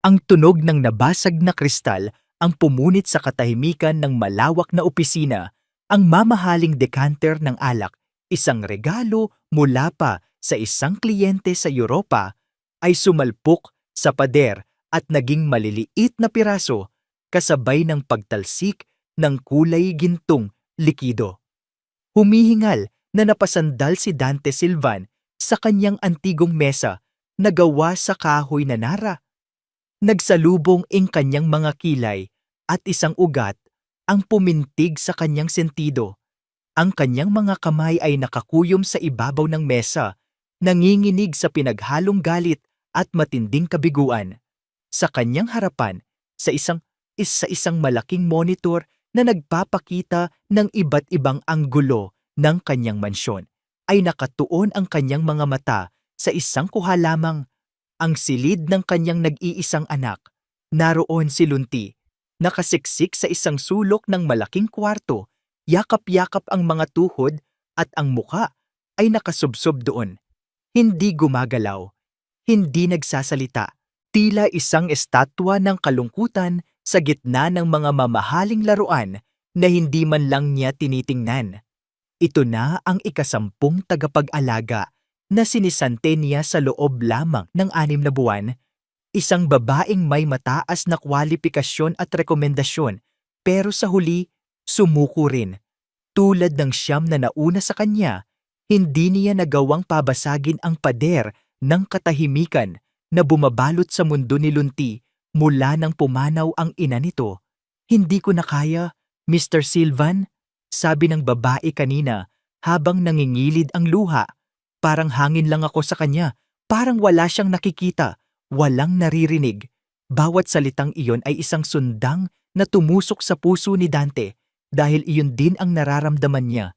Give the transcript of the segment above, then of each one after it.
Ang tunog ng nabasag na kristal ang pumunit sa katahimikan ng malawak na opisina, ang mamahaling decanter ng alak, isang regalo mula pa sa isang kliyente sa Europa, ay sumalpok sa pader at naging maliliit na piraso kasabay ng pagtalsik ng kulay gintong likido. Humihingal na napasandal si Dante Silvan sa kanyang antigong mesa na gawa sa kahoy na nara. Nagsalubong ang kanyang mga kilay at isang ugat ang pumintig sa kanyang sentido. Ang kanyang mga kamay ay nakakuyom sa ibabaw ng mesa, nanginginig sa pinaghalong galit at matinding kabiguan. Sa kanyang harapan, sa isang malaking monitor na nagpapakita ng iba't ibang anggulo ng kanyang mansyon, ay nakatuon ang kanyang mga mata sa isang kuha lamang, ang silid ng kanyang nag-iisang anak. Naroon si Lunti, nakasiksik sa isang sulok ng malaking kwarto, yakap-yakap ang mga tuhod at ang muka ay nakasubsob doon. Hindi gumagalaw, hindi nagsasalita, tila isang estatwa ng kalungkutan sa gitna ng mga mamahaling laruan na hindi man lang niya tinitingnan. Ito na ang ikasampung tagapag-alaga na sinisante niya sa loob lamang ng 6 na buwan, isang babaeng may mataas na kwalipikasyon at rekomendasyon, pero sa huli, sumuko rin. Tulad ng 9 na nauna sa kanya, hindi niya nagawang pabasagin ang pader ng katahimikan na bumabalot sa mundo ni Lunti mula nang pumanaw ang ina nito. "Hindi ko na kaya, Mr. Silvan," sabi ng babae kanina habang nangingilid ang luha. Parang hangin lang ako sa kanya, parang wala siyang nakikita, walang naririnig. Bawat salitang iyon ay isang sundang na tumusok sa puso ni Dante dahil iyon din ang nararamdaman niya.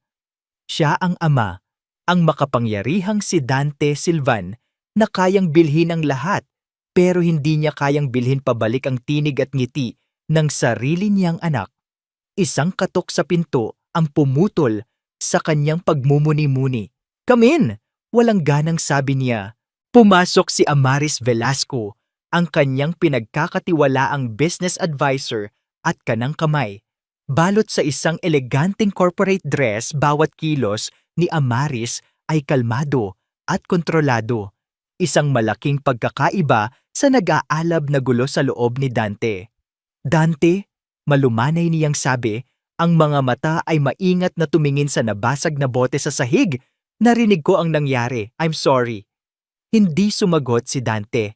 Siya ang ama, ang makapangyarihang si Dante Silvan na kayang bilhin ang lahat, pero hindi niya kayang bilhin pabalik ang tinig at ngiti ng sarili niyang anak. Isang katok sa pinto ang pumutol sa kanyang pagmumuni-muni. "Come in!" Walang ganang sabi niya. Pumasok si Amaris Velasco, ang kanyang pinagkakatiwalaang business advisor at kanang kamay. Balot sa isang eleganteng corporate dress, bawat kilos ni Amaris ay kalmado at kontrolado. Isang malaking pagkakaiba sa nag-aalab na gulo sa loob ni Dante. "Dante," malumanay niyang sabi, ang mga mata ay maingat na tumingin sa nabasag na bote sa sahig. "Narinig ko ang nangyari. I'm sorry." Hindi sumagot si Dante.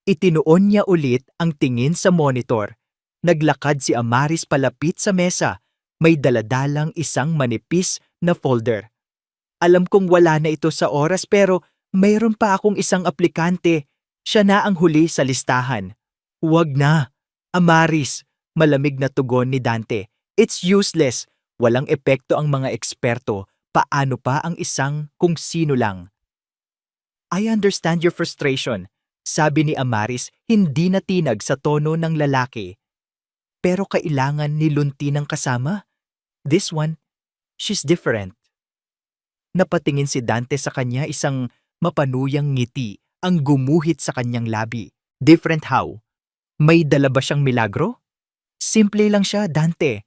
Itinuon niya ulit ang tingin sa monitor. Naglakad si Amaris palapit sa mesa. May daladalang isang manipis na folder. "Alam kong wala na ito sa oras, pero mayroon pa akong isang aplikante. Siya na ang huli sa listahan." "Huwag na, Amaris," malamig na tugon ni Dante. "It's useless. Walang epekto ang mga eksperto. Paano pa ang isang kung sino lang?" "I understand your frustration," sabi ni Amaris, hindi natinag sa tono ng lalaki. "Pero kailangan ni Lunti ng kasama. This one, she's different." Napatingin si Dante sa kanya, isang mapanuyang ngiti ang gumuhit sa kanyang labi. "Different how? May dala ba siyang milagro?" "Simple lang siya, Dante.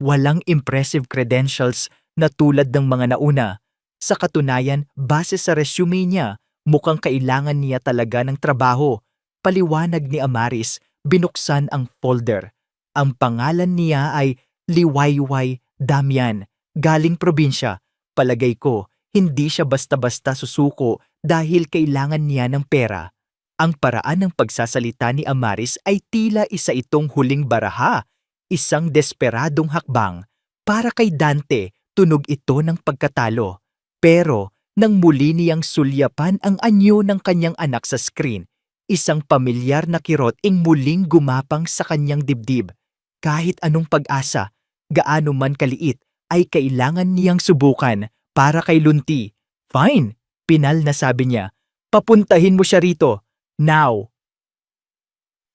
Walang impressive credentials na tulad ng mga nauna. Sa katunayan, base sa resume niya, mukhang kailangan niya talaga ng trabaho." Paliwanag ni Amaris, binuksan ang folder. Ang pangalan niya ay Liwayway Damian, galing probinsya. Palagay ko, hindi siya basta-basta susuko dahil kailangan niya ng pera. Ang paraan ng pagsasalita ni Amaris ay tila isa itong huling baraha, isang desperadong hakbang. Para kay Dante, tunog ito ng pagkatalo. Pero nang muli niyang sulyapan ang anyo ng kanyang anak sa screen, isang pamilyar na kirot ang muling gumapang sa kanyang dibdib. Kahit anong pag-asa, gaano man kaliit, ay kailangan niyang subukan para kay Lunti. "Fine," pinal na sabi niya. "Papuntahin mo siya rito. Now."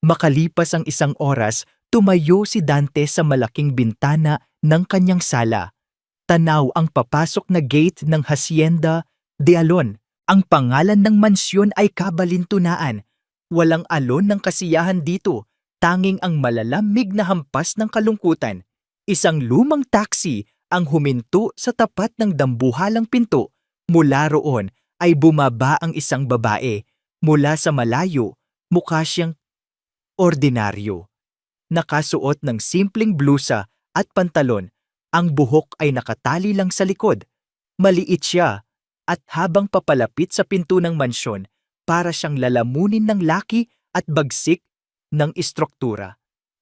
Makalipas ang isang oras, tumayo si Dante sa malaking bintana ng kanyang sala. Tanaw ang papasok na gate ng Hacienda de Alon. Ang pangalan ng mansyon ay kabalintunaan. Walang alon ng kasiyahan dito, tanging ang malalamig na hampas ng kalungkutan. Isang lumang taxi ang huminto sa tapat ng dambuhalang pinto. Mula roon ay bumaba ang isang babae. Mula sa malayo, mukha siyang ordinaryo. Nakasuot ng simpleng blusa at pantalon, ang buhok ay nakatali lang sa likod. Maliit siya, at habang papalapit sa pinto ng mansyon, para siyang lalamunin ng laki at bagsik ng istruktura.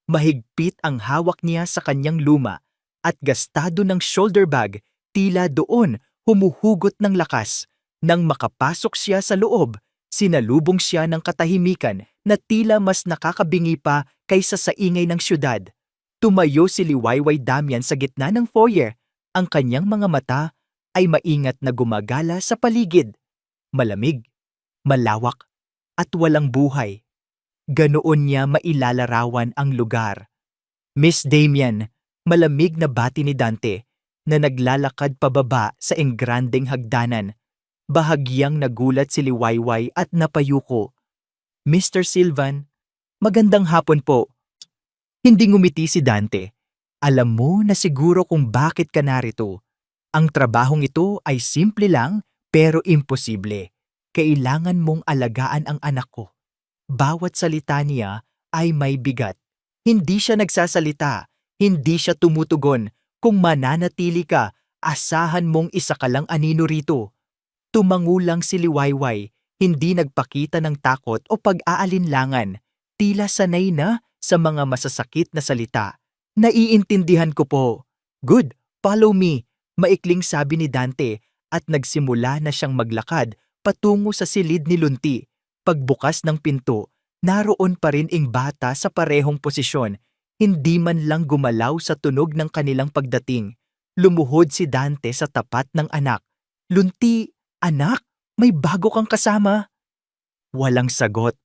Mahigpit ang hawak niya sa kanyang luma, at gastado ng shoulder bag, tila doon humuhugot ng lakas. Nang makapasok siya sa loob, sinalubong siya ng katahimikan na tila mas nakakabingi pa kaysa sa ingay ng syudad. Tumayo si Liwayway Damian sa gitna ng foyer. Ang kanyang mga mata ay maingat na gumagala sa paligid. Malamig, malawak, at walang buhay. Ganoon niya mailalarawan ang lugar. Miss Damian, malamig na bati ni Dante, na naglalakad pababa sa engrandeng hagdanan. Bahagyang nagulat si Liwayway at napayuko. Mr. Sylvan, magandang hapon po. Hindi ngumiti si Dante. Alam mo na siguro kung bakit ka narito. Ang trabahong ito ay simple lang pero imposible. Kailangan mong alagaan ang anak ko. Bawat salita niya ay may bigat. Hindi siya nagsasalita, hindi siya tumutugon. Kung mananatili ka, asahan mong isa ka lang anino rito. Tumangulang si Liwayway, hindi nagpakita ng takot o pag-aalinlangan. Tila sanay na sa mga masasakit na salita. Naiintindihan ko po. Good, follow me, maikling sabi ni Dante at nagsimula na siyang maglakad patungo sa silid ni Lunti. Pagbukas ng pinto, naroon pa rin ang bata sa parehong posisyon. Hindi man lang gumalaw sa tunog ng kanilang pagdating. Lumuhod si Dante sa tapat ng anak. Lunti, anak, may bago kang kasama. Walang sagot,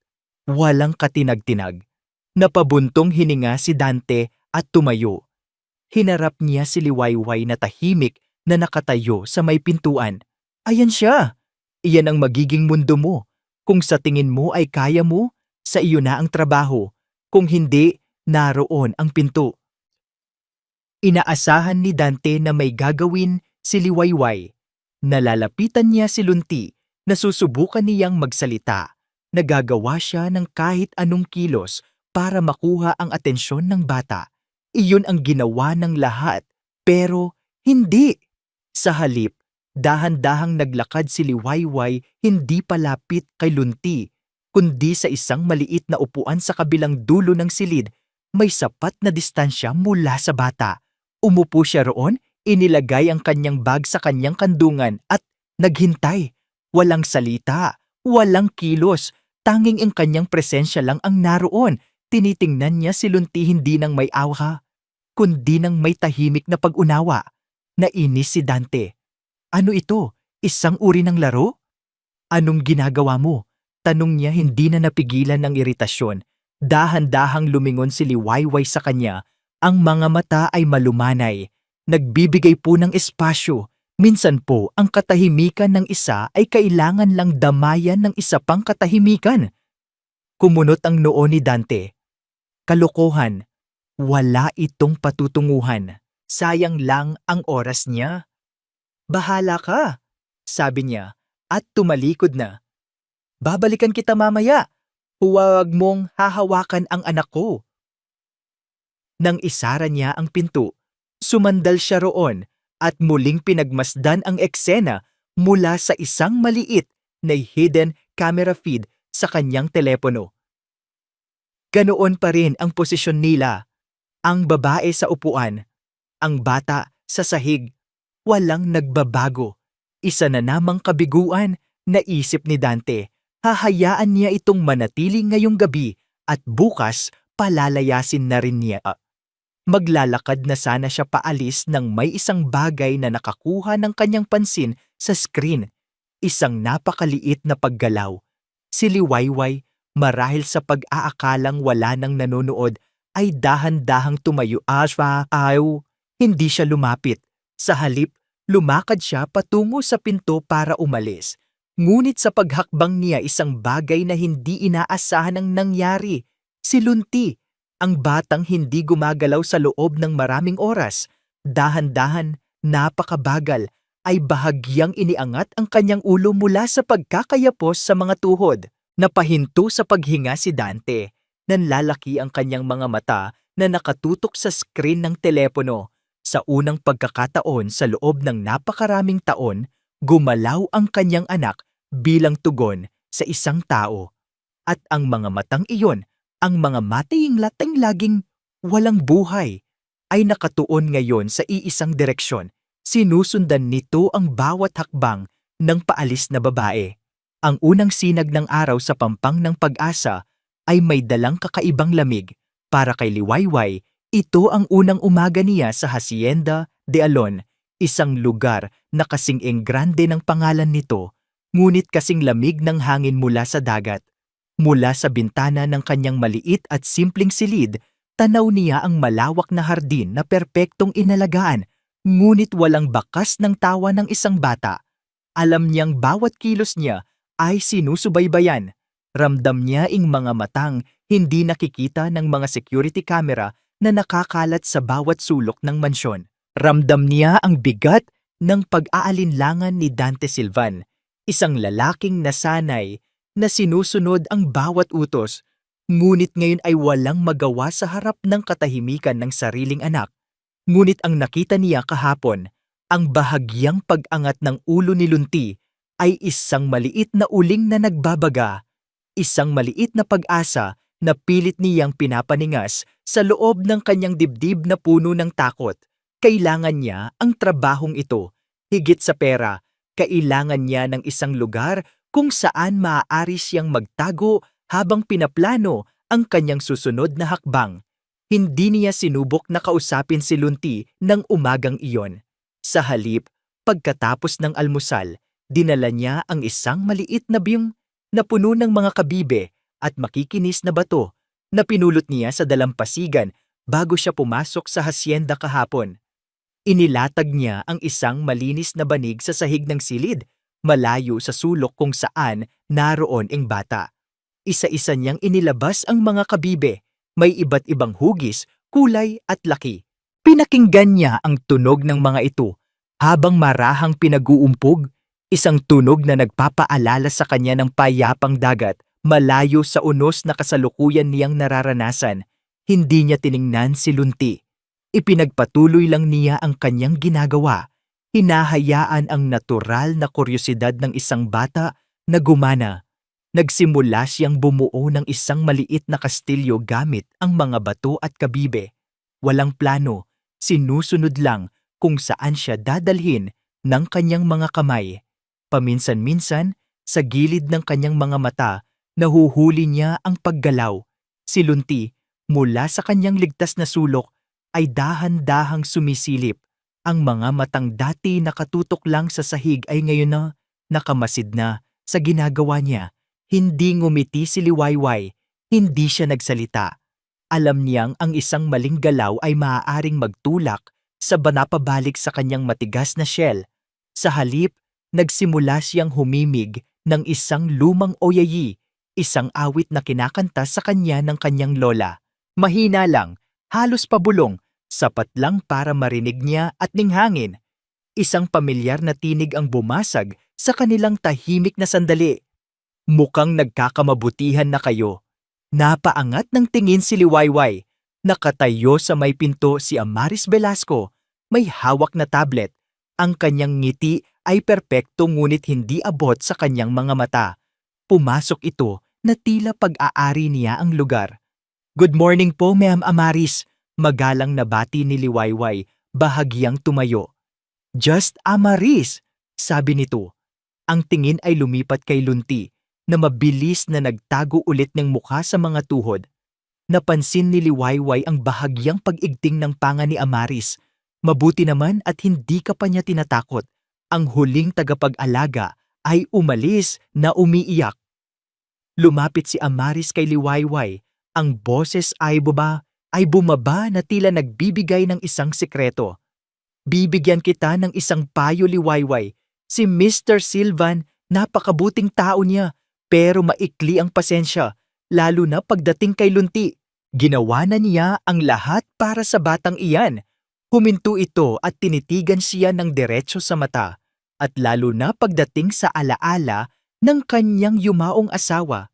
walang katinag-tinag. Napabuntong hininga si Dante at tumayo. Hinarap niya si Liwayway na tahimik na nakatayo sa may pintuan. Ayan siya! Iyan ang magiging mundo mo. Kung sa tingin mo ay kaya mo, sa iyo na ang trabaho. Kung hindi, naroon ang pinto. Inaasahan ni Dante na may gagawin si Liwayway. Nalalapitan niya si Lunti, nasusubukan niyang magsalita. Nagagawa siya ng kahit anong kilos para makuha ang atensyon ng bata. Iyon ang ginawa ng lahat, pero hindi. Sa halip, dahan-dahang naglakad si Liwayway hindi palapit kay Lunti, kundi sa isang maliit na upuan sa kabilang dulo ng silid. May sapat na distansya mula sa bata. Umupo siya roon, inilagay ang kanyang bag sa kanyang kandungan at naghintay. Walang salita, walang kilos, tanging ang kanyang presensya lang ang naroon. Tinitingnan niya si Lunti hindi nang may awa, kundi nang may tahimik na pag-unawa. Nainis si Dante. Ano ito? Isang uri ng laro? Anong ginagawa mo? Tanong niya hindi na napigilan ng iritasyon. Dahan-dahang lumingon si Liwayway sa kanya. Ang mga mata ay malumanay. Nagbibigay po ng espasyo. Minsan po, ang katahimikan ng isa ay kailangan lang damayan ng isa pang katahimikan. Kumunot ang noo ni Dante. Kalokohan. Wala itong patutunguhan. Sayang lang ang oras niya. Bahala ka, sabi niya, at tumalikod na. Babalikan kita mamaya. Huwag mong hahawakan ang anak ko. Nang isara niya ang pinto, sumandal siya roon at muling pinagmasdan ang eksena mula sa isang maliit na hidden camera feed sa kanyang telepono. Ganoon pa rin ang posisyon nila. Ang babae sa upuan, ang bata sa sahig. Walang nagbabago. Isa na namang kabiguan, naisip ni Dante. Hahayaan niya itong manatili ngayong gabi at bukas palalayasin na rin niya. Maglalakad na sana siya paalis nang may isang bagay na nakakuha ng kanyang pansin sa screen. Isang napakaliit na paggalaw. Si Liwayway, marahil sa pag-aakalang wala nang nanonood, ay dahan-dahang tumayo. Hindi siya lumapit. Sa halip, lumakad siya patungo sa pinto para umalis. Ngunit sa paghakbang niya isang bagay na hindi inaasahan ang nangyari. Si Lunti, ang batang hindi gumagalaw sa loob ng maraming oras, dahan-dahan, napakabagal, ay bahagyang iniangat ang kanyang ulo mula sa pagkakayapos sa mga tuhod. Napahinto sa paghinga si Dante. Nanlalaki ang kanyang mga mata na nakatutok sa screen ng telepono. Sa unang pagkakataon sa loob ng napakaraming taon, gumalaw ang kanyang anak bilang tugon sa isang tao. At ang mga matang iyon, ang mga mataying latang laging walang buhay, ay nakatuon ngayon sa iisang direksyon. Sinusundan nito ang bawat hakbang ng paalis na babae. Ang unang sinag ng araw sa pampang ng pag-asa ay may dalang kakaibang lamig. Para kay Liwayway, ito ang unang umaga niya sa Hacienda de Alon, isang lugar na kasing enggrande ng pangalan nito, ngunit kasing lamig ng hangin mula sa dagat. Mula sa bintana ng kanyang maliit at simpleng silid, tanaw niya ang malawak na hardin na perpektong inalagaan, ngunit walang bakas ng tawa ng isang bata. Alam niyang bawat kilos niya ay sinusubaybayan. Ramdam niya ing mga matang hindi nakikita ng mga security camera na nakakalat sa bawat sulok ng mansyon. Ramdam niya ang bigat ng pag-aalinlangan ni Dante Silvan, isang lalaking nasanay na sinusunod ang bawat utos, ngunit ngayon ay walang magawa sa harap ng katahimikan ng sariling anak. Ngunit ang nakita niya kahapon, ang bahagyang pag-angat ng ulo ni Lunti, ay isang maliit na uling na nagbabaga, isang maliit na pag-asa na pilit niyang pinapaningas sa loob ng kanyang dibdib na puno ng takot. Kailangan niya ang trabahong ito. Higit sa pera, kailangan niya ng isang lugar kung saan maaari siyang magtago habang pinaplano ang kanyang susunod na hakbang. Hindi niya sinubok na kausapin si Lunti ng umagang iyon. Sa halip, pagkatapos ng almusal, dinala niya ang isang maliit na biyong na puno ng mga kabibe at makikinis na bato na pinulot niya sa dalampasigan bago siya pumasok sa hasyenda kahapon. Inilatag niya ang isang malinis na banig sa sahig ng silid, malayo sa sulok kung saan naroon ang bata. Isa-isa niyang inilabas ang mga kabibe, may iba't ibang hugis, kulay at laki. Pinakinggan niya ang tunog ng mga ito habang marahang pinag-uumpog, isang tunog na nagpapaalala sa kanya ng payapang dagat, malayo sa unos na kasalukuyan niyang nararanasan. Hindi niya tiningnan si Lunti. Ipinagpatuloy lang niya ang kanyang ginagawa. Hinahayaan ang natural na kuryosidad ng isang bata na gumana. Nagsimula siyang bumuo ng isang maliit na kastilyo gamit ang mga bato at kabibe. Walang plano, sinusunod lang kung saan siya dadalhin ng kanyang mga kamay. Paminsan-minsan, sa gilid ng kanyang mga mata, nahuhuli niya ang paggalaw. Si Lunti, mula sa kanyang ligtas na sulok, ay dahan-dahang sumisilip. Ang mga matang dati nakatutok lang sa sahig ay ngayon na nakamasid na sa ginagawa niya. Hindi ngumiti si Liwayway, hindi siya nagsalita. Alam niyang ang isang maling galaw ay maaaring magtulak sa banapabalik sa kanyang matigas na shell. Sa halip, nagsimula siyang humimig ng isang lumang oyayi, isang awit na kinakanta sa kanya ng kanyang lola. Mahina lang, halos pabulong, sapat lang para marinig niya at ninghangin. Isang pamilyar na tinig ang bumasag sa kanilang tahimik na sandali. Mukhang nagkakamabutihan na kayo. Napaangat ng tingin si Liwayway. Nakatayo sa may pinto si Amaris Velasco. May hawak na tablet. Ang kanyang ngiti ay perpekto ngunit hindi abot sa kanyang mga mata. Pumasok ito na tila pag-aari niya ang lugar. "Good morning po, Ma'am Amaris." Magalang na bati ni Liwayway, bahagyang tumayo. "Just Amaris," sabi nito. Ang tingin ay lumipat kay Lunti, na mabilis na nagtago ulit ng mukha sa mga tuhod. Napansin ni Liwayway ang bahagyang pag-igting ng panga ni Amaris. Mabuti naman at hindi ka pa niya tinatakot. Ang huling tagapag-alaga ay umalis na umiiyak. Lumapit si Amaris kay Liwayway. Ang boses ay bumaba na tila nagbibigay ng isang sikreto. "Bibigyan kita ng isang payo, Liwayway. Si Mr. Silvan Napakabuting tao niya, pero maikli ang pasensya, lalo na pagdating kay Lunti. Ginawa na niya ang lahat para sa batang iyan. Huminto ito at tinitigan siya ng diretso sa mata, at lalo na pagdating sa alaala ng kanyang yumaong asawa.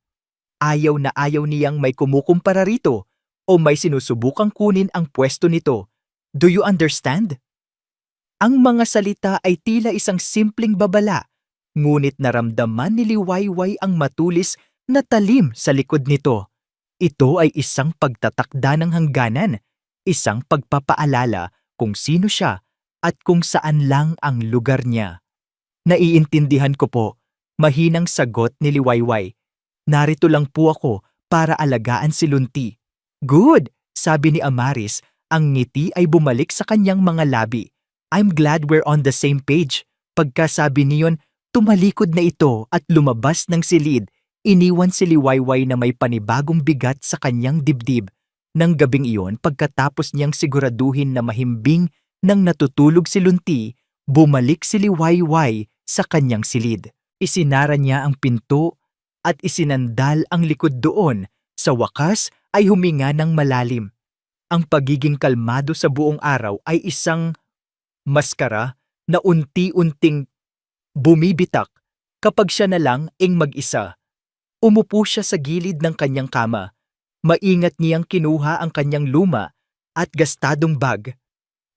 Ayaw na ayaw niyang may kumukumpara rito o may sinusubukang kunin ang pwesto nito. Do you understand? Ang mga salita ay tila isang simpleng babala, ngunit naramdaman ni Liwayway ang matulis na talim sa likod nito. Ito ay isang pagtatakda ng hangganan, isang pagpapaalala kung sino siya at kung saan lang ang lugar niya. Naiintindihan ko po, mahinang sagot ni Liwayway. Narito lang po ako para alagaan si Lunti. Good, sabi ni Amaris, ang ngiti ay bumalik sa kanyang mga labi. I'm glad we're on the same page. Pagkasabi niyon, tumalikod na ito at lumabas ng silid. Iniwan si Liwayway na may panibagong bigat sa kanyang dibdib. Nang gabing iyon, pagkatapos niyang siguraduhin na mahimbing nang natutulog si Lunti, bumalik si Liwayway sa kanyang silid. Isinara niya ang pinto at isinandal ang likod doon. Sa wakas ay huminga ng malalim. Ang pagiging kalmado sa buong araw ay isang maskara na unti-unting bumibitak kapag siya na lang ang mag-isa. Umupo siya sa gilid ng kanyang kama. Maingat niyang kinuha ang kanyang luma at gastadong bag.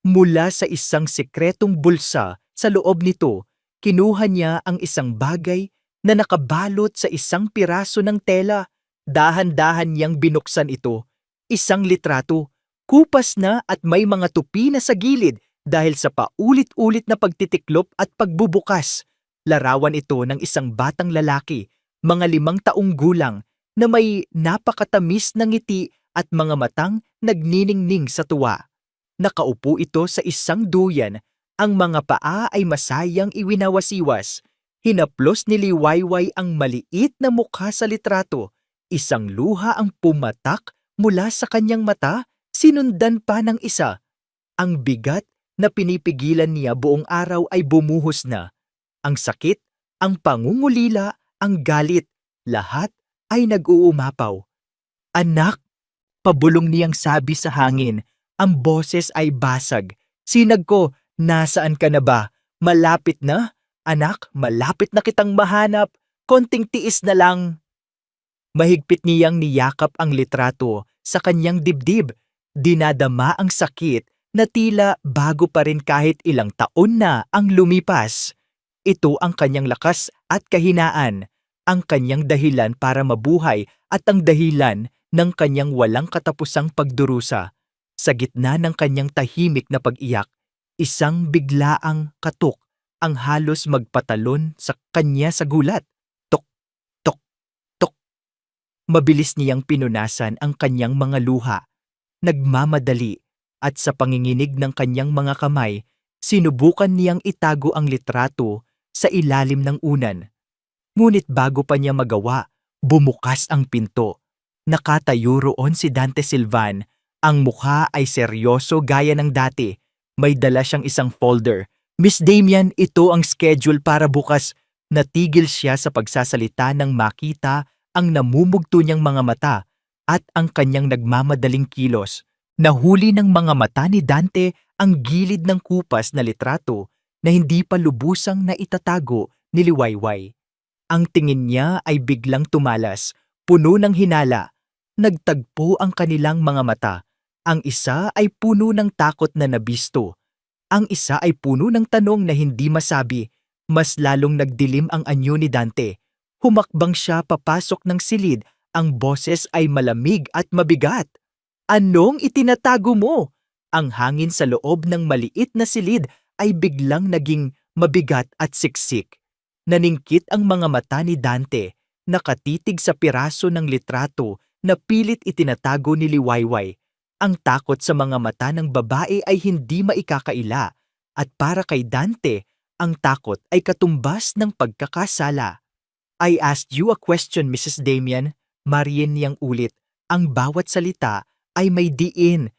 Mula sa isang sekretong bulsa sa loob nito, kinuha niya ang isang bagay na nakabalot sa isang piraso ng tela. Dahan-dahan niyang binuksan ito. Isang litrato, kupas na at may mga tupi na sa gilid dahil sa paulit-ulit na pagtitiklop at pagbubukas. Larawan ito ng isang batang lalaki, mga 5 taong gulang, na may napakatamis na ngiti at mga matang nagniningning sa tuwa. Nakaupo ito sa isang duyan, ang mga paa ay masayang iwinawasiwas. Hinaplos ni Liwayway ang maliit na mukha sa litrato. Isang luha ang pumatak mula sa kanyang mata, sinundan pa ng isa. Ang bigat na pinipigilan niya buong araw ay bumuhos na. Ang sakit, ang pangungulila, ang galit, lahat ay nag-uumapaw. Anak, pabulong niyang sabi sa hangin, ang boses ay basag. Sinag ko, nasaan ka na ba? Malapit na? Anak, malapit na kitang mahanap. Konting tiis na lang. Mahigpit niyang niyakap ang litrato sa kanyang dibdib. Dinadama ang sakit na tila bago pa rin kahit ilang taon na ang lumipas. Ito ang kanyang lakas at kahinaan, ang kanyang dahilan para mabuhay at ang dahilan ng kanyang walang katapusang pagdurusa. Sa gitna ng kanyang tahimik na pag-iyak, isang biglaang katok ang halos magpatalon sa kanya sa gulat. Tok, tok, tok. Mabilis niyang pinunasan ang kanyang mga luha. Nagmamadali at sa panginginig ng kanyang mga kamay, sinubukan niyang itago ang litrato sa ilalim ng unan. Ngunit bago pa niya magawa, bumukas ang pinto. Nakatayo roon si Dante Silvan. Ang mukha ay seryoso gaya ng dati. May dala siyang isang folder. Miss Damian, ito ang schedule para bukas. Natigil siya sa pagsasalita nang makita ang namumugto niyang mga mata at ang kanyang nagmamadaling kilos. Nahuli ng mga mata ni Dante ang gilid ng kupas na litrato na hindi pa lubusang naitatago ni Liwayway. Ang tingin niya ay biglang tumalas, puno ng hinala. Nagtagpo ang kanilang mga mata. Ang isa ay puno ng takot na nabisto. Ang isa ay puno ng tanong na hindi masabi. Mas lalong nagdilim ang anyo ni Dante. Humakbang siya papasok ng silid. Ang boses ay malamig at mabigat. Anong itinatago mo? Ang hangin sa loob ng maliit na silid ay biglang naging mabigat at siksik. Naningkit ang mga mata ni Dante, nakatitig sa piraso ng litrato na pilit itinatago ni Liwayway. Ang takot sa mga mata ng babae ay hindi maikakaila, at para kay Dante, ang takot ay katumbas ng pagkakasala. I asked you a question, Mrs. Damian. Mariin niyang ulit. Ang bawat salita ay may diin.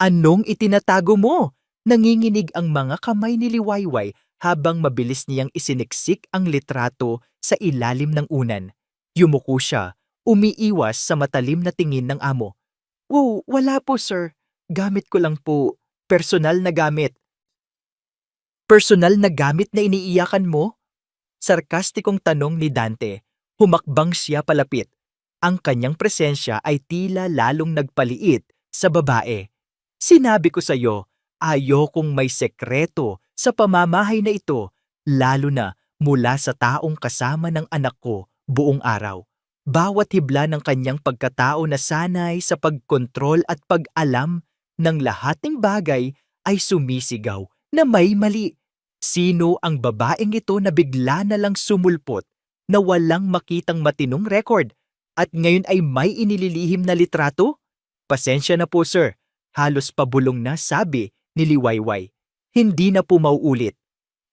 Anong itinatago mo? Nanginginig ang mga kamay ni Liwayway habang mabilis niyang isiniksik ang litrato sa ilalim ng unan. Yumuko siya, umiiwas sa matalim na tingin ng amo. "Oh, wala po sir. Gamit ko lang po. Personal na gamit." "Personal na gamit na iniiyakan mo?" Sarkastikong tanong ni Dante. Humakbang siya palapit. Ang kanyang presensya ay tila lalong nagpaliit sa babae. "Sinabi ko sa'yo, ayokong may sekreto sa pamamahay na ito, lalo na mula sa taong kasama ng anak ko buong araw." Bawat hibla ng kanyang pagkatao na sanay sa pagkontrol at pag-alam ng lahat ng bagay ay sumisigaw na may mali. Sino ang babaeng ito na bigla na lang sumulpot na walang makitang matinong record at ngayon ay may inililihim na litrato? "Pasensya na po sir," halos pabulong na sabi ni Liwayway. "Hindi na po mauulit."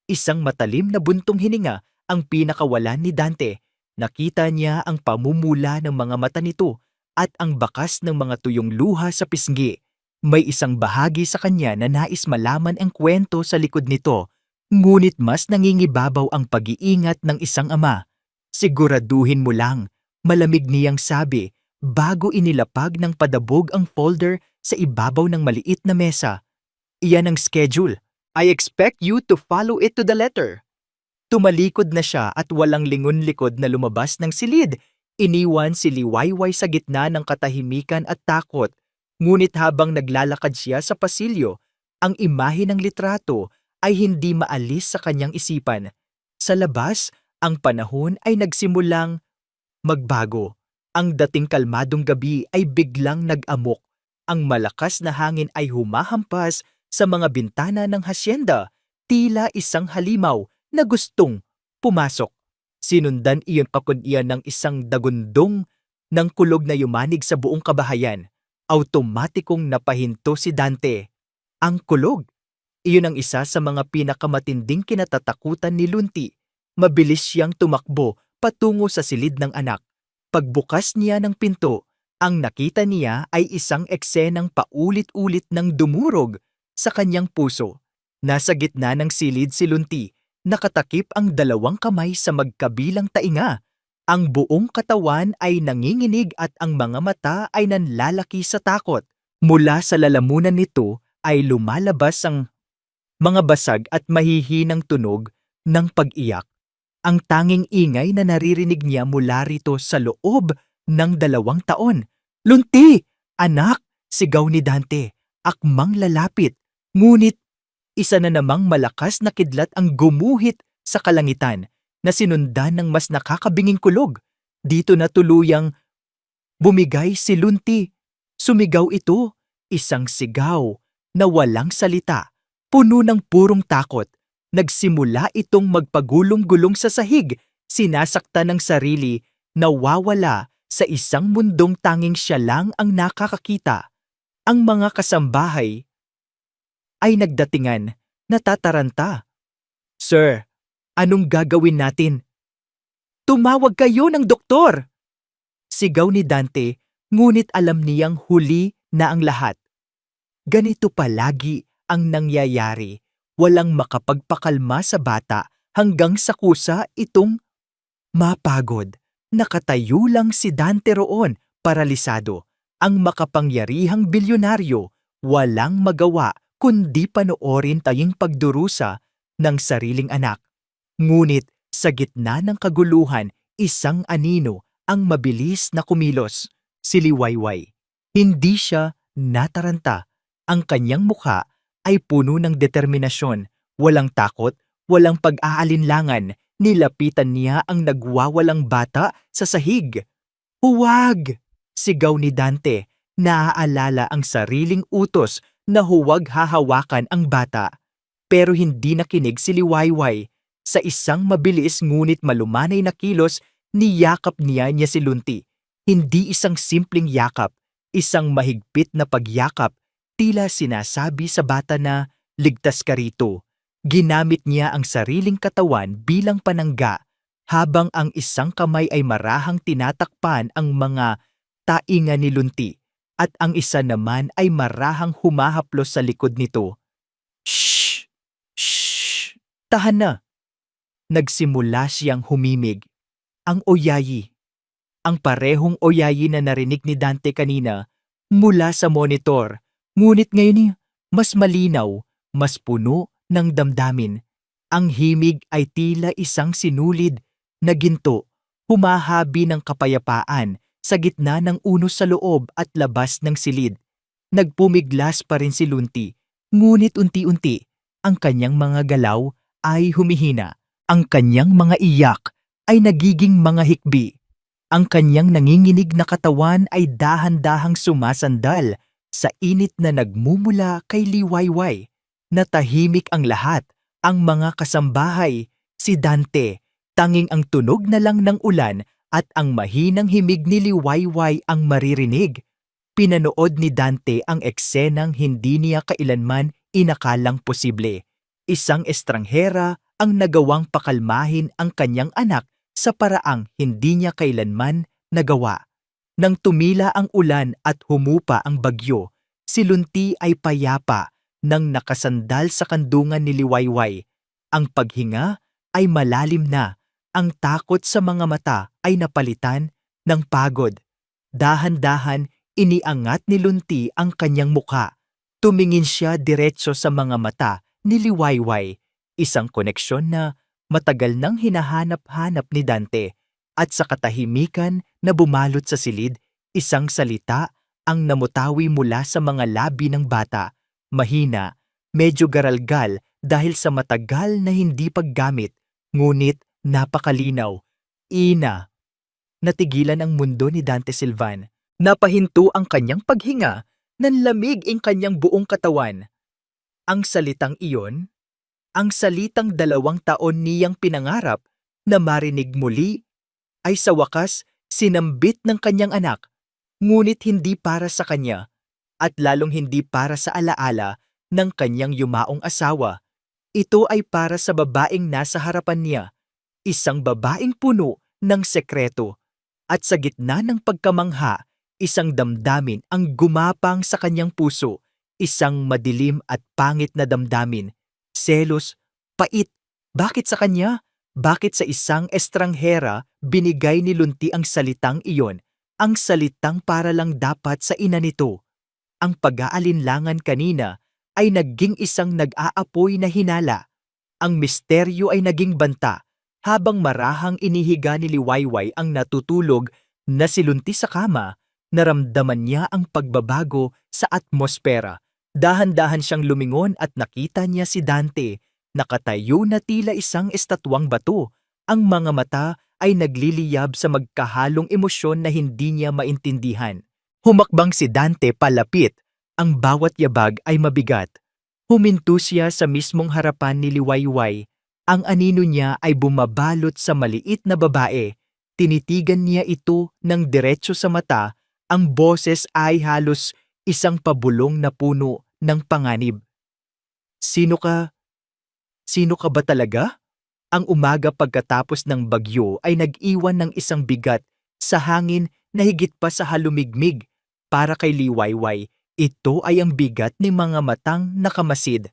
Isang matalim na buntong hininga ang pinakawalan ni Dante. Nakita niya ang pamumula ng mga mata nito at ang bakas ng mga tuyong luha sa pisngi. May isang bahagi sa kanya na nais malaman ang kwento sa likod nito, ngunit mas nangingibabaw ang pag-iingat ng isang ama. "Siguraduhin mo lang," malamig niyang sabi bago inilapag ng padabog ang folder sa ibabaw ng maliit na mesa. "Iyan ang schedule. I expect you to follow it to the letter." Tumalikod na siya at walang lingon-likod na lumabas ng silid. Iniwan si Liwayway sa gitna ng katahimikan at takot. Ngunit habang naglalakad siya sa pasilyo, ang imahe ng litrato ay hindi maalis sa kanyang isipan. Sa labas, ang panahon ay nagsimulang magbago. Ang dating kalmadong gabi ay biglang nag-amok. Ang malakas na hangin ay humahampas sa mga bintana ng hasyenda, tila isang halimaw na gustong pumasok. Sinundan iyon iyan ng isang dagundong ng kulog na yumanig sa buong kabahayan. Automatikong napahinto si Dante. Ang kulog. Iyon ang isa sa mga pinakamatinding kinatatakutan ni Lunti. Mabilis siyang tumakbo patungo sa silid ng anak. Pagbukas niya ng pinto, ang nakita niya ay isang eksenang paulit-ulit ng dumurog sa kanyang puso. Nasa gitna ng silid si Lunti, nakatakip ang dalawang kamay sa magkabilang tainga. Ang buong katawan ay nanginginig at ang mga mata ay nanlalaki sa takot. Mula sa lalamunan nito ay lumalabas ang mga basag at mahihinang tunog ng pag-iyak. Ang tanging ingay na naririnig niya mula rito sa loob ng 2 taon. "Lunti! Anak!" sigaw ni Dante, akmang lalapit. Ngunit isa na namang malakas na kidlat ang gumuhit sa kalangitan na sinundan ng mas nakakabinging kulog. Dito na tuluyang bumigay si Lunti. Sumigaw ito, isang sigaw na walang salita, puno ng purong takot. Nagsimula itong magpagulong-gulong sa sahig, sinasaktan ng sarili, nawawala sa isang mundong tanging siya lang ang nakakakita. Ang mga kasambahay ay nagdatingan, natataranta. "Sir, anong gagawin natin?" "Tumawag kayo ng doktor!" sigaw ni Dante, ngunit alam niyang huli na ang lahat. Ganito palagi ang nangyayari. Walang makapagpakalma sa bata hanggang sa kusa itong mapagod. Nakatayo lang si Dante roon, paralisado. Ang makapangyarihang bilyonaryo, walang magawa kundi panoorin tayong pagdurusa ng sariling anak. Ngunit sa gitna ng kaguluhan, isang anino ang mabilis na kumilos. Si Liwayway. Hindi siya nataranta. Ang kanyang mukha ay puno ng determinasyon. Walang takot, walang pag-aalinlangan. Nilapitan niya ang nagwawalang bata sa sahig. "Huwag!" sigaw ni Dante. Naaalala ang sariling utos na huwag hahawakan ang bata. Pero hindi nakinig si Liwayway. Sa isang mabilis ngunit malumanay na kilos, niyakap niya si Lunti. Hindi isang simpleng yakap, isang mahigpit na pagyakap. Tila sinasabi sa bata na, "Ligtas ka rito." Ginamit niya ang sariling katawan bilang panangga, habang ang isang kamay ay marahang tinatakpan ang mga tainga ni Lunti, at ang isa naman ay marahang humahaplos sa likod nito. "Shh! Shh!" Tahan na! Nagsimula siyang humimig. Ang Oyayi. Ang parehong Oyayi na narinig ni Dante kanina mula sa monitor. Ngunit ngayon mas malinaw, mas puno ng damdamin. Ang himig ay tila isang sinulid na ginto, humahabi ng kapayapaan sa gitna ng unos sa loob at labas ng silid. Nagpumiglas pa rin si Lunti, ngunit unti-unti, ang kanyang mga galaw ay humihina. Ang kanyang mga iyak ay nagiging mga hikbi. Ang kanyang nanginginig na katawan ay dahan-dahang sumasandal sa init na nagmumula kay Liwayway. Natahimik ang lahat, ang mga kasambahay, si Dante, tanging ang tunog na lang ng ulan at ang mahinang himig ni Liwayway ang maririnig. Pinanood ni Dante ang eksenang hindi niya kailanman inakalang posible. Isang estranghera ang nagawang pakalmahin ang kanyang anak sa paraang hindi niya kailanman nagawa. Nang tumila ang ulan at humupa ang bagyo, si Lunti ay payapa nang nakasandal sa kandungan ni Liwayway. Ang paghinga ay malalim na, ang takot sa mga mata ay napalitan ng pagod. Dahan-dahan iniangat ni Lunti ang kanyang muka. Tumingin siya diretso sa mga mata ni Liwayway, isang koneksyon na matagal nang hinahanap-hanap ni Dante, at sa katahimikan na bumalot sa silid, isang salita ang namutawi mula sa mga labi ng bata. Mahina, medyo garalgal dahil sa matagal na hindi paggamit, ngunit napakalinaw. Ina. Natigilan ang mundo ni Dante Silvan. Napahinto ang kanyang paghinga, nanlamig ang kanyang buong katawan. Ang salitang iyon, ang salitang 2 taon niyang pinangarap na marinig muli, ay sa wakas sinambit ng kanyang anak, ngunit hindi para sa kanya, at lalong hindi para sa alaala ng kanyang yumaong asawa. Ito ay para sa babaeng nasa harapan niya, isang babaeng puno ng sekreto, at sa gitna ng pagkamangha, isang damdamin ang gumapang sa kanyang puso, isang madilim at pangit na damdamin. Selos, pait. Bakit sa kanya? Bakit sa isang estranghera binigay ni Lunti ang salitang iyon? Ang salitang para lang dapat sa ina nito. Ang pag-aalinlangan kanina ay naging isang nag-aapoy na hinala. Ang misteryo ay naging banta habang marahang inihiga ni Liwayway ang natutulog na si Lunti sa kama. Naramdaman niya ang pagbabago sa atmosfera. Dahan-dahan siyang lumingon at nakita niya si Dante, nakatayo na tila isang estatwang bato. Ang mga mata ay nagliliyab sa magkahalong emosyon na hindi niya maintindihan. Humakbang si Dante palapit, ang bawat yabag ay mabigat. Huminto siya sa mismong harapan ni Liwayway. Ang anino niya ay bumabalot sa maliit na babae. Tinitigan niya ito ng diretso sa mata, ang boses ay halos isang pabulong na puno ng panganib. Sino ka? Sino ka ba talaga? Ang umaga pagkatapos ng bagyo ay nag-iwan ng isang bigat sa hangin na higit pa sa halumigmig. Para kay Liwayway, ito ay ang bigat ng mga matang nakamasid.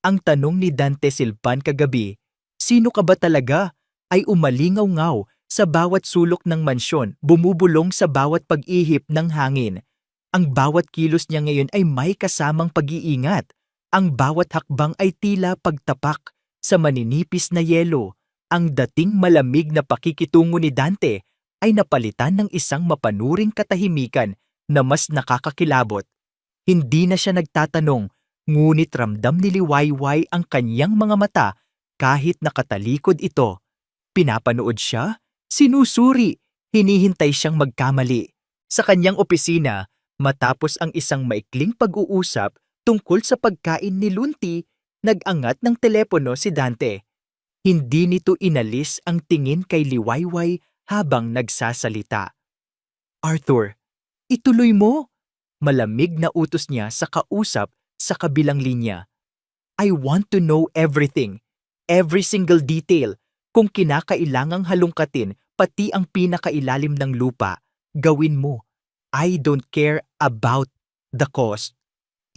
Ang tanong ni Dante Silvan kagabi, sino ka ba talaga? Ay umalingaw-ngaw sa bawat sulok ng mansyon, bumubulong sa bawat pag-ihip ng hangin. Ang bawat kilos niya ngayon ay may kasamang pag-iingat. Ang bawat hakbang ay tila pagtapak sa maninipis na yelo. Ang dating malamig na pakikitungo ni Dante ay napalitan ng isang mapanuring katahimikan na mas nakakakilabot. Hindi na siya nagtatanong, ngunit ramdam ni Liwayway ang kanyang mga mata kahit nakatalikod ito. Pinapanood siya, sinusuri, hinihintay siyang magkamali. Sa kanyang opisina, matapos ang isang maikling pag-uusap tungkol sa pagkain ni Lunti, nag-angat ng telepono si Dante. Hindi nito inalis ang tingin kay Liwayway habang nagsasalita. Arthur, ituloy mo! Malamig na utos niya sa kausap sa kabilang linya. I want to know everything, every single detail. Kung kinakailangang halungkatin pati ang pinakailalim ng lupa, gawin mo. I don't care about the cost.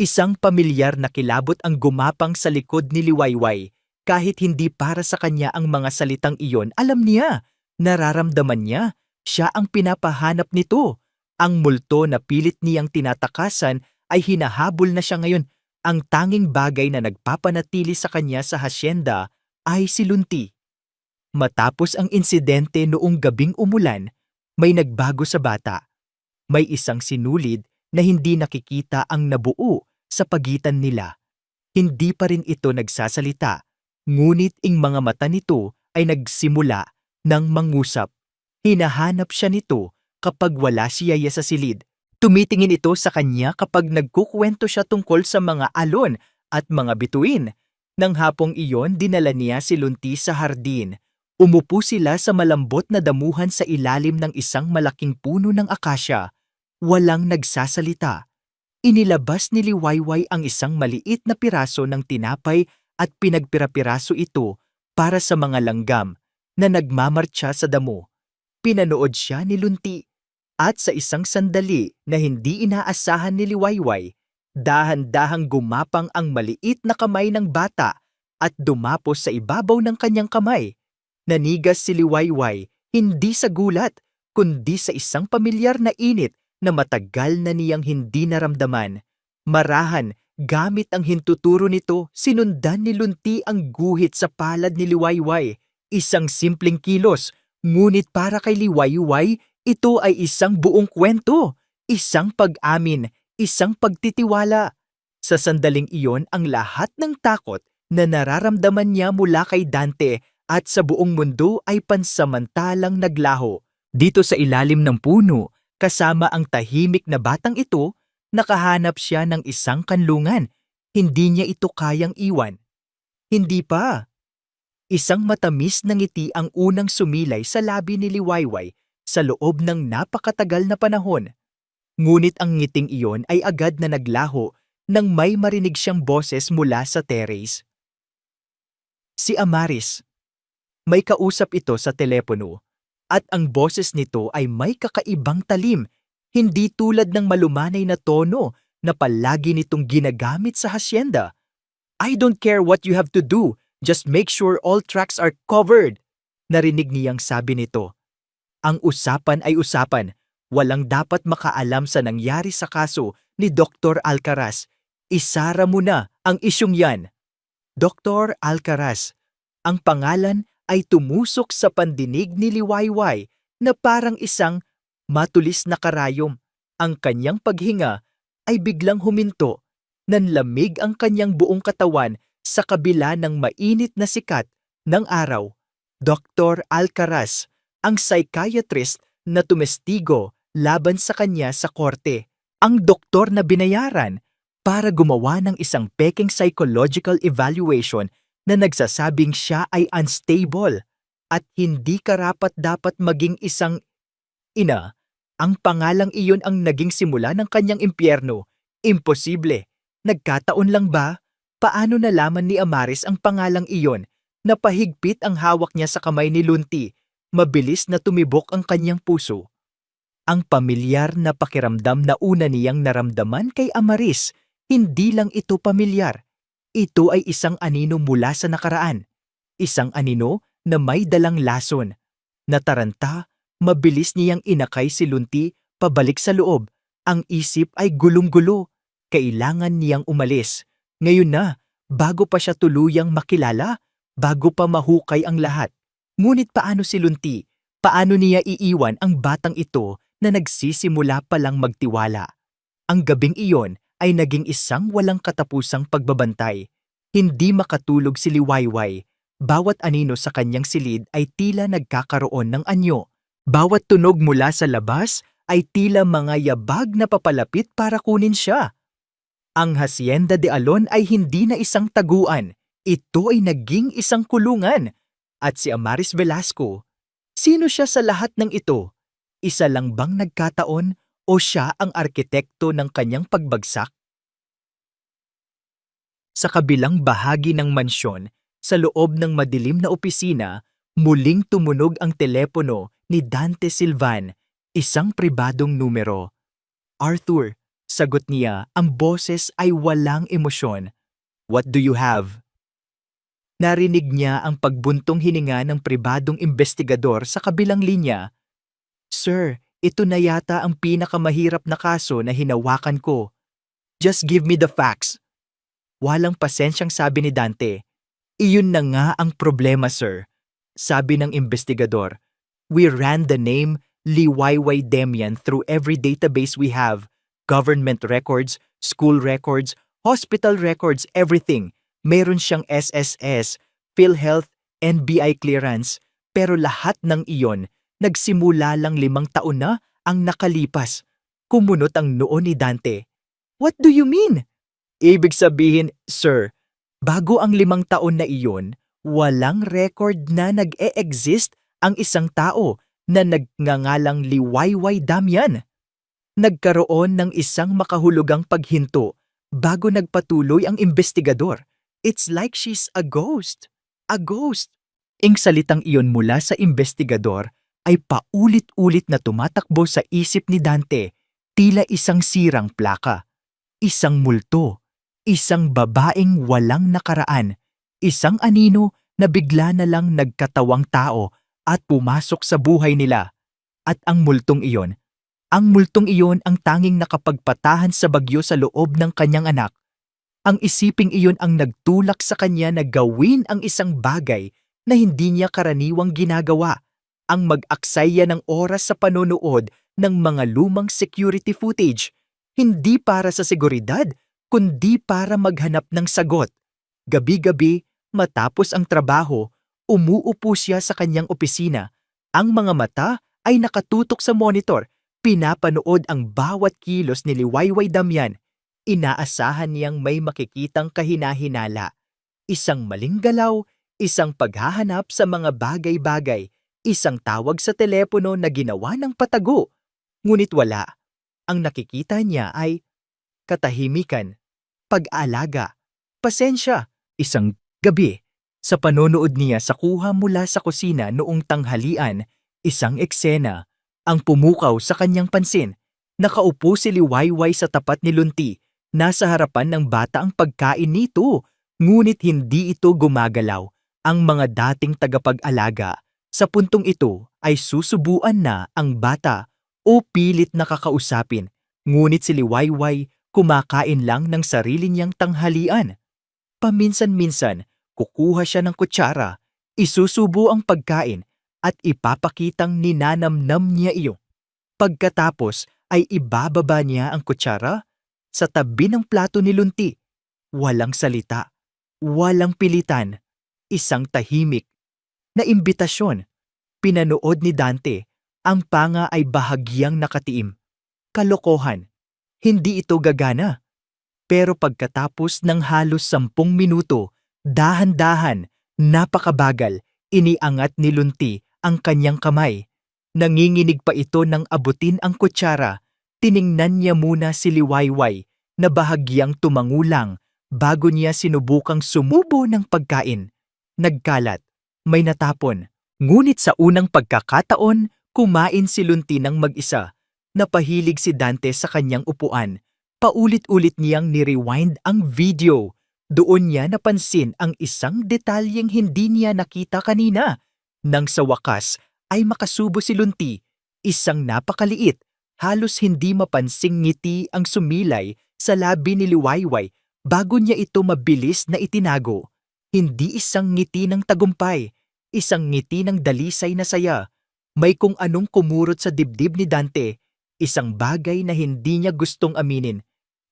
Isang pamilyar na kilabot ang gumapang sa likod ni Liwayway. Kahit hindi para sa kanya ang mga salitang iyon, alam niya, nararamdaman niya, siya ang pinapahanap nito. Ang multo na pilit niyang tinatakasan ay hinahabol na siya ngayon. Ang tanging bagay na nagpapanatili sa kanya sa hasyenda ay si Lunti. Matapos ang insidente noong gabing umulan, may nagbago sa bata. May isang sinulid na hindi nakikita ang nabuo sa pagitan nila. Hindi pa rin ito nagsasalita, ngunit ang mga mata nito ay nagsimula ng mangusap. Hinahanap siya nito kapag wala si Yaya sa silid. Tumitingin ito sa kanya kapag nagkukwento siya tungkol sa mga alon at mga bituin. Nang hapong iyon, dinala niya si Lunti sa hardin. Umupo sila sa malambot na damuhan sa ilalim ng isang malaking puno ng akasya. Walang nagsasalita. Inilabas ni Liwayway ang isang maliit na piraso ng tinapay at pinagpira-piraso ito para sa mga langgam na nagmamartsa sa damo. Pinanood siya ni Lunti at sa isang sandali na hindi inaasahan ni Liwayway, dahan-dahang gumapang ang maliit na kamay ng bata at dumapos sa ibabaw ng kanyang kamay. Nanigas si Liwayway hindi sa gulat, kundi sa isang pamilyar na init na matagal na niyang hindi naramdaman. Marahan, gamit ang hintuturo nito, sinundan ni Lunti ang guhit sa palad ni Liwayway. Isang simpleng kilos, ngunit para kay Liwayway, ito ay isang buong kwento, isang pag-amin, isang pagtitiwala. Sa sandaling iyon, ang lahat ng takot na nararamdaman niya mula kay Dante at sa buong mundo ay pansamantalang naglaho. Dito sa ilalim ng puno, kasama ang tahimik na batang ito, nakahanap siya ng isang kanlungan. Hindi niya ito kayang iwan. Hindi pa. Isang matamis na ngiti ang unang sumilay sa labi ni Liwayway sa loob ng napakatagal na panahon. Ngunit ang ngiting iyon ay agad na naglaho nang may marinig siyang boses mula sa terrace. Si Amaris. May kausap ito sa telepono at ang boses nito ay may kakaibang talim, hindi tulad ng malumanay na tono na palagi nitong ginagamit sa hasyenda. "I don't care what you have to do, just make sure all tracks are covered," narinig niyang sabi nito. Ang usapan ay usapan, walang dapat makaalam sa nangyari sa kaso ni Dr. Alcaraz. Isara mo na ang isyong yan. Dr. Alcaraz, ang pangalan ay tumusok sa pandinig ni Liwayway na parang isang matulis na karayom. Ang kanyang paghinga ay biglang huminto. Nanlamig ang kanyang buong katawan sa kabila ng mainit na sikat ng araw. Dr. Alcaraz, ang psychiatrist na tumestigo laban sa kanya sa korte. Ang doktor na binayaran para gumawa ng isang peking psychological evaluation na nagsasabing siya ay unstable at hindi karapat-dapat maging isang ina. Ang pangalang iyon ang naging simula ng kanyang impyerno. Imposible. Nagkataon lang ba? Paano nalaman ni Amaris ang pangalang iyon? Napahigpit ang hawak niya sa kamay ni Lunti. Mabilis na tumibok ang kanyang puso. Ang pamilyar na pakiramdam na una niyang naramdaman kay Amaris, hindi lang ito pamilyar. Ito ay isang anino mula sa nakaraan. Isang anino na may dalang lason. Nataranta, mabilis niyang inakay si Lunti pabalik sa loob. Ang isip ay gulong-gulo. Kailangan niyang umalis. Ngayon na, bago pa siya tuluyang makilala, bago pa mahukay ang lahat. Ngunit paano si Lunti? Paano niya iiwan ang batang ito na nagsisimula pa lang magtiwala? Ang gabing iyon ay naging isang walang katapusang pagbabantay. Hindi makatulog si Liwayway. Bawat anino sa kanyang silid ay tila nagkakaroon ng anyo. Bawat tunog mula sa labas ay tila mga yabag na papalapit para kunin siya. Ang Hacienda de Alon ay hindi na isang taguan. Ito ay naging isang kulungan. At si Amaris Velasco, sino siya sa lahat ng ito? Isa lang bang nagkataon o siya ang arkitekto ng kanyang pagbagsak? Sa kabilang bahagi ng mansyon, sa loob ng madilim na opisina, muling tumunog ang telepono ni Dante Silvan, isang pribadong numero. "Arthur," sagot niya, ang boses ay walang emosyon. "What do you have?" Narinig niya ang pagbuntong hininga ng pribadong investigador sa kabilang linya. Sir, ito na yata ang pinakamahirap na kaso na hinawakan ko. Just give me the facts. Walang pasensyang sabi ni Dante. Iyon na nga ang problema, sir. Sabi ng investigador. We ran the name Liwayway Demian through every database we have. Government records, school records, hospital records, everything. Meron siyang SSS, PhilHealth, NBI clearance. Pero lahat ng iyon, nagsimula lang 5 taon na ang nakalipas. Kumunot ang noo ni Dante. What do you mean? Ibig sabihin, sir, bago ang 5 taon na iyon, walang record na nag-e-exist ang isang tao na nagngangalang Liwayway Damian. Nagkaroon ng isang makahulugang paghinto bago nagpatuloy ang investigador. It's like she's a ghost. A ghost. Ing salitang iyon mula sa investigador ay paulit-ulit na tumatakbo sa isip ni Dante, tila isang sirang plaka. Isang multo. Isang babaeng walang nakaraan. Isang anino na bigla na lang nagkatawang tao at pumasok sa buhay nila. At ang multong iyon ang tanging nakapagpatahan sa bagyo sa loob ng kanyang anak. Ang isiping iyon ang nagtulak sa kanya na gawin ang isang bagay na hindi niya karaniwang ginagawa, ang mag-aksaya ng oras sa panonood ng mga lumang security footage, hindi para sa seguridad, kundi para maghanap ng sagot. Gabi-gabi, matapos ang trabaho, umuupo siya sa kanyang opisina. Ang mga mata ay nakatutok sa monitor, pinapanood ang bawat kilos ni Liwayway Damian. Inaasahan niyang may makikitang kahina-hinala. Isang maling galaw, isang paghahanap sa mga bagay-bagay, isang tawag sa telepono na ginawa ng patago. Ngunit wala. Ang nakikita niya ay katahimikan, pag-aalaga, pasensya. Isang gabi, sa panonood niya sa kuha mula sa kusina noong tanghalian, isang eksena ang pumukaw sa kanyang pansin. Nakaupo si Liwayway sa tapat ni Lunti. Nasa harapan ng bata ang pagkain nito, ngunit hindi ito gumagalaw. Ang mga dating tagapag-alaga sa puntong ito ay susubuan na ang bata o pilit na kakausapin. Ngunit si Liwayway kumakain lang ng sarili niyang tanghalian. Paminsan-minsan, kukuha siya ng kutsara, isusubo ang pagkain at ipapakitang ninanamnam niya iyon. Pagkatapos ay ibababa niya ang kutsara sa tabi ng plato ni Lunti. Walang salita, walang pilitan, isang tahimik na imbitasyon. Pinanood ni Dante, ang panga ay bahagyang nakatiim. Kalokohan, hindi ito gagana. Pero pagkatapos ng halos 10 minuto, dahan-dahan, napakabagal, iniangat ni Lunti ang kanyang kamay. Nanginginig pa ito nang abutin ang kutsara. Tiningnan niya muna si Liwayway na bahagyang tumangulang bago niya sinubukang sumubo ng pagkain. Nagkalat, may natapon. Ngunit sa unang pagkakataon, kumain si Lunti ng mag-isa. Napahilig si Dante sa kanyang upuan. Paulit-ulit niyang ni-rewind ang video. Doon niya napansin ang isang detalyeng hindi niya nakita kanina. Nang sa wakas ay makasubo si Lunti, isang napakaliit, halos hindi mapansing ngiti ang sumilay sa labi ni Liwayway bago niya ito mabilis na itinago. Hindi isang ngiti ng tagumpay, isang ngiti ng dalisay na saya. May kung anong kumurot sa dibdib ni Dante, isang bagay na hindi niya gustong aminin.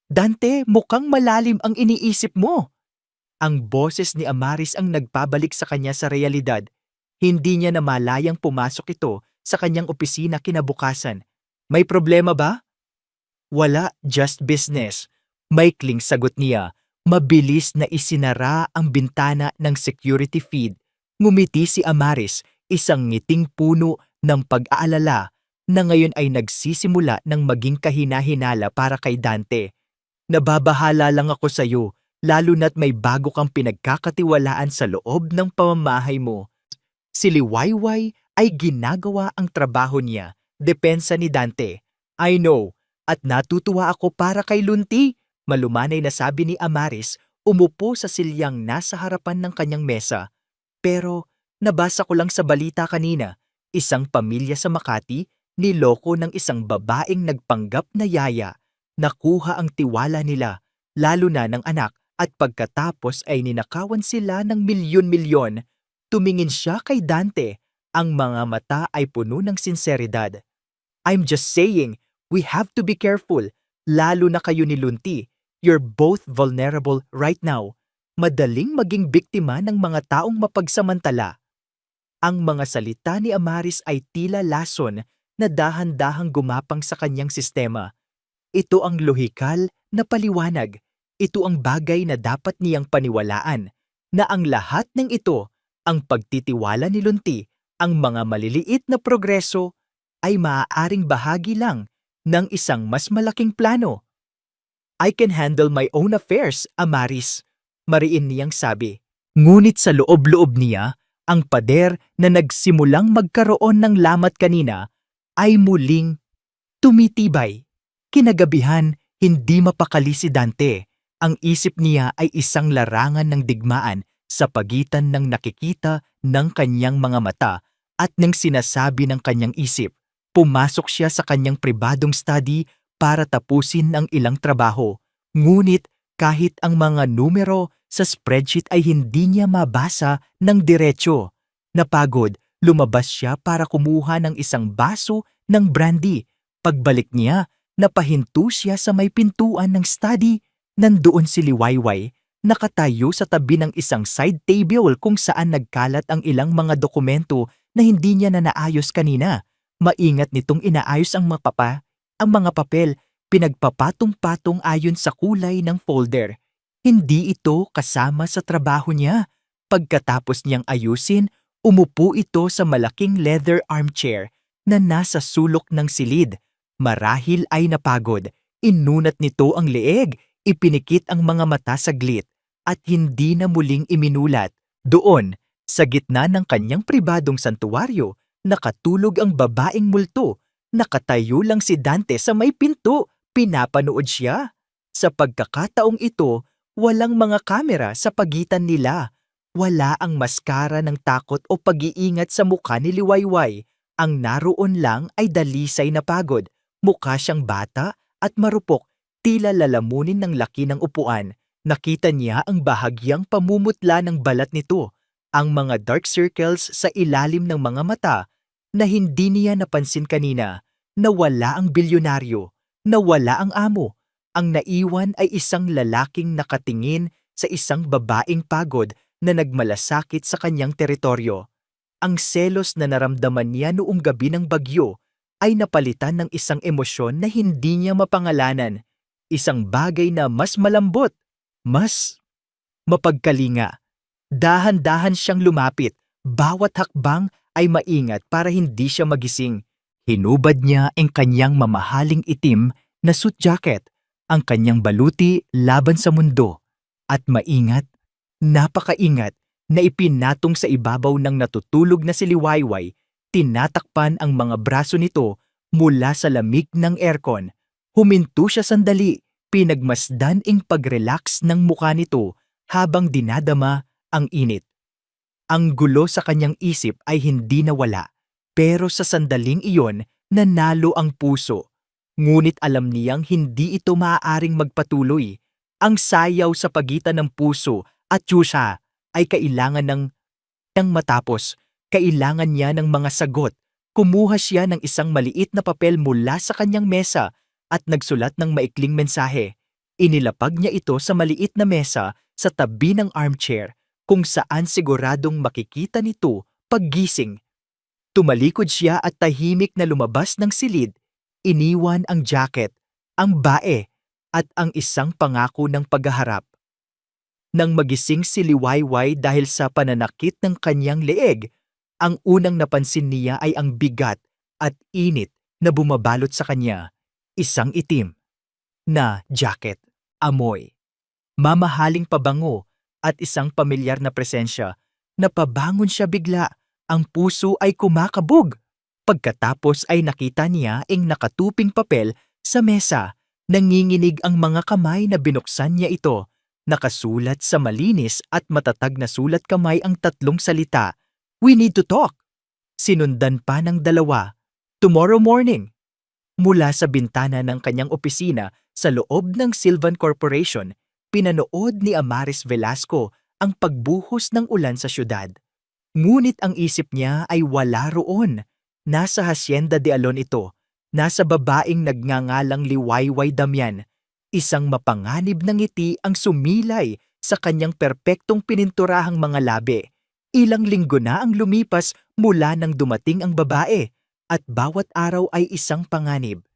Dante, mukhang malalim ang iniisip mo. Ang boses ni Amaris ang nagpabalik sa kanya sa realidad. Hindi niya namalayang pumasok ito sa kanyang opisina kinabukasan. May problema ba? Wala, just business. Maikling sagot niya. Mabilis na isinara ang bintana ng security feed. Ngumiti si Amaris, isang ngiting puno ng pag-aalala na ngayon ay nagsisimula ng maging kahina-hinala para kay Dante. Nababahala lang ako sa iyo, lalo na't may bago kang pinagkakatiwalaan sa loob ng pamamahay mo. Si Liwayway ay ginagawa ang trabaho niya, depensa ni Dante. I know, at natutuwa ako para kay Lunti, malumanay na sabi ni Amaris, Umupo sa silyang nasa harapan ng kanyang mesa. Pero nabasa ko lang sa balita kanina, isang pamilya sa Makati niloko ng isang babaeng nagpanggap na yaya. Nakuha ang tiwala nila, lalo na ng anak, at pagkatapos ay ninakawan sila ng milyon-milyon. Tumingin siya kay Dante. Ang mga mata ay puno ng sinseridad. I'm just saying, we have to be careful, lalo na kayo ni Lunti. You're both vulnerable right now. Madaling maging biktima ng mga taong mapagsamantala. Ang mga salita ni Amaris ay tila lason na dahan-dahang gumapang sa kanyang sistema. Ito ang lohikal na paliwanag. Ito ang bagay na dapat niyang paniwalaan, na ang lahat ng ito, ang pagtitiwala ni Lunti, ang mga maliliit na progreso, ay maaaring bahagi lang ng isang mas malaking plano. I can handle my own affairs, Amaris, mariin niyang sabi. Ngunit sa loob-loob niya, ang pader na nagsimulang magkaroon ng lamat kanina ay muling tumitibay. Kinagabihan, hindi mapakali si Dante. Ang isip niya ay isang larangan ng digmaan sa pagitan ng nakikita ng kanyang mga mata at ng sinasabi ng kanyang isip. Pumasok siya sa kanyang pribadong study para tapusin ang ilang trabaho. Ngunit kahit ang mga numero sa spreadsheet ay hindi niya mabasa ng diretsyo. Napagod, lumabas siya para kumuha ng isang baso ng brandy. Pagbalik niya, napahinto siya sa may pintuan ng study. Nandoon si Liwayway, nakatayo sa tabi ng isang side table kung saan nagkalat ang ilang mga dokumento na hindi niya na naayos kanina. Maingat nitong inaayos ang mga papel, pinagpapatong-patong ayon sa kulay ng folder. Hindi ito kasama sa trabaho niya. Pagkatapos niyang ayusin, umupo ito sa malaking leather armchair na nasa sulok ng silid. Marahil ay napagod, inunat nito ang leeg, ipinikit ang mga mata saglit, at hindi na muling iminulat. Doon, sa gitna ng kanyang pribadong santuwaryo, nakatulog ang babaeng multo. Nakatayo lang si Dante sa may pinto. Pinapanood siya. Sa pagkakataong ito, walang mga kamera sa pagitan nila. Wala ang maskara ng takot o pag-iingat sa mukha ni Liwayway. Ang naroon lang ay dalisay na pagod. Mukha siyang bata at marupok, tila lalamunin ng laki ng upuan. Nakita niya ang bahagyang pamumutla ng balat nito, ang mga dark circles sa ilalim ng mga mata na hindi niya napansin kanina. Nawala ang bilyonaryo, nawala ang amo. Ang naiwan ay isang lalaking nakatingin sa isang babaeng pagod na nagmalasakit sa kanyang teritoryo. Ang selos na naramdaman niya noong gabi ng bagyo ay napalitan ng isang emosyon na hindi niya mapangalanan. Isang bagay na mas malambot, mas mapagkalinga. Dahan-dahan siyang lumapit. Bawat hakbang ay maingat para hindi siya magising. Hinubad niya ang kanyang mamahaling itim na suit jacket, ang kanyang baluti laban sa mundo. At maingat, napakaingat, na ipinatong sa ibabaw ng natutulog na si Liwayway. Tinatakpan ang mga braso nito mula sa lamig ng aircon. Huminto siya sandali, pinagmasdan ang pag-relax ng mukha nito habang dinadama ang init. Ang gulo sa kanyang isip ay hindi nawala, pero sa sandaling iyon, nanalo ang puso. Ngunit alam niyang hindi ito maaaring magpatuloy. Ang sayaw sa pagitan ng puso at tiyusa ay kailangan ng matapos. Kailangan niya ng mga sagot. Kumuha siya ng isang maliit na papel mula sa kanyang mesa at nagsulat ng maikling mensahe. Inilapag niya ito sa maliit na mesa sa tabi ng armchair kung saan siguradong makikita nito paggising. Tumalikod siya at tahimik na lumabas ng silid. Iniwan ang jacket, ang bae, at ang isang pangako ng paghaharap. Nang magising si Liwayway dahil sa pananakit ng kanyang leeg, ang unang napansin niya ay ang bigat at init na bumabalot sa kanya. Isang itim na jacket, amoy, mamahaling pabango at isang pamilyar na presensya. Napabangon siya bigla, ang puso ay kumakabog. Pagkatapos ay nakita niya ang nakatuping papel sa mesa. Nanginginig ang mga kamay na binuksan niya ito. Nakasulat sa malinis at matatag na sulat kamay ang tatlong salita, "We need to talk." Sinundan pa ng dalawa, "Tomorrow morning." Mula sa bintana ng kanyang opisina sa loob ng Sylvan Corporation, pinanood ni Amaris Velasco ang pagbuhos ng ulan sa syudad. Ngunit ang isip niya ay wala roon. Nasa Hacienda de Alon ito, nasa babaeng nagngangalang Liwayway Damian. Isang mapanganib na ngiti ang sumilay sa kanyang perpektong pininturahang mga labi. Ilang linggo na ang lumipas mula nang dumating ang babae at bawat araw ay isang panganib.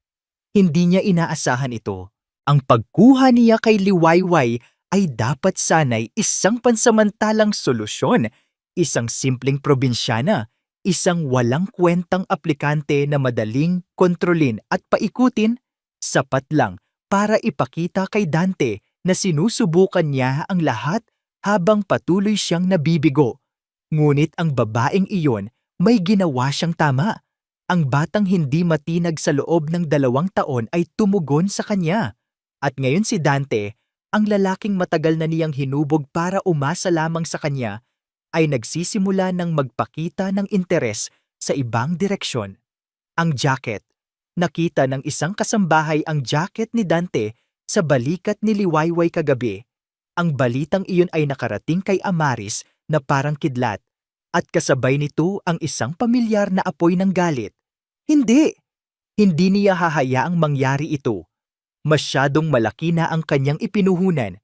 Hindi niya inaasahan ito. Ang pagkuha niya kay Liwayway ay dapat sana'y isang pansamantalang solusyon, isang simpleng probinsyana, isang walang kwentang aplikante na madaling kontrolin at paikutin, sapat lang para ipakita kay Dante na sinusubukan niya ang lahat habang patuloy siyang nabibigo. Ngunit ang babaeng iyon may ginawa siyang tama. Ang batang hindi matinag sa loob ng 2 taon ay tumugon sa kanya. At ngayon si Dante, ang lalaking matagal na niyang hinubog para umasa lamang sa kanya, ay nagsisimula ng magpakita ng interes sa ibang direksyon. Ang jacket. Nakita ng isang kasambahay ang jacket ni Dante sa balikat ni Liwayway kagabi. Ang balitang iyon ay nakarating kay Amaris na parang kidlat, at kasabay nito ang isang pamilyar na apoy ng galit. Hindi! Hindi niya hahayaang mangyari ito. Masyadong malaki na ang kanyang ipinuhunan.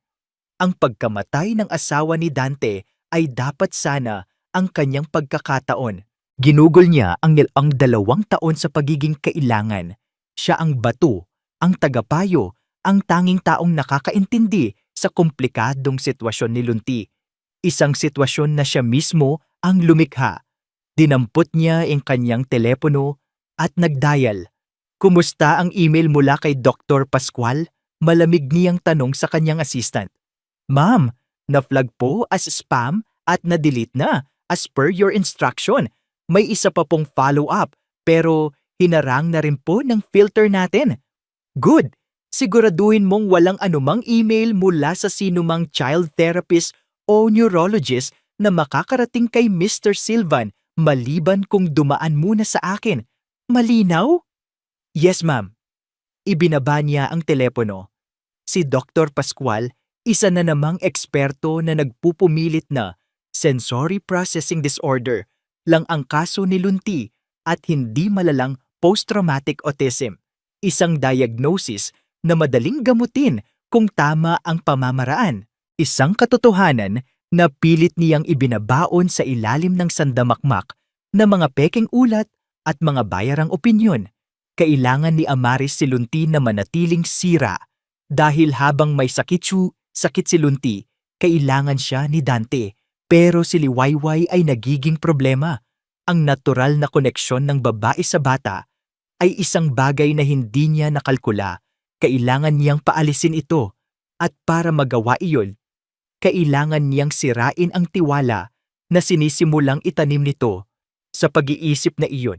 Ang pagkamatay ng asawa ni Dante ay dapat sana ang kanyang pagkakataon. Ginugol niya ang 2 taon sa pagiging kailangan. Siya ang bato, ang tagapayo, ang tanging taong nakakaintindi sa komplikadong sitwasyon ni Lunti. Isang sitwasyon na siya mismo ang lumikha. Dinampot niya ang kanyang telepono at nagdial. "Kumusta ang email mula kay Dr. Pascual?" Malamig niyang tanong sa kanyang assistant. "Ma'am, na-flag po as spam at na-delete na as per your instruction. May isa pa pong follow-up pero hinarang na rin po ng filter natin." "Good! Siguraduhin mong walang anumang email mula sa sinumang child therapist o neurologist na makakarating kay Mr. Sylvan maliban kung dumaan muna sa akin. Malinaw?" "Yes, ma'am." Ibinaba niya ang telepono. Si Dr. Pascual, isa na namang eksperto na nagpupumilit na sensory processing disorder lang ang kaso ni Lunti at hindi malalang post-traumatic autism. Isang diagnosis na madaling gamutin kung tama ang pamamaraan. Isang katotohanan na pilit niyang ibinabaon sa ilalim ng sandamakmak na mga pekeng ulat at mga bayarang opinyon. Kailangan ni Amaris si Lunti na manatiling sira dahil habang may sakit si Lunti, kailangan siya ni Dante. Pero si Liwayway ay nagiging problema. Ang natural na koneksyon ng babae sa bata ay isang bagay na hindi niya nakalkula. Kailangan niyang paalisin ito at para magawa iyon, kailangan niyang sirain ang tiwala na sinisimulang itanim nito. Sa pag-iisip na iyon,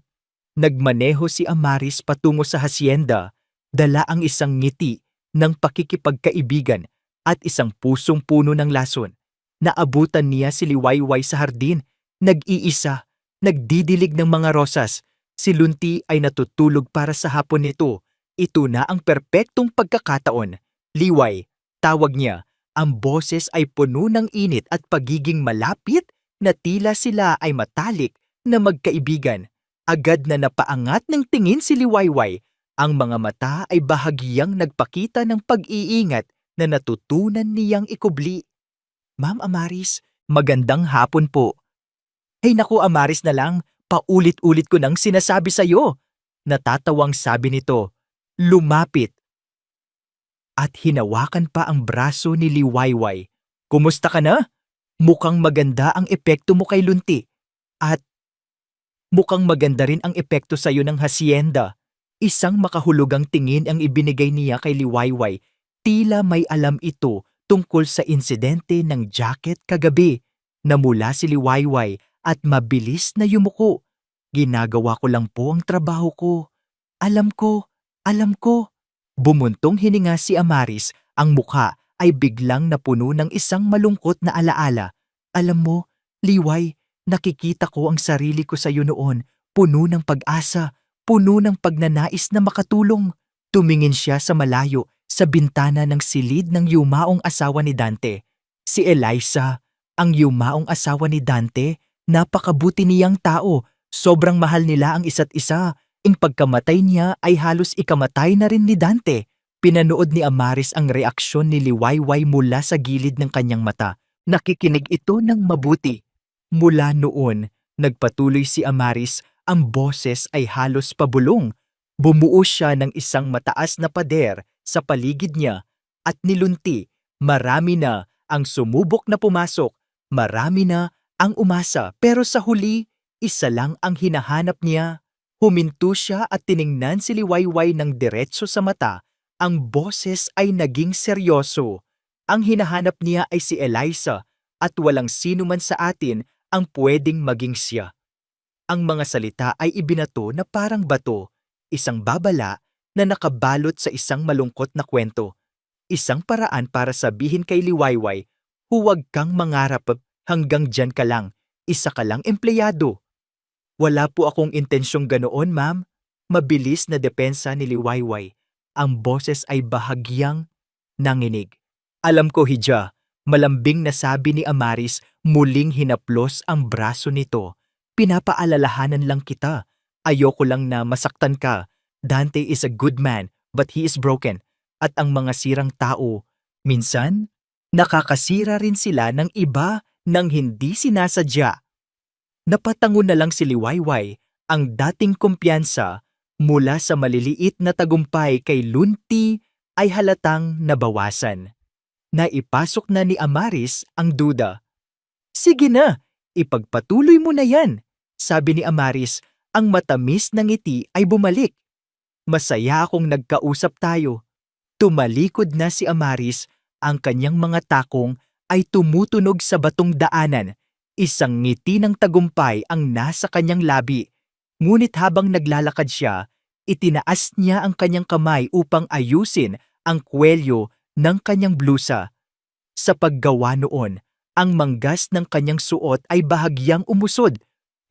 nagmaneho si Amaris patungo sa hacienda, dala ang isang ngiti ng pakikipagkaibigan at isang pusong puno ng lason. Naabutan niya si Liwayway sa hardin, nag-iisa, nagdidilig ng mga rosas. Si Lunti ay natutulog para sa hapon nito. Ito na ang perpektong pagkakataon. "Liway," tawag niya. Ang boses ay puno ng init at pagiging malapit na tila sila ay matalik na magkaibigan. Agad na napaangat ng tingin si Liwayway. Ang mga mata ay bahagyang nagpakita ng pag-iingat na natutunan niyang ikubli. "Ma'am Amaris, magandang hapon po." "Hey naku Amaris na lang, paulit-ulit ko nang sinasabi sa'yo." Natatawang sabi nito. Lumapit at hinawakan pa ang braso ni Liwayway. "Kumusta ka na? Mukhang maganda ang epekto mo kay Lunti. At mukhang maganda rin ang epekto sa'yo ng hacienda." Isang makahulugang tingin ang ibinigay niya kay Liwayway. Tila may alam ito tungkol sa insidente ng jacket kagabi. Namula si Liwayway at mabilis na yumuko. "Ginagawa ko lang po ang trabaho ko. Alam ko. Bumuntong hininga si Amaris, ang mukha ay biglang napuno ng isang malungkot na alaala. Alam mo, Liway, nakikita ko ang sarili ko sa iyo noon, puno ng pag-asa, puno ng pagnanais na makatulong. Tumingin siya sa malayo sa bintana ng silid ng yumaong asawa ni Dante. Si Eliza, ang yumaong asawa ni Dante, napakabuti niyang tao. Sobrang mahal nila ang isa't isa. Ang pagkamatay niya ay halos ikamatay na rin ni Dante. Pinanood ni Amaris ang reaksyon ni Liwayway mula sa gilid ng kanyang mata. Nakikinig ito ng mabuti. Mula noon, nagpatuloy si Amaris, ang boses ay halos pabulong. Bumuo siya ng isang mataas na pader sa paligid niya at nilunti. Marami na ang sumubok na pumasok, marami na ang umasa, pero sa huli, isa lang ang hinahanap niya. Huminto siya at tiningnan si Liwayway ng diretso sa mata. Ang boses ay naging seryoso. Ang hinahanap niya ay si Eliza at walang sino man sa atin ang pwedeng maging siya. Ang mga salita ay ibinato na parang bato, isang babala na nakabalot sa isang malungkot na kwento. Isang paraan para sabihin kay Liwayway, huwag kang mangarap, hanggang dyan ka lang, isa ka lang empleyado. Wala po akong intensyong ganoon, ma'am. Mabilis na depensa ni Liwayway. Ang boses ay bahagyang nanginig. Alam ko, Hija, malambing na sabi ni Amaris, muling hinaplos ang braso nito. Pinapaalalahanan lang kita. Ayoko lang na masaktan ka. Dante is a good man, but he is broken. At ang mga sirang tao, minsan, nakakasira rin sila ng iba nang hindi sinasadya. Napatango na lang si Liwayway, ang dating kumpiyansa mula sa maliliit na tagumpay kay Lunti ay halatang nabawasan. Naipasok na ni Amaris ang duda. Sige na, ipagpatuloy mo na yan, sabi ni Amaris, ang matamis na ngiti ay bumalik. Masaya akong nagkausap tayo. Tumalikod na si Amaris, ang kanyang mga takong ay tumutunog sa batong daanan. Isang ngiti ng tagumpay ang nasa kanyang labi. Ngunit habang naglalakad siya, itinaas niya ang kanyang kamay upang ayusin ang kwelyo ng kanyang blusa. Sa paggawa noon, ang manggas ng kanyang suot ay bahagyang umusod.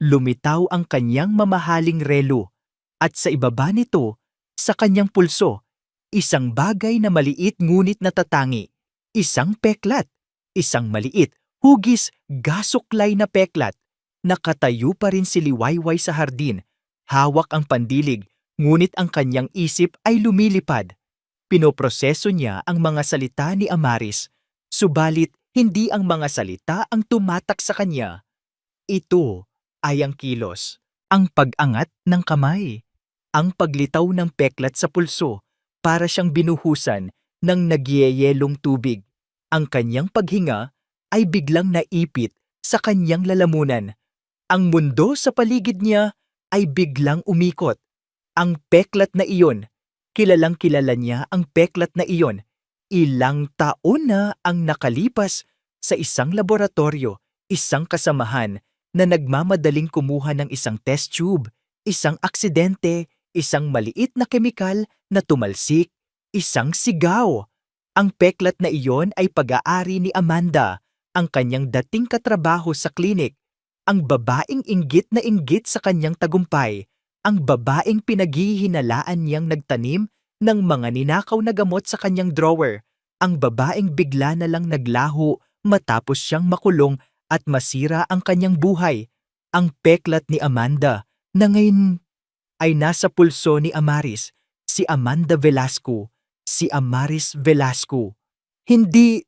Lumitaw ang kanyang mamahaling relo. At sa ibaba nito, sa kanyang pulso, isang bagay na maliit ngunit natatangi. Isang peklat. Isang maliit, hugis, gasuklay na peklat. Nakatayo pa rin si Liwayway sa hardin. Hawak ang pandilig, ngunit ang kanyang isip ay lumilipad. Pinoproseso niya ang mga salita ni Amaris. Subalit, hindi ang mga salita ang tumatak sa kanya. Ito ay ang kilos, ang pag-angat ng kamay, ang paglitaw ng peklat sa pulso para siyang binuhusan ng nagyeyelong tubig. Ang kanyang paghinga ay biglang naipit sa kanyang lalamunan. Ang mundo sa paligid niya ay biglang umikot. Ang peklat na iyon, kilalang kilala niya ang peklat na iyon. Ilang taon na ang nakalipas sa isang laboratorio, isang kasamahan na nagmamadaling kumuha ng isang test tube, isang aksidente, isang maliit na kemikal na tumalsik, isang sigaw. Ang peklat na iyon ay pag-aari ni Amanda, ang kanyang dating katrabaho sa klinik, ang babaeng inggit na inggit sa kanyang tagumpay, ang babaeng pinaghihinalaan niyang nagtanim ng mga ninakaw na gamot sa kanyang drawer, ang babaeng bigla na lang naglaho matapos siyang makulong at masira ang kanyang buhay, ang peklat ni Amanda na ngayon ay nasa pulso ni Amaris, si Amanda Velasco, si Amaris Velasco. Hindi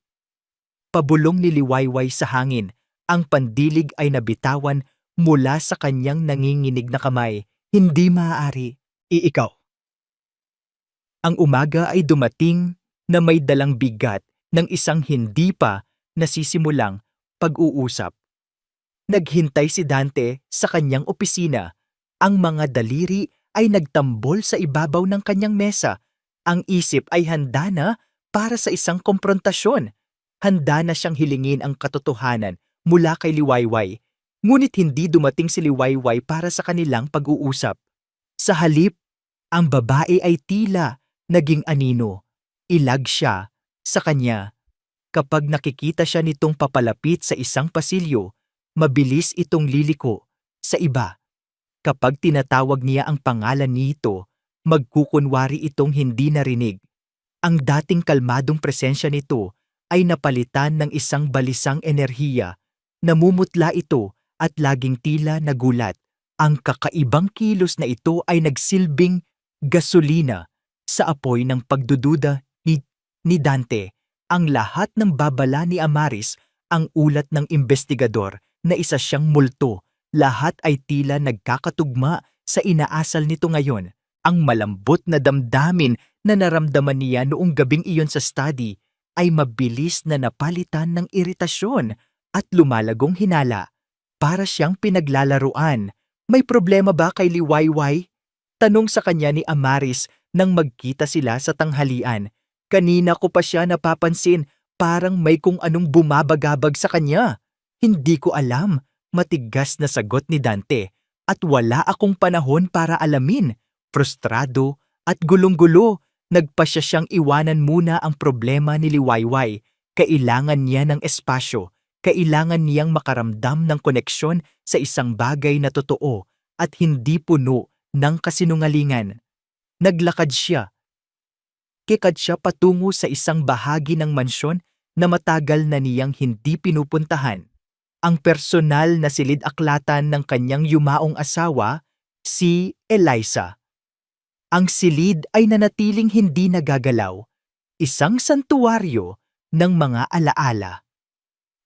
pabulong ni Liwayway sa hangin, ang pandilig ay nabitawan mula sa kanyang nanginginig na kamay. Hindi maaari, ikaw. Ang umaga ay dumating na may dalang bigat ng isang hindi pa nasisimulang pag-uusap. Naghintay si Dante sa kanyang opisina. Ang mga daliri ay nagtambol sa ibabaw ng kanyang mesa. Ang isip ay handa na para sa isang komprontasyon. Handa na siyang hilingin ang katotohanan mula kay Liwayway. Ngunit hindi dumating si Liwayway para sa kanilang pag-uusap. Sa halip, ang babae ay tila naging anino. Ilag siya sa kanya. Kapag nakikita siya nitong papalapit sa isang pasilyo, mabilis itong liliko sa iba. Kapag tinatawag niya ang pangalan nito, magkukunwari itong hindi narinig. Ang dating kalmadong presensya nito ay napalitan ng isang balisang enerhiya. Namumutla ito at laging tila nagulat. Ang kakaibang kilos na ito ay nagsilbing gasolina sa apoy ng pagdududa ni Dante. Ang lahat ng babala ni Amaris, ang ulat ng investigador na isa siyang multo, lahat ay tila nagkakatugma sa inaasal nito ngayon. Ang malambot na damdamin na naramdaman niya noong gabing iyon sa study ay mabilis na napalitan ng iritasyon at lumalagong hinala. Para siyang pinaglalaruan. May problema ba kay Liwayway? Tanong sa kanya ni Amaris nang magkita sila sa tanghalian. Kanina ko pa siya napapansin, parang may kung anong bumabagabag sa kanya. Hindi ko alam, matigas na sagot ni Dante, at wala akong panahon para alamin. Frustrado at gulong-gulo, nagpasya siyang iwanan muna ang problema ni Liwayway. Kailangan niya ng espasyo, kailangan niyang makaramdam ng koneksyon sa isang bagay na totoo at hindi puno ng kasinungalingan. Naglakad siya. Kikad siya patungo sa isang bahagi ng mansyon na matagal na niyang hindi pinupuntahan. Ang personal na silid-aklatan ng kanyang yumaong asawa, si Eliza. Ang silid ay nanatiling hindi nagagalaw, isang santuwaryo ng mga alaala.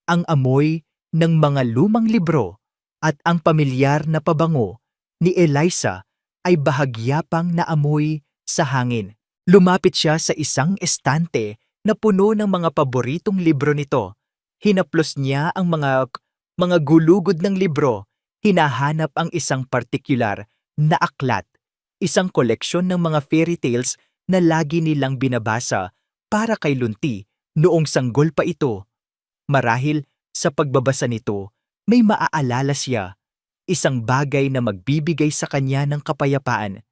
Ang amoy ng mga lumang libro at ang pamilyar na pabango ni Eliza ay bahagyapang naamoy sa hangin. Lumapit siya sa isang estante na puno ng mga paboritong libro nito. Hinaplos niya ang mga gulugod ng libro. Hinahanap ang isang partikular na aklat, isang koleksyon ng mga fairy tales na lagi nilang binabasa para kay Lunti noong sanggol pa ito. Marahil sa pagbabasa nito, may maaalala siya, isang bagay na magbibigay sa kanya ng kapayapaan.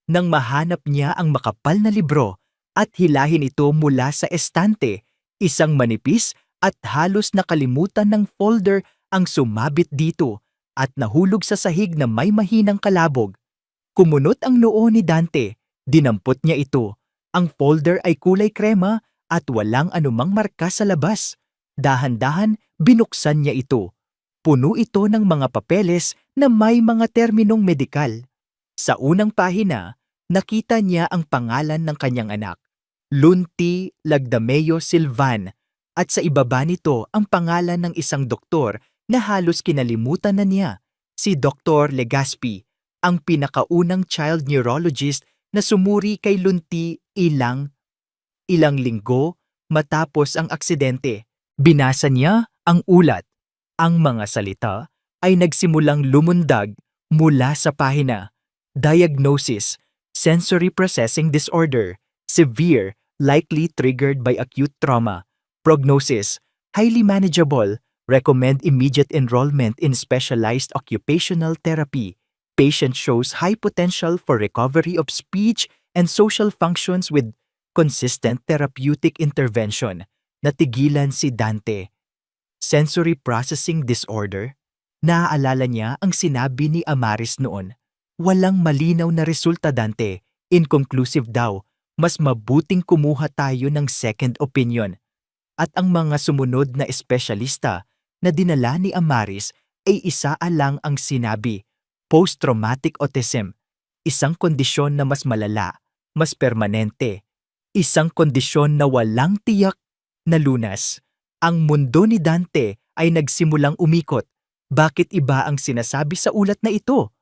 Nang mahanap niya ang makapal na libro at hilahin ito mula sa estante, isang manipis at halos nakalimutan ng folder ang sumabit dito at nahulog sa sahig na may mahinang kalabog. Kumunot ang noo ni Dante, dinampot niya ito. Ang folder ay kulay krema at walang anumang marka sa labas. Dahan-dahan binuksan niya ito. Puno ito ng mga papeles na may mga terminong medikal. Sa unang pahina, nakita niya ang pangalan ng kanyang anak, Lunti Lagdameo Silvan, at sa ibaba nito ang pangalan ng isang doktor na halos kinalimutan na niya, si Dr. Legaspi, ang pinakaunang child neurologist na sumuri kay Lunti ilang linggo matapos ang aksidente. Binasa niya ang ulat. Ang mga salita ay nagsimulang lumundag mula sa pahina. Diagnosis: sensory processing disorder, severe, likely triggered by acute trauma. Prognosis: highly manageable, recommend immediate enrollment in specialized occupational therapy. Patient shows high potential for recovery of speech and social functions with consistent therapeutic intervention. Natigilan si Dante. Sensory processing disorder? Naaalala niya ang sinabi ni Amaris noon. Walang malinaw na resulta, Dante. Inconclusive daw. Mas mabuting kumuha tayo ng second opinion. At ang mga sumunod na espesyalista na dinala ni Amaris ay isa lang ang sinabi, post-traumatic autism. Isang kondisyon na mas malala, mas permanente. Isang kondisyon na walang tiyak na lunas. Ang mundo ni Dante ay nagsimulang umikot. Bakit iba ang sinasabi sa ulat na ito?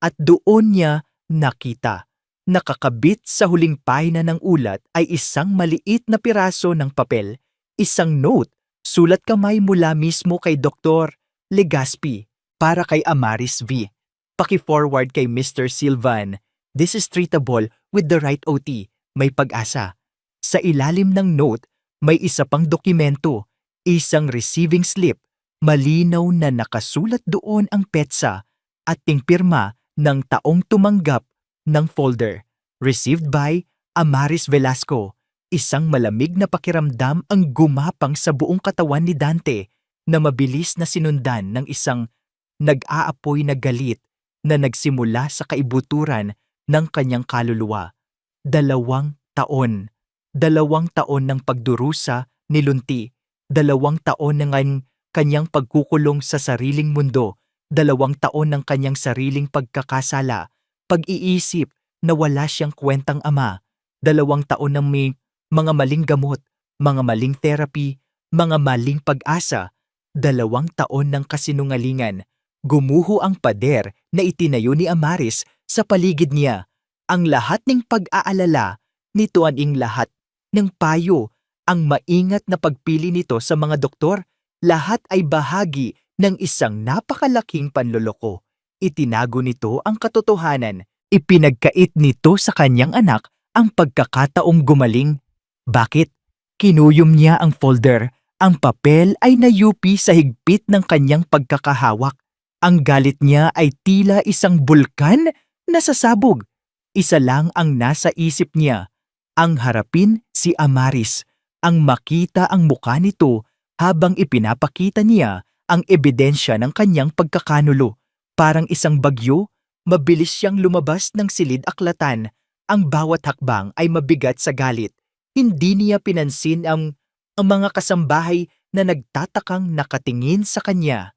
At doon niya nakita. Nakakabit sa huling pahina ng ulat ay isang maliit na piraso ng papel, isang note, sulat kamay mula mismo kay Dr. Legaspi para kay Amaris V. Paki-forward kay Mr. Silvan. This is treatable with the right OT. May pag-asa. Sa ilalim ng note, may isa pang dokumento, isang receiving slip. Malinaw na nakasulat doon ang petsa at tingpirma ng taong tumanggap ng folder. Received by Amaris Velasco. Isang malamig na pakiramdam ang gumapang sa buong katawan ni Dante na mabilis na sinundan ng isang nag-aapoy na galit na nagsimula sa kaibuturan ng kanyang kaluluwa. 2 taon. 2 taon ng pagdurusa ni Lunti. 2 taon ng kanyang pagkukulong sa sariling mundo. 2 taon ng kanyang sariling pagkakasala. Pag-iisip na wala siyang kwentang ama. 2 taon ng may mga maling gamot, mga maling therapy, mga maling pag-asa. 2 taon ng kasinungalingan. Gumuho ang pader na itinayo ni Amaris sa paligid niya. Ang lahat ng pag-aalala, nito aning lahat ng payo, ang maingat na pagpili nito sa mga doktor, lahat ay bahagi ng isang napakalaking panloloko. Itinago nito ang katotohanan. Ipinagkait nito sa kanyang anak ang pagkakataong gumaling. Bakit? Kinuyom niya ang folder. Ang papel ay nayupi sa higpit ng kanyang pagkakahawak. Ang galit niya ay tila isang bulkan na sasabog. Isa lang ang nasa isip niya, ang harapin si Amaris, ang makita ang mukha nito habang ipinapakita niya ang ebidensya ng kanyang pagkakanulo. Parang isang bagyo, mabilis siyang lumabas ng silid-aklatan. Ang bawat hakbang ay mabigat sa galit. Hindi niya pinansin ang mga kasambahay na nagtatakang nakatingin sa kanya.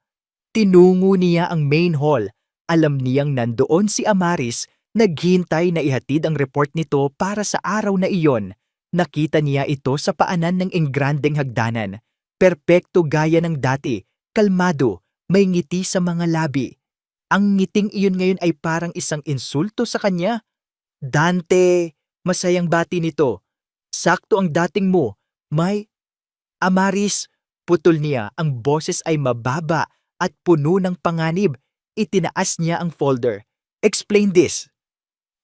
Tinungo niya ang main hall. Alam niyang nandoon si Amaris, naghintay na ihatid ang report nito para sa araw na iyon. Nakita niya ito sa paanan ng engrandeng hagdanan. Perpekto gaya ng dati, kalmado, may ngiti sa mga labi. Ang ngiting iyon ngayon ay parang isang insulto sa kanya. Dante, masayang bati nito. Sakto ang dating mo, may... Amaris, putol niya, ang boses ay mababa at puno ng panganib. Itinaas niya ang folder. Explain this.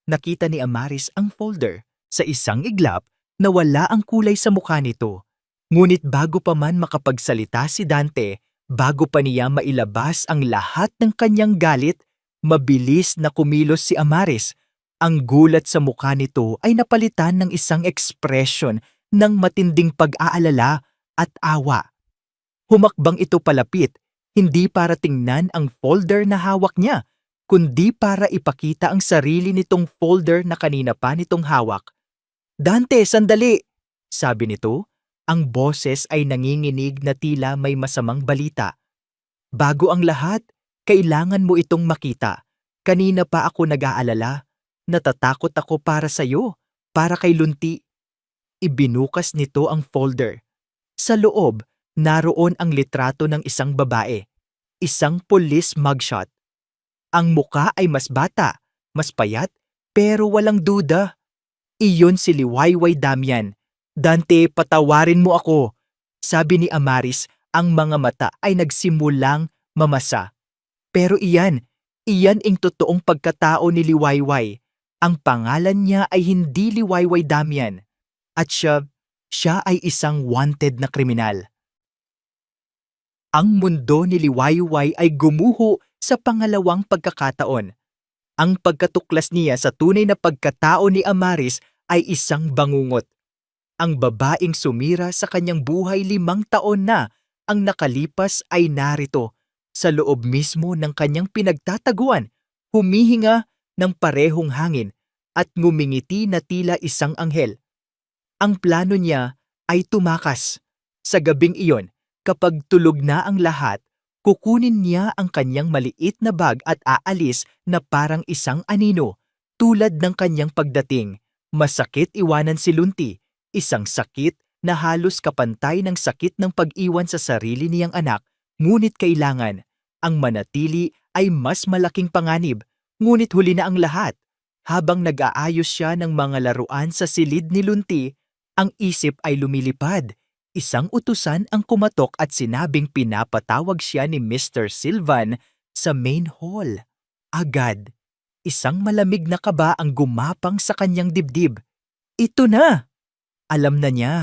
Nakita ni Amaris ang folder. Sa isang iglap, nawala ang kulay sa mukha nito. Ngunit bago pa man makapagsalita si Dante, bago pa niya mailabas ang lahat ng kanyang galit, mabilis na kumilos si Amaris. Ang gulat sa mukha nito ay napalitan ng isang ekspresyon ng matinding pag-aalala at awa. Humakbang ito palapit, hindi para tingnan ang folder na hawak niya, kundi para ipakita ang sarili nitong folder na kanina pa nitong hawak. Dante, sandali! Sabi nito, ang boses ay nanginginig na tila may masamang balita. Bago ang lahat, kailangan mo itong makita. Kanina pa ako nag-aalala. Natatakot ako para sa'yo, para kay Lunti. Ibinukas nito ang folder. Sa loob, naroon ang litrato ng isang babae. Isang police mugshot. Ang muka ay mas bata, mas payat, pero walang duda. Iyon si Liwayway Damian. Dante, patawarin mo ako. Sabi ni Amaris, ang mga mata ay nagsimulang mamasa. Pero iyan ang totoong pagkatao ni Liwayway. Ang pangalan niya ay hindi Liwayway Damian. At siya ay isang wanted na kriminal. Ang mundo ni Liwayway ay gumuho sa pangalawang pagkakataon. Ang pagkatuklas niya sa tunay na pagkatao ni Amaris ay isang bangungot. Ang babaeng sumira sa kanyang buhay 5 taon na ang nakalipas ay narito, sa loob mismo ng kanyang pinagtataguan, humihinga ng parehong hangin at ngumingiti na tila isang anghel. Ang plano niya ay tumakas. Sa gabing iyon, kapag tulog na ang lahat, kukunin niya ang kanyang maliit na bag at aalis na parang isang anino. Tulad ng kanyang pagdating, masakit iwanan si Lunti, isang sakit na halos kapantay ng sakit ng pag-iwan sa sarili niyang anak, ngunit kailangan. Ang manatili ay mas malaking panganib, ngunit huli na ang lahat. Habang nag-aayos siya ng mga laruan sa silid ni Lunti, ang isip ay lumilipad. Isang utusan ang kumatok at sinabing pinapatawag siya ni Mr. Silvan sa main hall. Agad, isang malamig na kaba ang gumapang sa kanyang dibdib. Ito na! Alam na niya.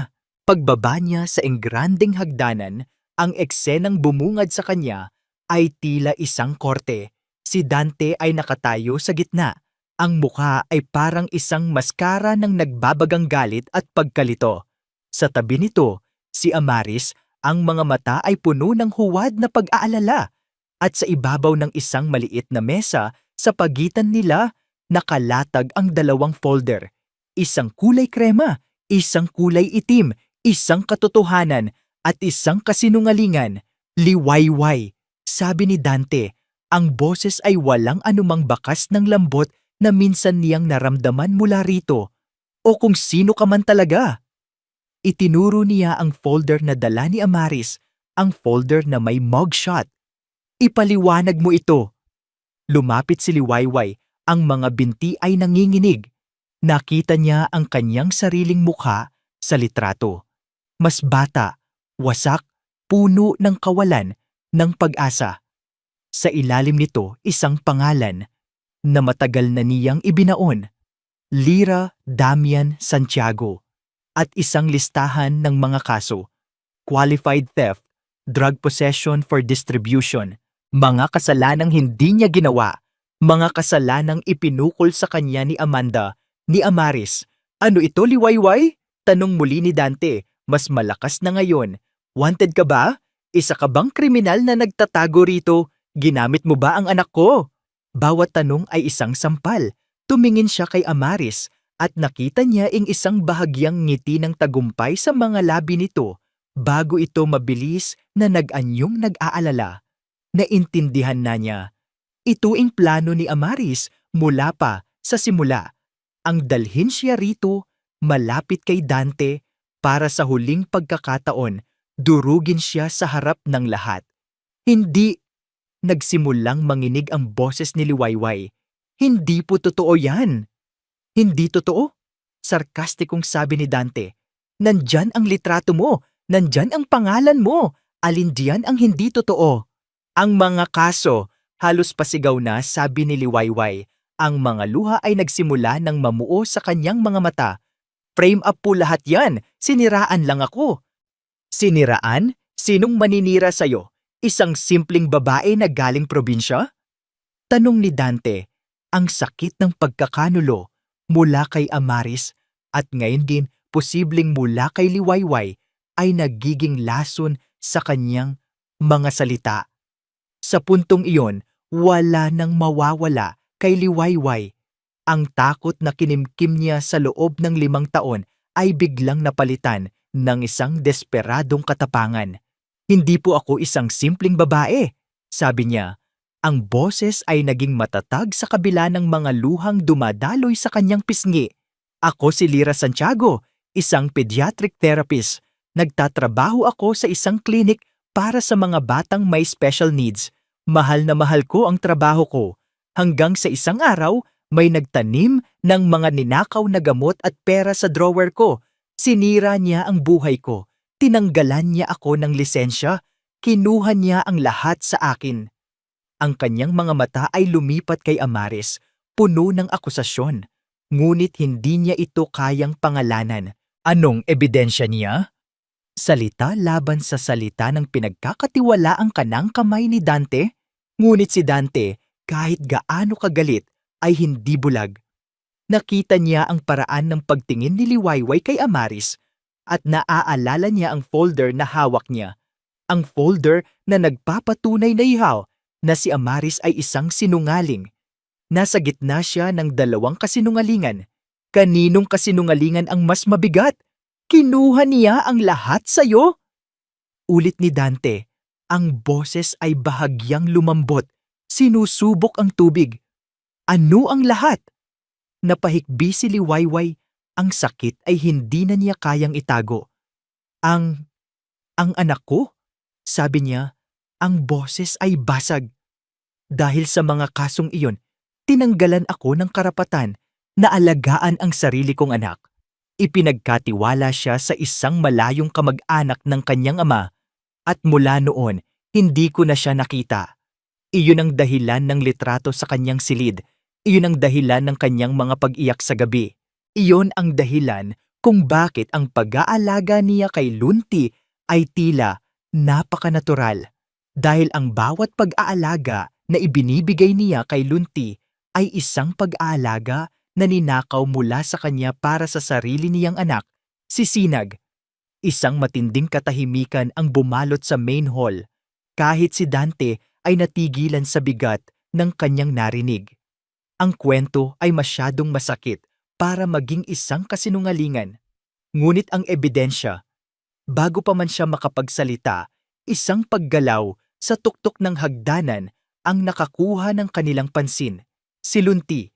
Pagbaba niya sa engrandeng hagdanan, ang eksenang bumungad sa kanya ay tila isang korte. Si Dante ay nakatayo sa gitna. Ang mukha ay parang isang maskara ng nagbabagang galit at pagkalito. Sa tabi nito, si Amaris, ang mga mata ay puno ng huwad na pag-aalala. At sa ibabaw ng isang maliit na mesa, sa pagitan nila, nakalatag ang dalawang folder. Isang kulay krema, isang kulay itim, isang katotohanan, at isang kasinungalingan. Liwayway, sabi ni Dante. Ang boses ay walang anumang bakas ng lambot na minsan niyang naramdaman mula rito. O kung sino ka man talaga. Itinuro niya ang folder na dala ni Amaris, ang folder na may mugshot. Ipaliwanag mo ito. Lumapit si Liwayway, ang mga binti ay nanginginig. Nakita niya ang kanyang sariling mukha sa litrato. Mas bata, wasak, puno ng kawalan, ng pag-asa. Sa ilalim nito, isang pangalan na matagal na niyang ibinaon. Lyra Damian Santiago. At isang listahan ng mga kaso. Qualified theft, drug possession for distribution, mga kasalanang hindi niya ginawa, mga kasalanang ipinukol sa kanya ni Amanda, ni Amaris. Ano ito, Liwayway? Tanong muli ni Dante, mas malakas na ngayon. Wanted ka ba? Isa ka bang kriminal na nagtatago rito? Ginamit mo ba ang anak ko? Bawat tanong ay isang sampal. Tumingin siya kay Amaris at nakita niya ing isang bahagyang ngiti ng tagumpay sa mga labi nito bago ito mabilis na nag-anyong nag-aalala. Naintindihan na niya. Ito ang plano ni Amaris mula pa sa simula. Ang dalhin siya rito, malapit kay Dante, para sa huling pagkakataon, durugin siya sa harap ng lahat. Hindi. Nagsimulang manginig ang boses ni Liwayway. Hindi po totoo yan. Hindi totoo? Sarkastikong sabi ni Dante. Nandyan ang litrato mo. Nandyan ang pangalan mo. Alin diyan ang hindi totoo? Ang mga kaso, halos pasigaw na sabi ni Liwayway. Ang mga luha ay nagsimula ng mamuo sa kanyang mga mata. Frame up po lahat yan. Siniraan lang ako. Siniraan? Sinong maninira sa'yo? Isang simpleng babae na galing probinsya? Tanong ni Dante, ang sakit ng pagkakanulo mula kay Amaris at ngayon din posibleng mula kay Liwayway ay nagiging lason sa kanyang mga salita. Sa puntong iyon, wala nang mawawala kay Liwayway. Ang takot na kinimkim niya sa loob ng 5 taon ay biglang napalitan ng isang desperadong katapangan. Hindi po ako isang simpleng babae, sabi niya. Ang boses ay naging matatag sa kabila ng mga luhang dumadaloy sa kanyang pisngi. Ako si Lyra Santiago, isang pediatric therapist. Nagtatrabaho ako sa isang klinik para sa mga batang may special needs. Mahal na mahal ko ang trabaho ko. Hanggang sa isang araw, may nagtanim ng mga ninakaw na gamot at pera sa drawer ko. Sinira niya ang buhay ko. Tinanggalan niya ako ng lisensya. Kinuha niya ang lahat sa akin. Ang kanyang mga mata ay lumipat kay Amaris, puno ng akusasyon. Ngunit hindi niya ito kayang pangalanan. Anong ebidensya niya? Salita laban sa salita ng pinagkakatiwalaang kanang kamay ni Dante. Ngunit si Dante, kahit gaano kagalit, ay hindi bulag. Nakita niya ang paraan ng pagtingin ni Liwayway kay Amaris at naaalala niya ang folder na hawak niya. Ang folder na nagpapatunay na ihaw na si Amaris ay isang sinungaling. Nasa gitna siya ng 2 kasinungalingan. Kaninong kasinungalingan ang mas mabigat? Kinuha niya ang lahat sa'yo? Ulit ni Dante, ang boses ay bahagyang lumambot. Sinusubok ang tubig. Ano ang lahat? Napahikbi si Liwayway. Ang sakit ay hindi na niya kayang itago. Ang anak ko? Sabi niya, ang boses ay basag. Dahil sa mga kasong iyon, tinanggalan ako ng karapatan na alagaan ang sarili kong anak. Ipinagkatiwala siya sa isang malayong kamag-anak ng kanyang ama at mula noon, hindi ko na siya nakita. Iyon ang dahilan ng litrato sa kanyang silid. Iyon ang dahilan ng kanyang mga pag-iyak sa gabi. Iyon ang dahilan kung bakit ang pag-aalaga niya kay Lunti ay tila napakanatural. Dahil ang bawat pag-aalaga na ibinibigay niya kay Lunti ay isang pag-aalaga na ninakaw mula sa kanya para sa sarili niyang anak, si Sinag. Isang matinding katahimikan ang bumalot sa main hall, kahit si Dante ay natigilan sa bigat ng kanyang narinig. Ang kwento ay masyadong masakit para maging isang kasinungalingan. Ngunit ang ebidensya, bago pa man siya makapagsalita, isang paggalaw sa tuktok ng hagdanan ang nakakuha ng kanilang pansin. Si Lunti,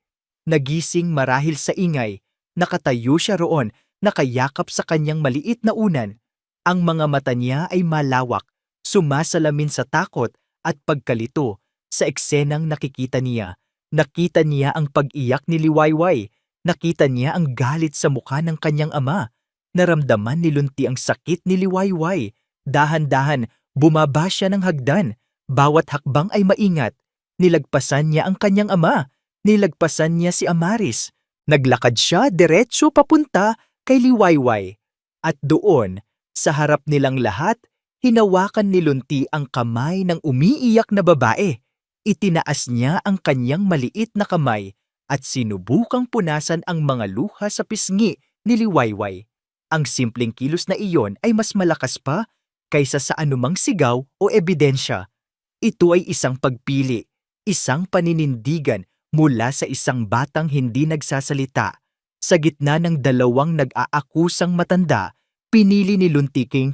nagising marahil sa ingay, nakatayo siya roon, nakayakap sa kanyang maliit na unan. Ang mga mata niya ay malawak, sumasalamin sa takot at pagkalito sa eksenang nakikita niya. Nakita niya ang pag-iyak ni Liwayway, nakita niya ang galit sa mukha ng kanyang ama. Naramdaman ni Lunti ang sakit ni Liwayway. Dahan-dahan, bumaba siya ng hagdan. Bawat hakbang ay maingat. Nilagpasan niya ang kanyang ama. Nilagpasan niya si Amaris. Naglakad siya diretso papunta kay Liwayway. At doon, sa harap nilang lahat, hinawakan ni Lunti ang kamay ng umiiyak na babae. Itinaas niya ang kanyang maliit na kamay at sinubukang punasan ang mga luha sa pisngi ni Liwayway. Ang simpleng kilos na iyon ay mas malakas pa kaysa sa anumang sigaw o ebidensya. Ito ay isang pagpili, isang paninindigan mula sa isang batang hindi nagsasalita. Sa gitna ng dalawang nag-aakusang matanda, pinili ni Luntiking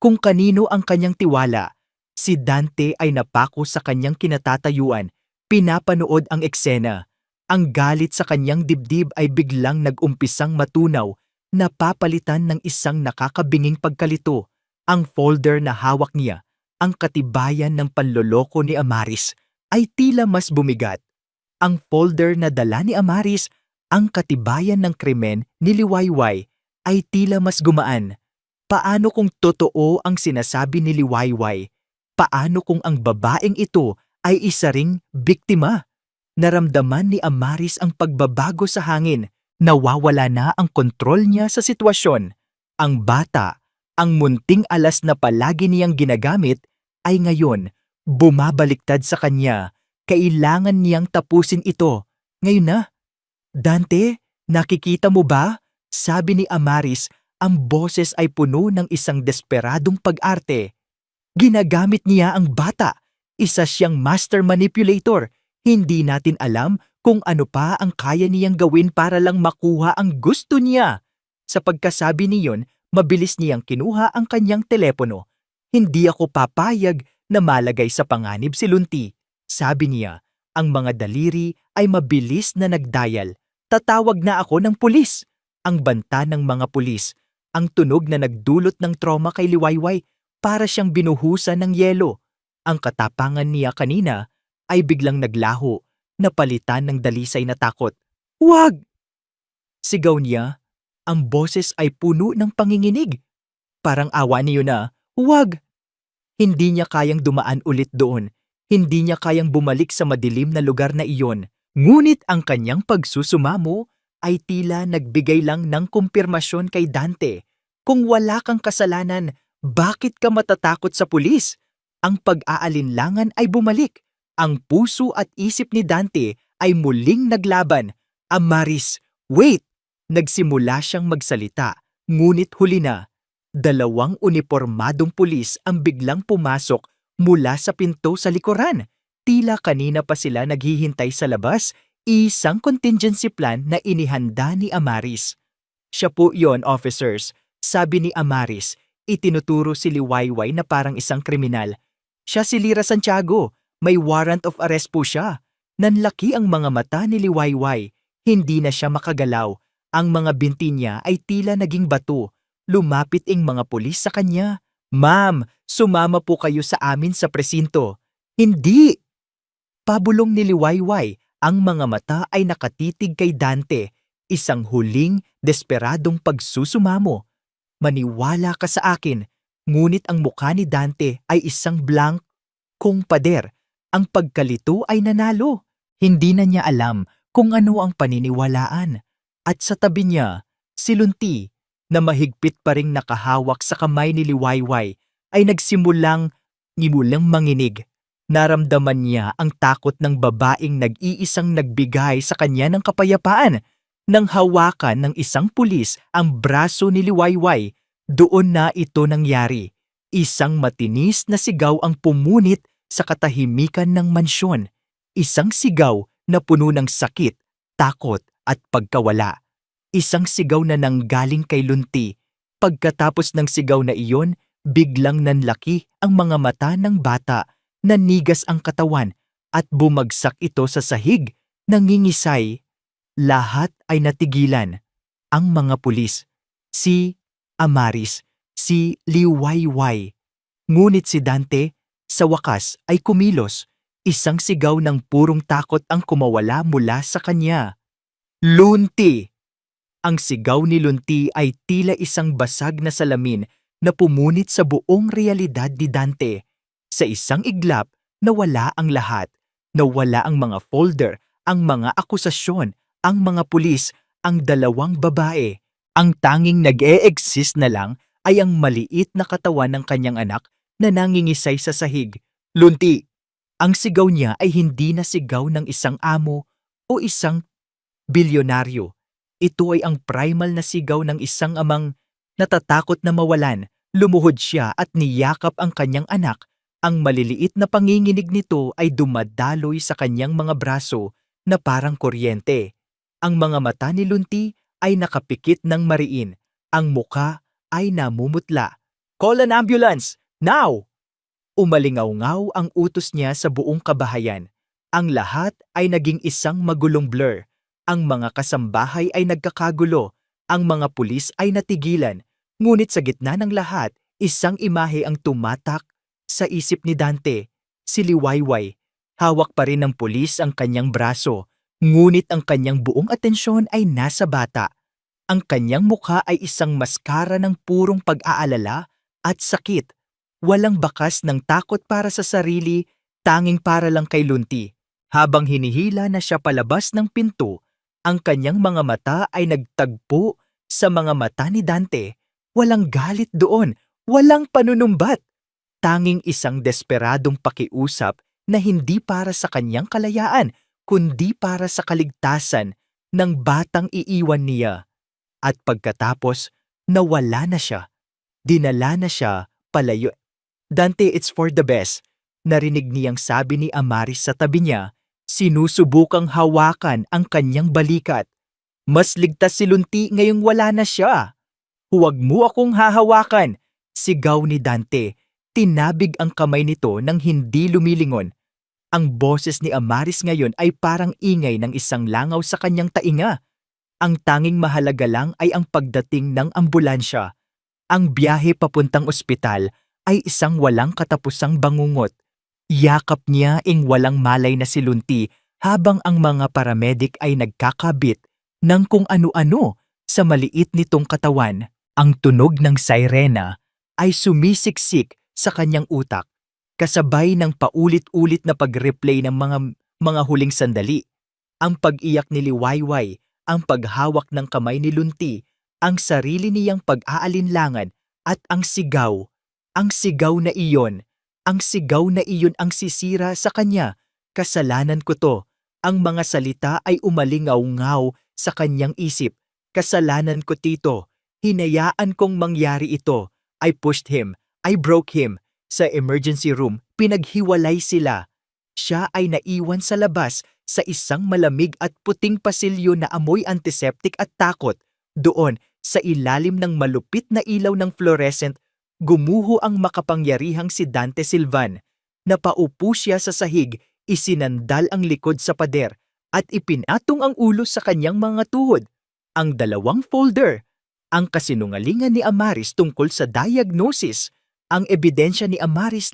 kung kanino ang kanyang tiwala. Si Dante ay napako sa kanyang kinatatayuan, pinapanood ang eksena. Ang galit sa kanyang dibdib ay biglang nag-umpisang matunaw, napapalitan ng isang nakakabinging pagkalito. Ang folder na hawak niya, ang katibayan ng panloloko ni Amaris, ay tila mas bumigat. Ang folder na dala ni Amaris, ang katibayan ng krimen ni Liwayway, ay tila mas gumaan. Paano kung totoo ang sinasabi ni Liwayway? Paano kung ang babaeng ito ay isa ring biktima? Naramdaman ni Amaris ang pagbabago sa hangin. Nawawala na ang kontrol niya sa sitwasyon. Ang bata, ang munting alas na palagi niyang ginagamit, ay ngayon bumabaliktad sa kanya. Kailangan niyang tapusin ito. Ngayon na. Dante, nakikita mo ba? Sabi ni Amaris, ang boses ay puno ng isang desperadong pag-arte. Ginagamit niya ang bata. Isa siyang master manipulator. Hindi natin alam kung ano pa ang kaya niyang gawin para lang makuha ang gusto niya. Sa pagkasabi niyon, mabilis niyang kinuha ang kanyang telepono. Hindi ako papayag na malagay sa panganib si Lunti. Sabi niya, ang mga daliri ay mabilis na nagdial. Tatawag na ako ng pulis. Ang banta ng mga pulis, ang tunog na nagdulot ng trauma kay Liwayway, para siyang binuhusan ng yelo. Ang katapangan niya kanina ay biglang naglaho, napalitan ng dalisay na takot. "Huwag!" Sigaw niya. Ang boses ay puno ng panginginig. Parang awa niyo na, "Huwag!" Hindi niya kayang dumaan ulit doon. Hindi niya kayang bumalik sa madilim na lugar na iyon. Ngunit ang kanyang pagsusumamo ay tila nagbigay lang ng kumpirmasyon kay Dante. Kung wala kang kasalanan, bakit ka matatakot sa pulis? Ang pag-aalinlangan ay bumalik. Ang puso at isip ni Dante ay muling naglaban. Amaris, wait! Nagsimula siyang magsalita, ngunit huli na. Dalawang unipormadong pulis ang biglang pumasok mula sa pinto sa likuran. Tila kanina pa sila naghihintay sa labas, isang contingency plan na inihanda ni Amaris. "Siya po yon, officers," sabi ni Amaris. Itinuturo si Liwayway na parang isang kriminal. "Siya si Lira Santiago. May warrant of arrest po siya." Nanlaki ang mga mata ni Liwayway. Hindi na siya makagalaw. Ang mga binti niya ay tila naging bato. Lumapit ang mga pulis sa kanya. "Ma'am, sumama po kayo sa amin sa presinto." "Hindi!" Pabulong ni Liwayway. Ang mga mata ay nakatitig kay Dante. Isang huling, desperadong pagsusumamo. "Maniwala ka sa akin." Ngunit ang mukha ni Dante ay isang blank kung pader. Ang pagkalito ay nanalo. Hindi na niya alam kung ano ang paniniwalaan. At sa tabi niya, si Lunti, na mahigpit pa ring nakahawak sa kamay ni Liwayway, ay nagsimulang manginig. Naramdaman niya ang takot ng babaeng nag-iisang nagbigay sa kanya ng kapayapaan. Nang hawakan ng isang pulis ang braso ni Liwayway, doon na ito nangyari. Isang matinis na sigaw ang pumunit sa katahimikan ng mansyon. Isang sigaw na puno ng sakit, takot at pagkawala. Isang sigaw na nanggaling kay Lunti. Pagkatapos ng sigaw na iyon, biglang nanlaki ang mga mata ng bata, nanigas ang katawan at bumagsak ito sa sahig, nangingisay. Lahat ay natigilan. Ang mga pulis, si Amaris, si Liwayway. Ngunit si Dante, sa wakas ay kumilos. Isang sigaw ng purong takot ang kumawala mula sa kanya. Lunti! Ang sigaw ni Lunti ay tila isang basag na salamin na pumunit sa buong realidad ni Dante. Sa isang iglap, nawala ang lahat. Nawala ang mga folder, ang mga akusasyon, ang mga pulis, ang dalawang babae. Ang tanging nag-e-exist na lang ay ang maliit na katawan ng kanyang anak na nangingisay sa sahig. Lunti! Ang sigaw niya ay hindi na sigaw ng isang amo o isang bilyonaryo. Ito ay ang primal na sigaw ng isang amang natatakot na mawalan. Lumuhod siya at niyakap ang kanyang anak. Ang maliliit na panginginig nito ay dumadaloy sa kanyang mga braso na parang kuryente. Ang mga mata ni Lunti ay nakapikit ng mariin. Ang muka ay namumutla. Call an ambulance! Now! Umalingaw-ngaw ang utos niya sa buong kabahayan. Ang lahat ay naging isang magulong blur. Ang mga kasambahay ay nagkakagulo. Ang mga pulis ay natigilan. Ngunit sa gitna ng lahat, isang imahe ang tumatak sa isip ni Dante. Si Liwayway. Hawak pa rin ng pulis ang kanyang braso. Ngunit ang kanyang buong atensyon ay nasa bata. Ang kanyang mukha ay isang maskara ng purong pag-aalala at sakit. Walang bakas ng takot para sa sarili, tanging para lang kay Lunti. Habang hinihila na siya palabas ng pinto, ang kanyang mga mata ay nagtagpo sa mga mata ni Dante. Walang galit doon, walang panunumbat. Tanging isang desperadong pakiusap na hindi para sa kanyang kalayaan, kundi para sa kaligtasan ng batang iiwan niya. At pagkatapos, nawala na siya. Dinala na siya palayo. Dante, it's for the best. Narinig niyang sabi ni Amaris sa tabi niya, sinusubukang hawakan ang kanyang balikat. Mas ligtas si Lunti ngayong wala na siya. Huwag mo akong hahawakan, sigaw ni Dante. Tinabig ang kamay nito nang hindi lumilingon. Ang boses ni Amaris ngayon ay parang ingay ng isang langaw sa kanyang tainga. Ang tanging mahalaga lang ay ang pagdating ng ambulansya. Ang biyahe papuntang ospital ay isang walang katapusang bangungot. Yakap niya ing walang malay na si Lunti habang ang mga paramedik ay nagkakabit ng kung ano-ano sa maliit nitong katawan. Ang tunog ng sirena ay sumisiksik sa kanyang utak, kasabay ng paulit-ulit na pag-replay ng mga huling sandali. Ang pag-iyak ni Liwayway, ang paghawak ng kamay ni Lunti, ang sarili niyang pag-aalinlangan at ang sigaw na iyon. Ang sigaw na iyon ang sisira sa kanya. Kasalanan ko to. Ang mga salita ay umalingaw-ngaw sa kanyang isip. Kasalanan ko, Tito. Hinayaan kong mangyari ito. I pushed him. I broke him. Sa emergency room, pinaghiwalay sila. Siya ay naiwan sa labas sa isang malamig at puting pasilyo na amoy antiseptic at takot. Doon, sa ilalim ng malupit na ilaw ng fluorescent, gumuho ang makapangyarihang si Dante Silvan. Napaupo siya sa sahig, isinandal ang likod sa pader, at ipinatong ang ulo sa kanyang mga tuhod. Ang dalawang folder, ang kasinungalingan ni Amaris tungkol sa diagnosis, ang ebidensya ni Amaris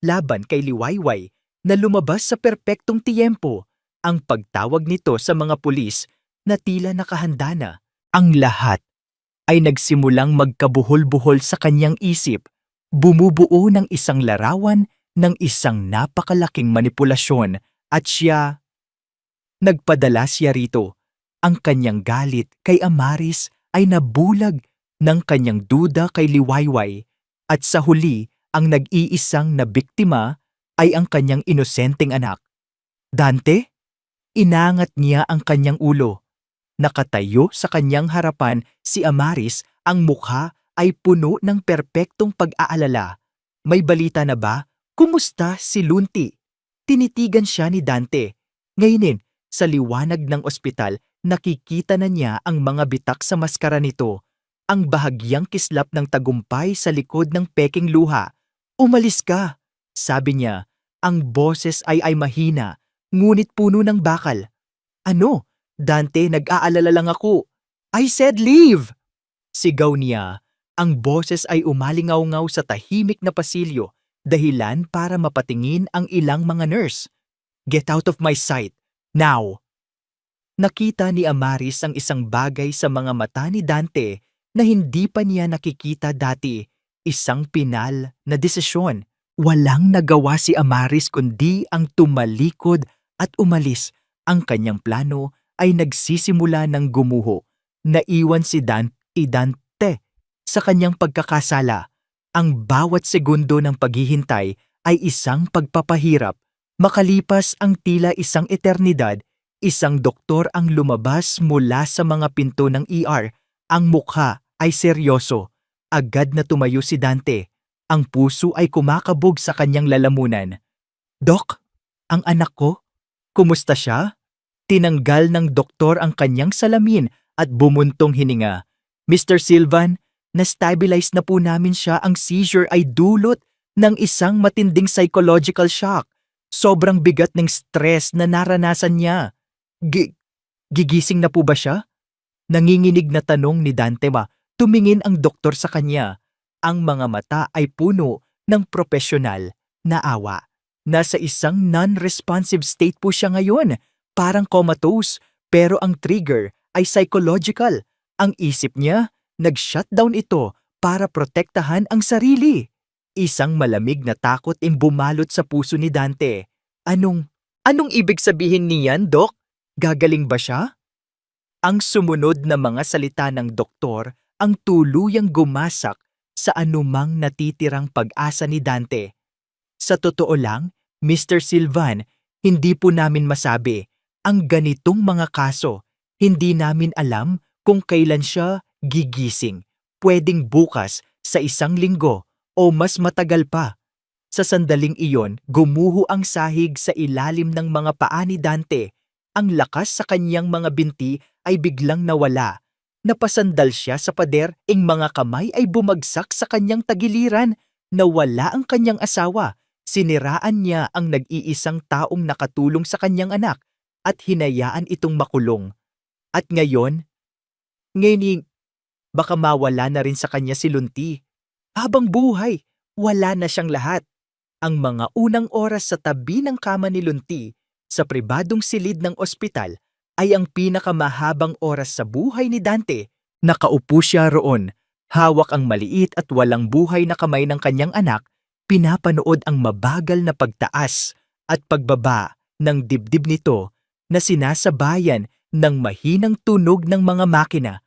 laban kay Liwayway na lumabas sa perpektong tiyempo, ang pagtawag nito sa mga pulis na tila nakahanda na. Ang lahat ay nagsimulang magkabuhol-buhol sa kanyang isip, bumubuo ng isang larawan ng isang napakalaking manipulasyon at nagpadala siya rito. Ang kanyang galit kay Amaris ay nabulag ng kanyang duda kay Liwayway at sa huli ang nag-iisang na biktima ay ang kanyang inosenteng anak. Dante? Inangat niya ang kanyang ulo. Nakatayo sa kanyang harapan si Amaris, ang mukha ay puno ng perpektong pag-aalala. May balita na ba? Kumusta si Lunti? Tinitigan siya ni Dante. Ngayinin, sa liwanag ng ospital, nakikita na niya ang mga bitak sa maskara nito, ang bahagyang kislap ng tagumpay sa likod ng peking luha. Umalis ka, sabi niya. Ang boses ay mahina, ngunit puno ng bakal. Ano? Dante, nag-aalala lang ako. I said leave! Sigaw niya. Ang boses ay umalingaw-ngaw sa tahimik na pasilyo, dahilan para mapatingin ang ilang mga nurse. Get out of my sight, now! Nakita ni Amaris ang isang bagay sa mga mata ni Dante na hindi pa niya nakikita dati, isang pinal na desisyon. Walang nagawa si Amaris kundi ang tumalikod at umalis. Ang kanyang plano ay nagsisimula ng gumuho. Naiwan si Dante sa kanyang pagkakasala. Ang bawat segundo ng paghihintay ay isang pagpapahirap. Makalipas ang tila isang eternidad, isang doktor ang lumabas mula sa mga pinto ng ER. Ang mukha ay seryoso. Agad na tumayo si Dante. Ang puso ay kumakabog sa kanyang lalamunan. Dok, ang anak ko, kumusta siya? Tinanggal ng doktor ang kanyang salamin at bumuntong hininga. Mr. Silvan, na-stabilize na po namin siya. Ang seizure ay dulot ng isang matinding psychological shock. Sobrang bigat ng stress na naranasan niya. Gigising na po ba siya? Nanginginig na tanong ni Dante. Tumingin ang doktor sa kanya. Ang mga mata ay puno ng profesional na awa. Nasa isang non-responsive state po siya ngayon, parang comatose, pero ang trigger ay psychological. Ang isip niya, nag-shutdown ito para protektahan ang sarili. Isang malamig na takot ang bumalot sa puso ni Dante. Anong ibig sabihin niyan, Dok? Gagaling ba siya? Ang sumunod na mga salita ng doktor ang tuluyang gumasak sa anumang natitirang pag-asa ni Dante. Sa totoo lang, Mr. Silvan, hindi po namin masabi. Ang ganitong mga kaso, hindi namin alam kung kailan siya gigising. Pwedeng bukas, sa isang linggo, o mas matagal pa. Sa sandaling iyon, gumuho ang sahig sa ilalim ng mga paa ni Dante. Ang lakas sa kanyang mga binti ay biglang nawala. Napasandal siya sa pader, ang mga kamay ay bumagsak sa kanyang tagiliran. Nawala ang kanyang asawa. Siniraan niya ang nag-iisang taong nakatulong sa kanyang anak at hinayaan itong makulong. At ngayon, baka mawala na rin sa kanya si Lunti. Habang buhay, wala na siyang lahat. Ang mga unang oras sa tabi ng kama ni Lunti sa pribadong silid ng ospital ay ang pinakamahabang oras sa buhay ni Dante. Nakaupo siya roon, hawak ang maliit at walang buhay na kamay ng kanyang anak, pinapanood ang mabagal na pagtaas at pagbaba ng dibdib nito na sinasabayan ng mahinang tunog ng mga makina.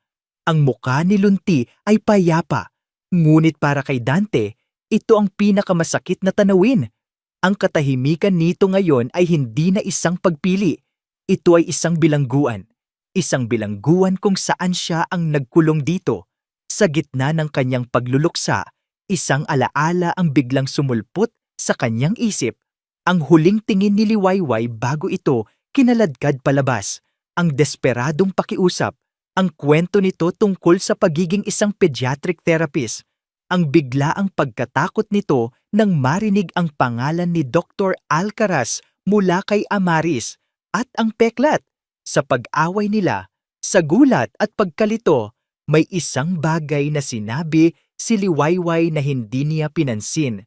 Ang mukha ni Lunti ay payapa, ngunit para kay Dante, ito ang pinakamasakit na tanawin. Ang katahimikan nito ngayon ay hindi na isang pagpili. Ito ay isang bilangguan. Isang bilangguan kung saan siya ang nagkulong dito. Sa gitna ng kanyang pagluluksa, isang alaala ang biglang sumulpot sa kanyang isip. Ang huling tingin ni Liwayway bago ito kinaladkad palabas. Ang desperadong pakiusap. Ang kwento nito tungkol sa pagiging isang pediatric therapist. Ang biglaang pagkatakot nito nang marinig ang pangalan ni Dr. Alcaraz mula kay Amaris. At ang peklat, sa pag-away nila, sa gulat at pagkalito, may isang bagay na sinabi si Liwayway na hindi niya pinansin.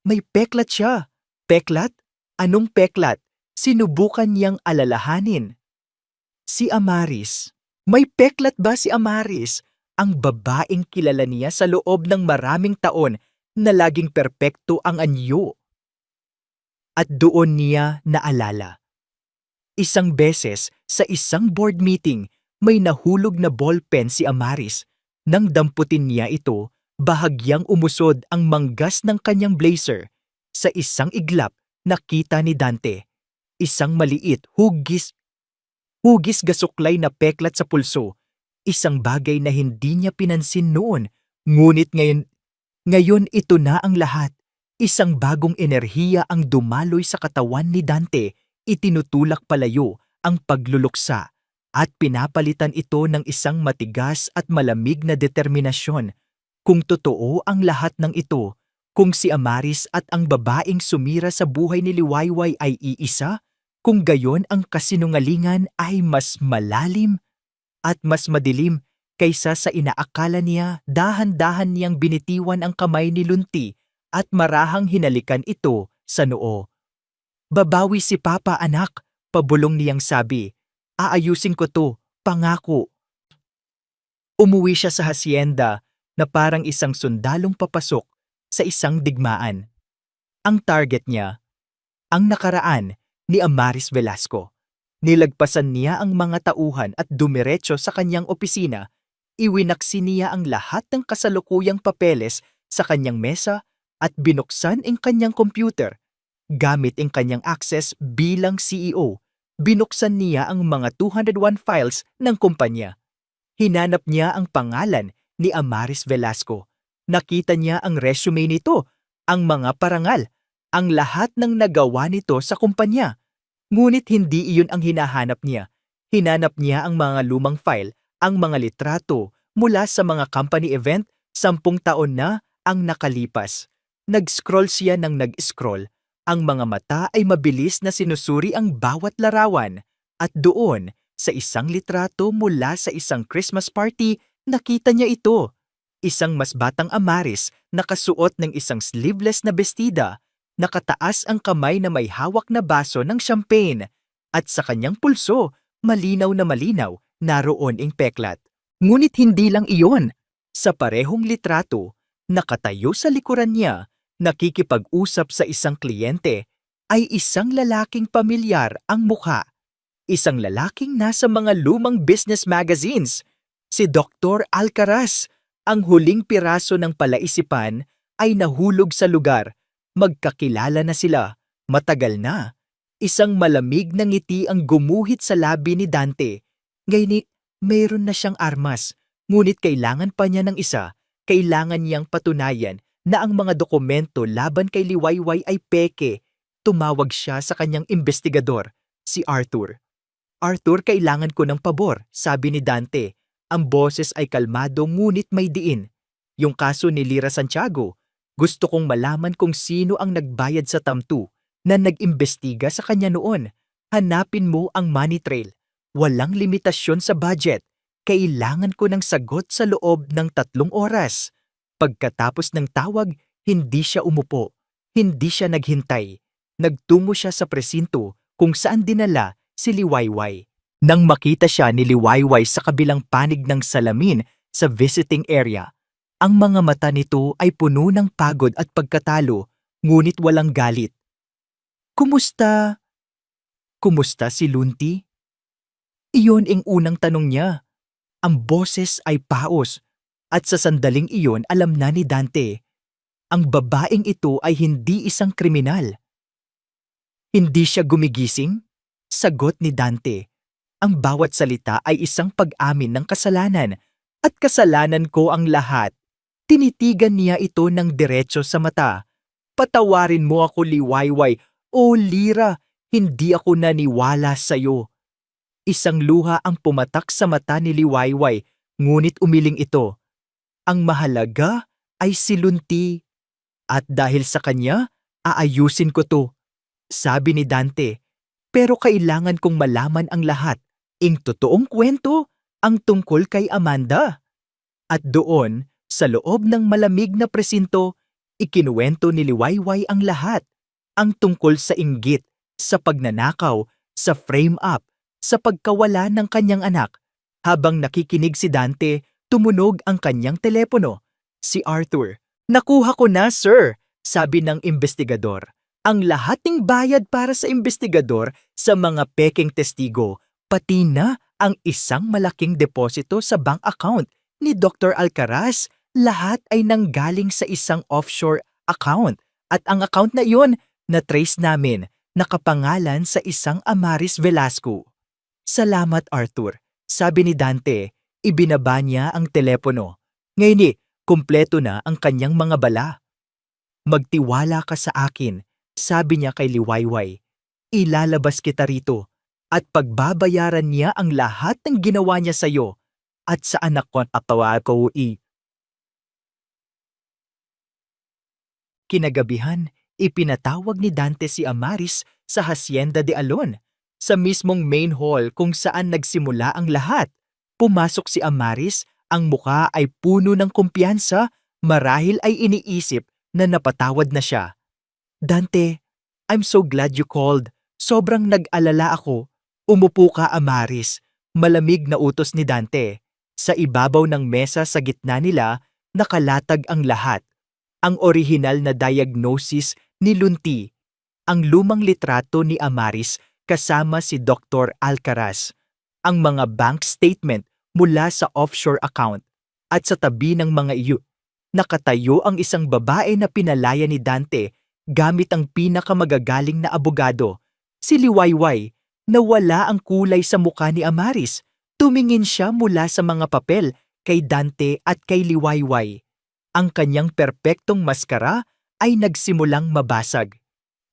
May peklat siya. Peklat? Anong peklat? Sinubukan niyang alalahanin. Si Amaris. May peklat ba si Amaris? Ang babaeng kilala niya sa loob ng maraming taon na laging perpekto ang anyo. At doon niya naalala. Isang beses sa isang board meeting, may nahulog na ballpen si Amaris. Nang damputin niya ito, Bahagyang umusod ang manggas ng kanyang blazer. Sa isang iglap, nakita ni Dante isang maliit, hugis gasuklay na peklat sa pulso. Isang bagay na hindi niya pinansin noon. Ngunit ngayon ito na ang lahat. Isang bagong enerhiya ang dumaloy sa katawan ni Dante. Itinutulak palayo ang pagluluksa at pinapalitan ito ng isang matigas at malamig na determinasyon. Kung totoo ang lahat ng ito, kung si Amaris at ang babaeng sumira sa buhay ni Liwayway ay iisa, kung gayon ang kasinungalingan ay mas malalim at mas madilim kaysa sa inaakala niya, dahan-dahan niyang binitiwan ang kamay ni Lunti at marahang hinalikan ito sa noo. "Babawi si Papa, anak," pabulong niyang sabi. "Aayusin ko to, pangako." Umuwi siya sa hasyenda na parang isang sundalong papasok sa isang digmaan. Ang target niya, ang nakaraan ni Amaris Velasco. Nilagpasan niya ang mga tauhan at dumiretso sa kanyang opisina. Iwinaksi niya ang lahat ng kasalukuyang papeles sa kanyang mesa at binuksan ang kanyang computer. Gamit ang kanyang access bilang CEO, binuksan niya ang mga 201 files ng kumpanya. Hinanap niya ang pangalan ni Amaris Velasco. Nakita niya ang resume nito, ang mga parangal, ang lahat ng nagawa nito sa kumpanya. Ngunit hindi iyon ang hinahanap niya. Hinanap niya ang mga lumang file, ang mga litrato mula sa mga company event 10 taon na ang nakalipas. Nag-scroll siya ng nag-scroll. Ang mga mata ay mabilis na sinusuri ang bawat larawan. At doon, sa isang litrato mula sa isang Christmas party, nakita niya ito. Isang mas batang Amaris, nakasuot ng isang sleeveless na bestida. Nakataas ang kamay na may hawak na baso ng champagne. At sa kanyang pulso, malinaw na malinaw, naroon ang peklat. Ngunit hindi lang iyon. Sa parehong litrato, nakatayo sa likuran niya, nakikipag-usap sa isang kliyente, ay isang lalaking pamilyar ang mukha. Isang lalaking nasa mga lumang business magazines. Si Dr. Alcaraz, ang huling piraso ng palaisipan, ay nahulog sa lugar. Magkakilala na sila, matagal na. Isang malamig na ngiti ang gumuhit sa labi ni Dante. Ngayon, mayroon na siyang armas, ngunit kailangan pa niya ng isa. Kailangan niyang patunayan na ang mga dokumento laban kay Liwayway ay peke. Tumawag siya sa kanyang investigador, si Arthur. "Arthur, kailangan ko ng pabor," sabi ni Dante. Ang boses ay kalmado ngunit may diin. "Yung kaso ni Lira Santiago. Gusto kong malaman kung sino ang nagbayad sa tamtu na nag-imbestiga sa kanya noon. Hanapin mo ang money trail. Walang limitasyon sa budget. Kailangan ko ng sagot sa loob ng 3 oras." Pagkatapos ng tawag, hindi siya umupo. Hindi siya naghintay. Nagtungo siya sa presinto kung saan dinala si Liwayway. Nang makita siya ni Liwayway sa kabilang panig ng salamin sa visiting area, ang mga mata nito ay puno ng pagod at pagkatalo, ngunit walang galit. "Kumusta? Kumusta si Lunti?" Iyon ang unang tanong niya. Ang boses ay paos, at sa sandaling iyon alam na ni Dante, ang babaeng ito ay hindi isang kriminal. "Hindi siya gumigising?" Sagot ni Dante. "Ang bawat salita ay isang pag-amin ng kasalanan, at kasalanan ko ang lahat." Tinitigan niya ito ng diretso sa mata. "Patawarin mo ako, Liwayway. O Lira, hindi ako naniwala sa'yo." Isang luha ang pumatak sa mata ni Liwayway, ngunit umiling ito. "Ang mahalaga ay si Lunti. At dahil sa kanya, aayusin ko to," sabi ni Dante. "Pero kailangan kong malaman ang lahat. Ang totoong kwento, ang tungkol kay Amanda." At doon, sa loob ng malamig na presinto, ikinuwento ni Liwayway ang lahat. Ang tungkol sa inggit, sa pagnanakaw, sa frame-up, sa pagkawala ng kanyang anak. Habang nakikinig si Dante, tumunog ang kanyang telepono. Si Arthur. "Nakuha ko na, sir," sabi ng investigador. Ang lahat ng bayad para sa investigador sa mga peking testigo, pati na ang isang malaking deposito sa bank account ni Dr. Alcaraz lahat ay nanggaling sa isang offshore account at ang account na iyon na-trace namin nakapangalan sa isang Amaris Velasco. Salamat Arthur, sabi ni Dante, ibinaba niya ang telepono. Ngayon kumpleto na ang kanyang mga bala. Magtiwala ka sa akin, sabi niya kay Liwayway. Ilalabas kita rito at pagbabayaran niya ang lahat ng ginawa niya sa iyo at sa anak ko at atawa ko Kinagabihan, ipinatawag ni Dante si Amaris sa Hacienda de Alon, sa mismong main hall kung saan nagsimula ang lahat. Pumasok si Amaris, ang muka ay puno ng kumpiyansa, marahil ay iniisip na napatawad na siya. Dante, I'm so glad you called. Sobrang nag-alala ako. Umupo ka, Amaris. Malamig na utos ni Dante. Sa ibabaw ng mesa sa gitna nila, nakalatag ang lahat. Ang orihinal na diagnosis ni Lunti, ang lumang litrato ni Amaris kasama si Dr. Alcaraz, ang mga bank statement mula sa offshore account, at sa tabi ng mga iyo, nakatayo ang isang babae na pinalaya ni Dante gamit ang pinakamagagaling na abogado, si Liwayway, na wala ang kulay sa mukha ni Amaris. Tumingin siya mula sa mga papel kay Dante at kay Liwayway. Ang kanyang perpektong maskara ay nagsimulang mabasag.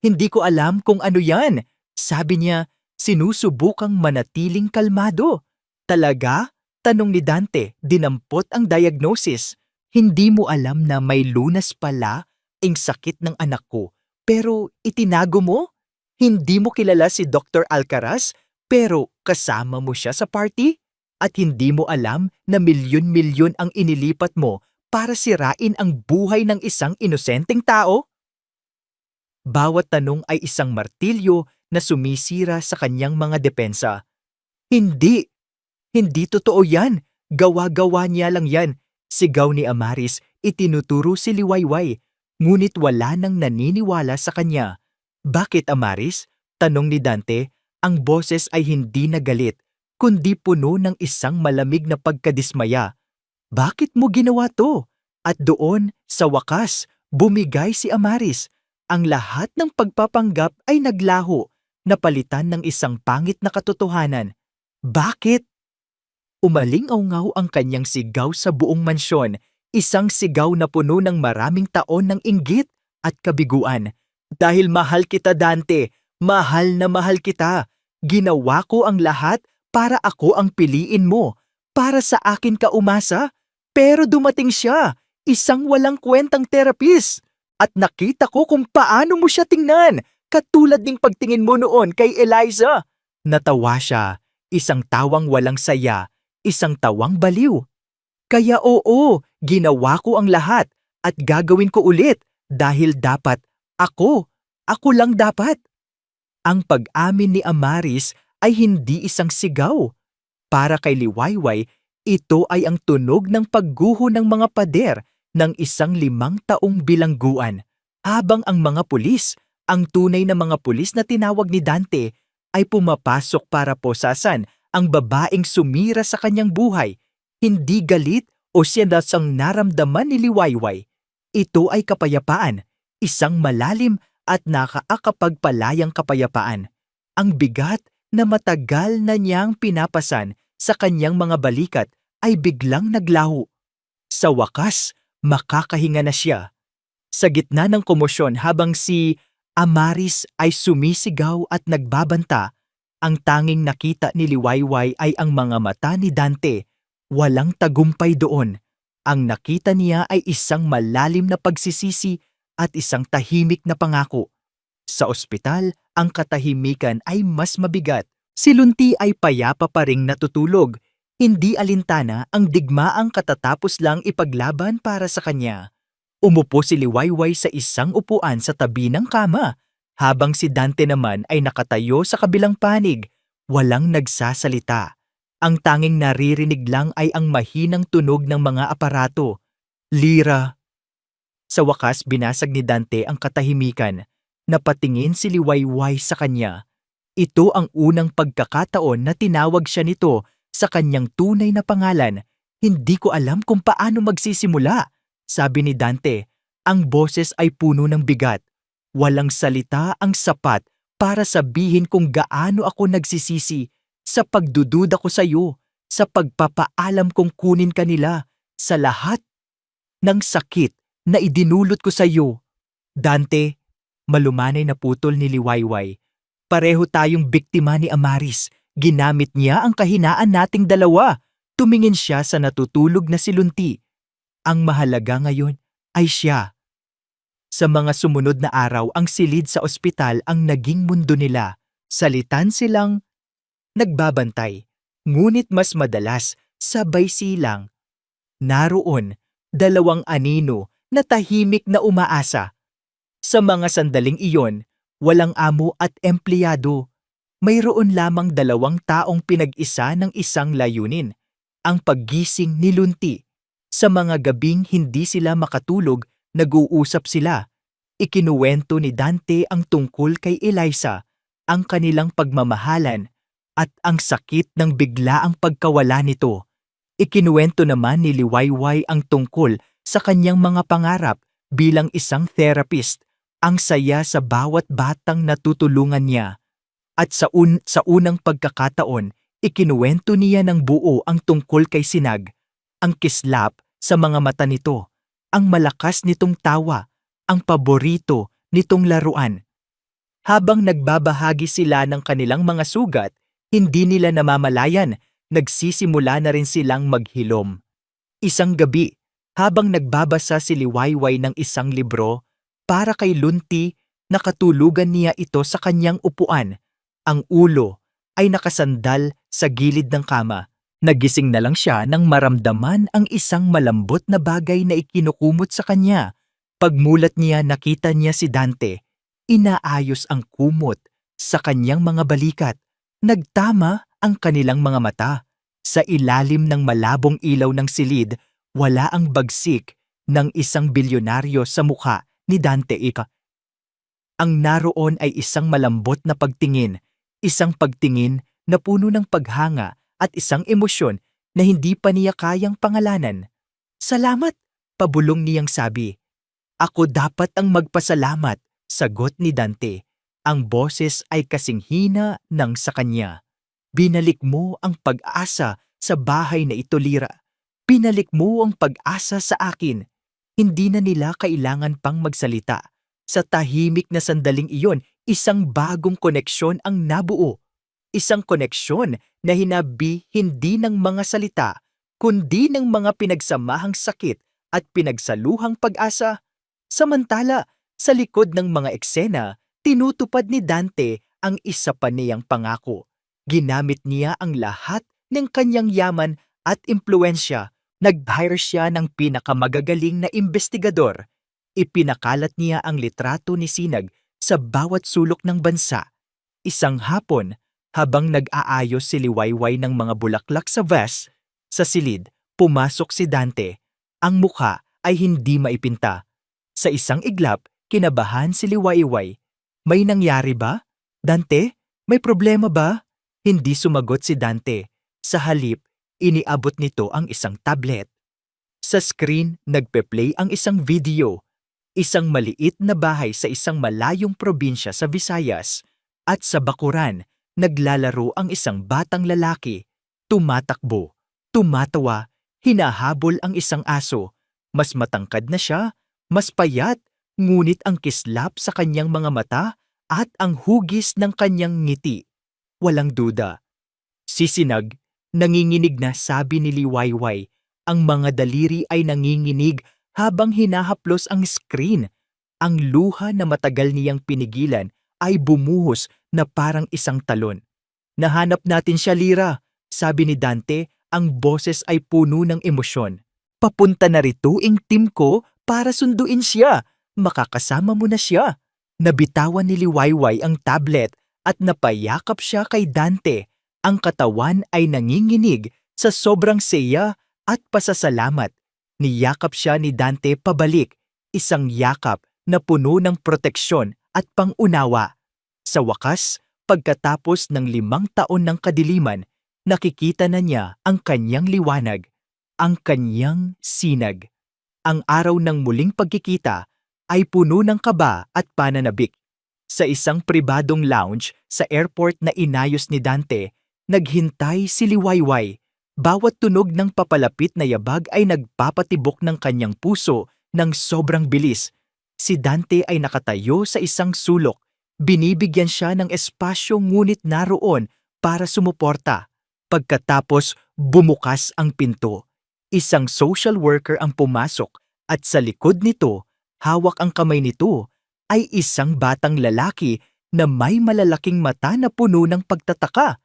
Hindi ko alam kung ano yan, sabi niya, sinusubukang manatiling kalmado. Talaga? Tanong ni Dante, dinampot ang diagnosis. Hindi mo alam na may lunas pala ang sakit ng anak ko, pero itinago mo? Hindi mo kilala si Dr. Alcaraz, pero kasama mo siya sa party? At hindi mo alam na milyon-milyon ang inilipat mo para sirain ang buhay ng isang inosenteng tao? Bawat tanong ay isang martilyo na sumisira sa kanyang mga depensa. Hindi! Hindi totoo yan! Gawa-gawa niya lang yan! Sigaw ni Amaris, itinuturo si Liwayway, ngunit wala nang naniniwala sa kanya. Bakit, Amaris? Tanong ni Dante. Ang boses ay hindi na galit, kundi puno ng isang malamig na pagkadismaya. Bakit mo ginawa to? At doon, sa wakas, bumigay si Amaris. Ang lahat ng pagpapanggap ay naglaho, napalitan ng isang pangit na katotohanan. Bakit? Umaling-aungaw ang kanyang sigaw sa buong mansyon, isang sigaw na puno ng maraming taon ng inggit at kabiguan. Dahil mahal kita, Dante, mahal na mahal kita. Ginawa ko ang lahat para ako ang piliin mo, para sa akin ka umasa. Pero dumating siya, isang walang kwentang terapist. At nakita ko kung paano mo siya tingnan, katulad ng pagtingin mo noon kay Eliza. Natawa siya, isang tawang walang saya, isang tawang baliw. Kaya oo, ginawa ko ang lahat at gagawin ko ulit dahil dapat ako lang dapat. Ang pag-amin ni Amaris ay hindi isang sigaw. Para kay Liwayway, ito ay ang tunog ng pagguho ng mga pader ng isang 5 taong bilangguan. Habang ang mga pulis, ang tunay na mga pulis na tinawag ni Dante, ay pumapasok para posasan ang babaeng sumira sa kanyang buhay. Hindi galit o sinasang naramdaman ni Liwayway. Ito ay kapayapaan, isang malalim at nakakapagpalayang kapayapaan. Ang bigat na matagal na niyang pinapasan sa kanyang mga balikat ay biglang naglaho. Sa wakas, makakahinga na siya. Sa gitna ng komosyon habang si Amaris ay sumisigaw at nagbabanta, ang tanging nakita ni Liwayway ay ang mga mata ni Dante. Walang tagumpay doon. Ang nakita niya ay isang malalim na pagsisisi at isang tahimik na pangako. Sa ospital, ang katahimikan ay mas mabigat. Si Lunti ay payapa pa ring natutulog. Hindi alintana ang digmaang katatapos lang ipaglaban para sa kanya. Umupo si Liwayway sa isang upuan sa tabi ng kama, habang si Dante naman ay nakatayo sa kabilang panig, walang nagsasalita. Ang tanging naririnig lang ay ang mahinang tunog ng mga aparato. Lira. Sa wakas binasag ni Dante ang katahimikan. Napatingin si Liwayway sa kanya. Ito ang unang pagkakataon na tinawag siya nito sa kanyang tunay na pangalan. Hindi ko alam kung paano magsisimula, sabi ni Dante. Ang boses ay puno ng bigat. Walang salita ang sapat para sabihin kung gaano ako nagsisisi sa pagdududa ko sa iyo, sa pagpapaalam kong kunin ka nila, sa lahat ng sakit na idinulot ko sa iyo. Dante, malumanay na putol ni Liwayway. Pareho tayong biktima ni Amaris. Ginamit niya ang kahinaan nating dalawa. Tumingin siya sa natutulog na si Lunti. Ang mahalaga ngayon ay siya. Sa mga sumunod na araw, ang silid sa ospital ang naging mundo nila. Salitan silang nagbabantay, ngunit mas madalas sabay silang. Naroon, dalawang anino na tahimik na umaasa. Sa mga sandaling iyon, walang amo at empleyado. Mayroon lamang dalawang taong pinag-isa ng isang layunin, ang paggising ni Lunti. Sa mga gabing hindi sila makatulog, nag-uusap sila. Ikinuwento ni Dante ang tungkol kay Eliza, ang kanilang pagmamahalan, at ang sakit ng biglaang pagkawala nito. Ikinuwento naman ni Liwayway ang tungkol sa kanyang mga pangarap bilang isang therapist, ang saya sa bawat batang natutulungan niya. At sa unang pagkakataon, ikinuwento niya ng buo ang tungkol kay Sinag, ang kislap sa mga mata nito, ang malakas nitong tawa, ang paborito nitong laruan. Habang nagbabahagi sila ng kanilang mga sugat, hindi nila namamalayan, nagsisimula na rin silang maghilom. Isang gabi, habang nagbabasa si Liwayway ng isang libro, para kay Lunti, nakatulugan niya ito sa kanyang upuan. Ang ulo ay nakasandal sa gilid ng kama. Nagising na lang siya nang maramdaman ang isang malambot na bagay na ikinukumot sa kanya. Pagmulat niya, nakita niya si Dante. Inaayos ang kumot sa kanyang mga balikat. Nagtama ang kanilang mga mata. Sa ilalim ng malabong ilaw ng silid, wala ang bagsik ng isang bilyonaryo sa mukha ni Dante. Ang naroon ay isang malambot na pagtingin, isang pagtingin na puno ng paghanga at isang emosyon na hindi pa niya kayang pangalanan. "Salamat," pabulong niyang sabi. "Ako dapat ang magpasalamat," sagot ni Dante. Ang boses ay kasing hina ng sa kanya. "Binalik mo ang pag-asa sa bahay na ito, Lira. Binalik mo ang pag-asa sa akin." Hindi na nila kailangan pang magsalita. Sa tahimik na sandaling iyon, isang bagong koneksyon ang nabuo. Isang koneksyon na hinabi hindi ng mga salita, kundi ng mga pinagsamahang sakit at pinagsaluhang pag-asa. Samantala, sa likod ng mga eksena, tinutupad ni Dante ang isa pa niyang pangako. Ginamit niya ang lahat ng kanyang yaman at impluensya. Nag-hire siya ng pinakamagagaling na investigador. Ipinakalat niya ang litrato ni Sinag sa bawat sulok ng bansa. Isang hapon, habang nag-aayos si Liwayway ng mga bulaklak sa vase, sa silid, pumasok si Dante. Ang mukha ay hindi maipinta. Sa isang iglap, kinabahan si Liwayway. "May nangyari ba? Dante, may problema ba?" Hindi sumagot si Dante. Sa halip, iniabot nito ang isang tablet. Sa screen, nagpe-play ang isang video. Isang maliit na bahay sa isang malayong probinsya sa Visayas. At sa bakuran, naglalaro ang isang batang lalaki. Tumatakbo, tumatawa, hinahabol ang isang aso. Mas matangkad na siya, mas payat, ngunit ang kislap sa kanyang mga mata at ang hugis ng kanyang ngiti. Walang duda. Si Sinag, nanginginig na, sabi ni Liwayway. Ang mga daliri ay nanginginig habang hinahaplos ang screen. Ang luha na matagal niyang pinigilan ay bumuhos na parang isang talon. "Nahanap natin siya, Lira," sabi ni Dante, ang boses ay puno ng emosyon. "Papunta na rito ang team ko para sunduin siya. Makakasama mo na siya." Nabitawan ni Liwayway ang tablet at napayakap siya kay Dante. Ang katawan ay nanginginig sa sobrang saya at pasasalamat. Niyakap siya ni Dante pabalik, isang yakap na puno ng proteksyon at pangunawa. Sa wakas, pagkatapos ng 5 taon ng kadiliman, nakikita na niya ang kanyang liwanag. ang kanyang sinag. Ang araw ng muling pagkikita ay puno ng kaba at pananabik. Sa isang pribadong lounge sa airport na inayos ni Dante, naghintay si Liwayway. Bawat tunog ng papalapit na yabag ay nagpapatibok ng kanyang puso ng sobrang bilis. Si Dante ay nakatayo sa isang sulok. Binibigyan siya ng espasyo ngunit naroon para sumuporta. Pagkatapos, bumukas ang pinto. Isang social worker ang pumasok at sa likod nito, hawak ang kamay nito, ay isang batang lalaki na may malalaking mata na puno ng pagtataka.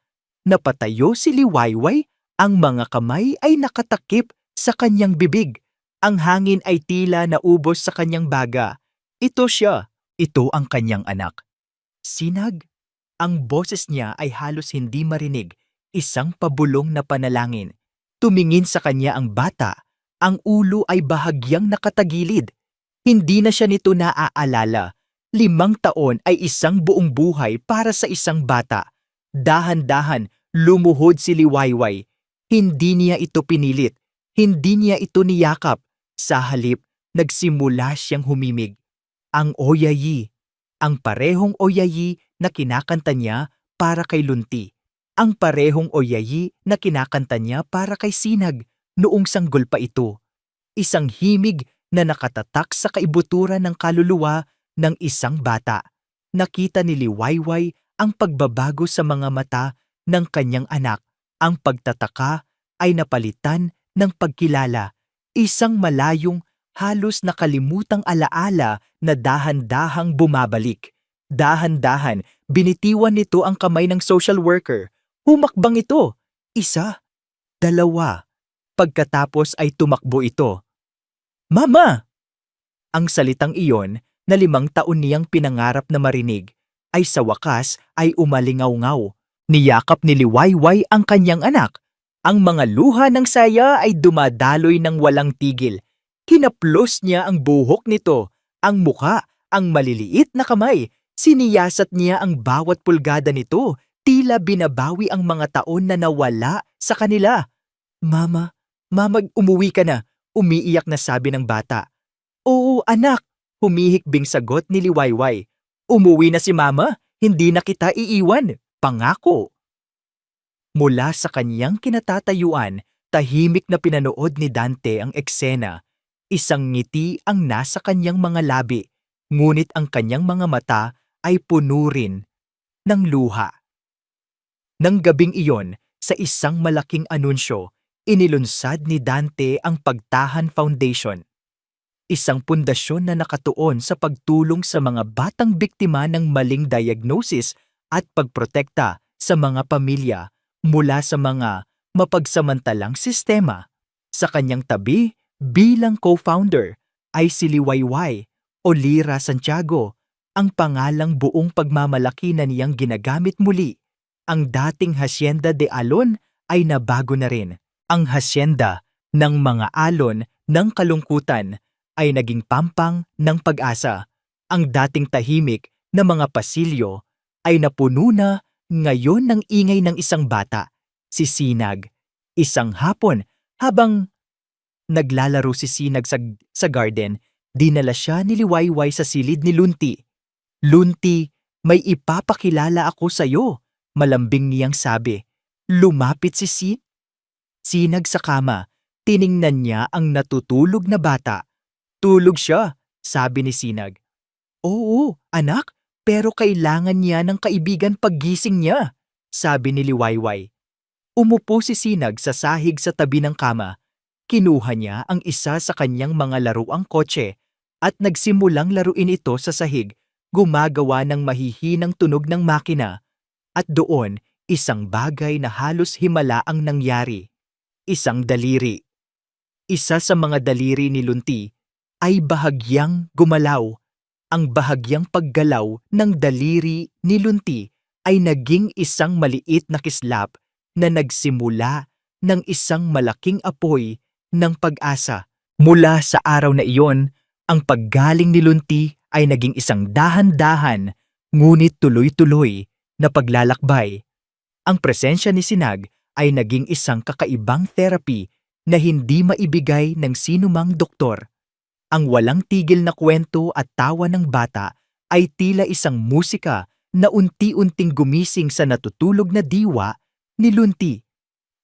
Napatayo si Liwayway, ang mga kamay ay nakatakip sa kanyang bibig. Ang hangin ay tila naubos sa kanyang baga. Ito siya. Ito ang kanyang anak. Sinag? Ang boses niya ay halos hindi marinig. Isang pabulong na panalangin. Tumingin sa kanya ang bata. Ang ulo ay bahagyang nakatagilid. Hindi na siya nito naaalala. 5 taon ay isang buong buhay para sa isang bata. Dahan-dahan, lumuhod si Liwayway. Hindi niya ito pinilit. Hindi niya ito niyakap. Sa halip, nagsimula siyang humimig. Ang Oyayi. Ang parehong Oyayi na kinakanta niya para kay Lunti. Ang parehong Oyayi na kinakanta niya para kay Sinag noong sanggol pa ito. Isang himig na nakatatak sa kaibuturan ng kaluluwa ng isang bata. Nakita ni Liwayway ang pagbabago sa mga mata ng kanyang anak. Ang pagtataka ay napalitan ng pagkilala. Isang malayong, halos nakalimutang alaala na dahan-dahang bumabalik. Dahan-dahan, binitiwan nito ang kamay ng social worker. Humakbang ito. 1, 2. Pagkatapos ay tumakbo ito. Mama! Ang salitang iyon na 5 taon niyang pinangarap na marinig ay sa wakas ay umalingaw-ngaw. Niyakap ni Liwayway ang kanyang anak. Ang mga luha ng saya ay dumadaloy ng walang tigil. Hinaplos niya ang buhok nito, ang muka, ang maliliit na kamay. Siniyasat niya ang bawat pulgada nito, tila binabawi ang mga taon na nawala sa kanila. Mama, umuwi ka na, umiiyak na sabi ng bata. Oo, anak, humihikbing sagot ni Liwayway. Umuwi na si Mama, hindi na kita iiwan, pangako. Mula sa kanyang kinatatayuan, tahimik na pinanood ni Dante ang eksena. Isang ngiti ang nasa kanyang mga labi, ngunit ang kanyang mga mata ay puno rin ng luha. Nang gabing iyon, sa isang malaking anunsyo, inilunsad ni Dante ang Pagtahan Foundation. Isang pundasyon na nakatuon sa pagtulong sa mga batang biktima ng maling diagnosis at pagprotekta sa mga pamilya mula sa mga mapagsamantalang sistema. Sa kanyang tabi, bilang co-founder, ay si Liwayway o Lira Santiago, ang pangalang buong pagmamalaki na niyang ginagamit muli. Ang dating Hacienda de Alon ay nabago na rin. Ang hacienda ng mga alon ng kalungkutan ay naging pampang ng pag-asa. Ang dating tahimik na mga pasilyo ay napuno na ngayon ng ingay ng isang bata, si Sinag. Isang hapon, habang naglalaro si Sinag sa garden, dinala siya ni Liwayway sa silid ni Lunti. Lunti, may ipapakilala ako sa'yo, malambing niyang sabi. Lumapit si Sinag sa kama. Tiningnan niya ang natutulog na bata. Tulog siya, sabi ni Sinag. Oo, anak, pero kailangan niya ng kaibigan paggising niya, sabi ni Liwayway. Umupo si Sinag sa sahig sa tabi ng kama. Kinuha niya ang isa sa kanyang mga laruang kotse at nagsimulang laruin ito sa sahig, gumagawa ng mahihinang tunog ng makina. At doon, isang bagay na halos himala ang nangyari. Isang daliri. Isa sa mga daliri ni Lunti ay bahagyang gumalaw. Ang bahagyang paggalaw ng daliri ni Lunti ay naging isang maliit na kislap na nagsimula ng isang malaking apoy ng pag-asa. Mula sa araw na iyon, ang paggaling ni Lunti ay naging isang dahan-dahan ngunit tuloy-tuloy na paglalakbay. Ang presensya ni Sinag ay naging isang kakaibang therapy na hindi maibigay ng sinumang doktor. Ang walang tigil na kwento at tawa ng bata ay tila isang musika na unti-unting gumising sa natutulog na diwa ni Lunti.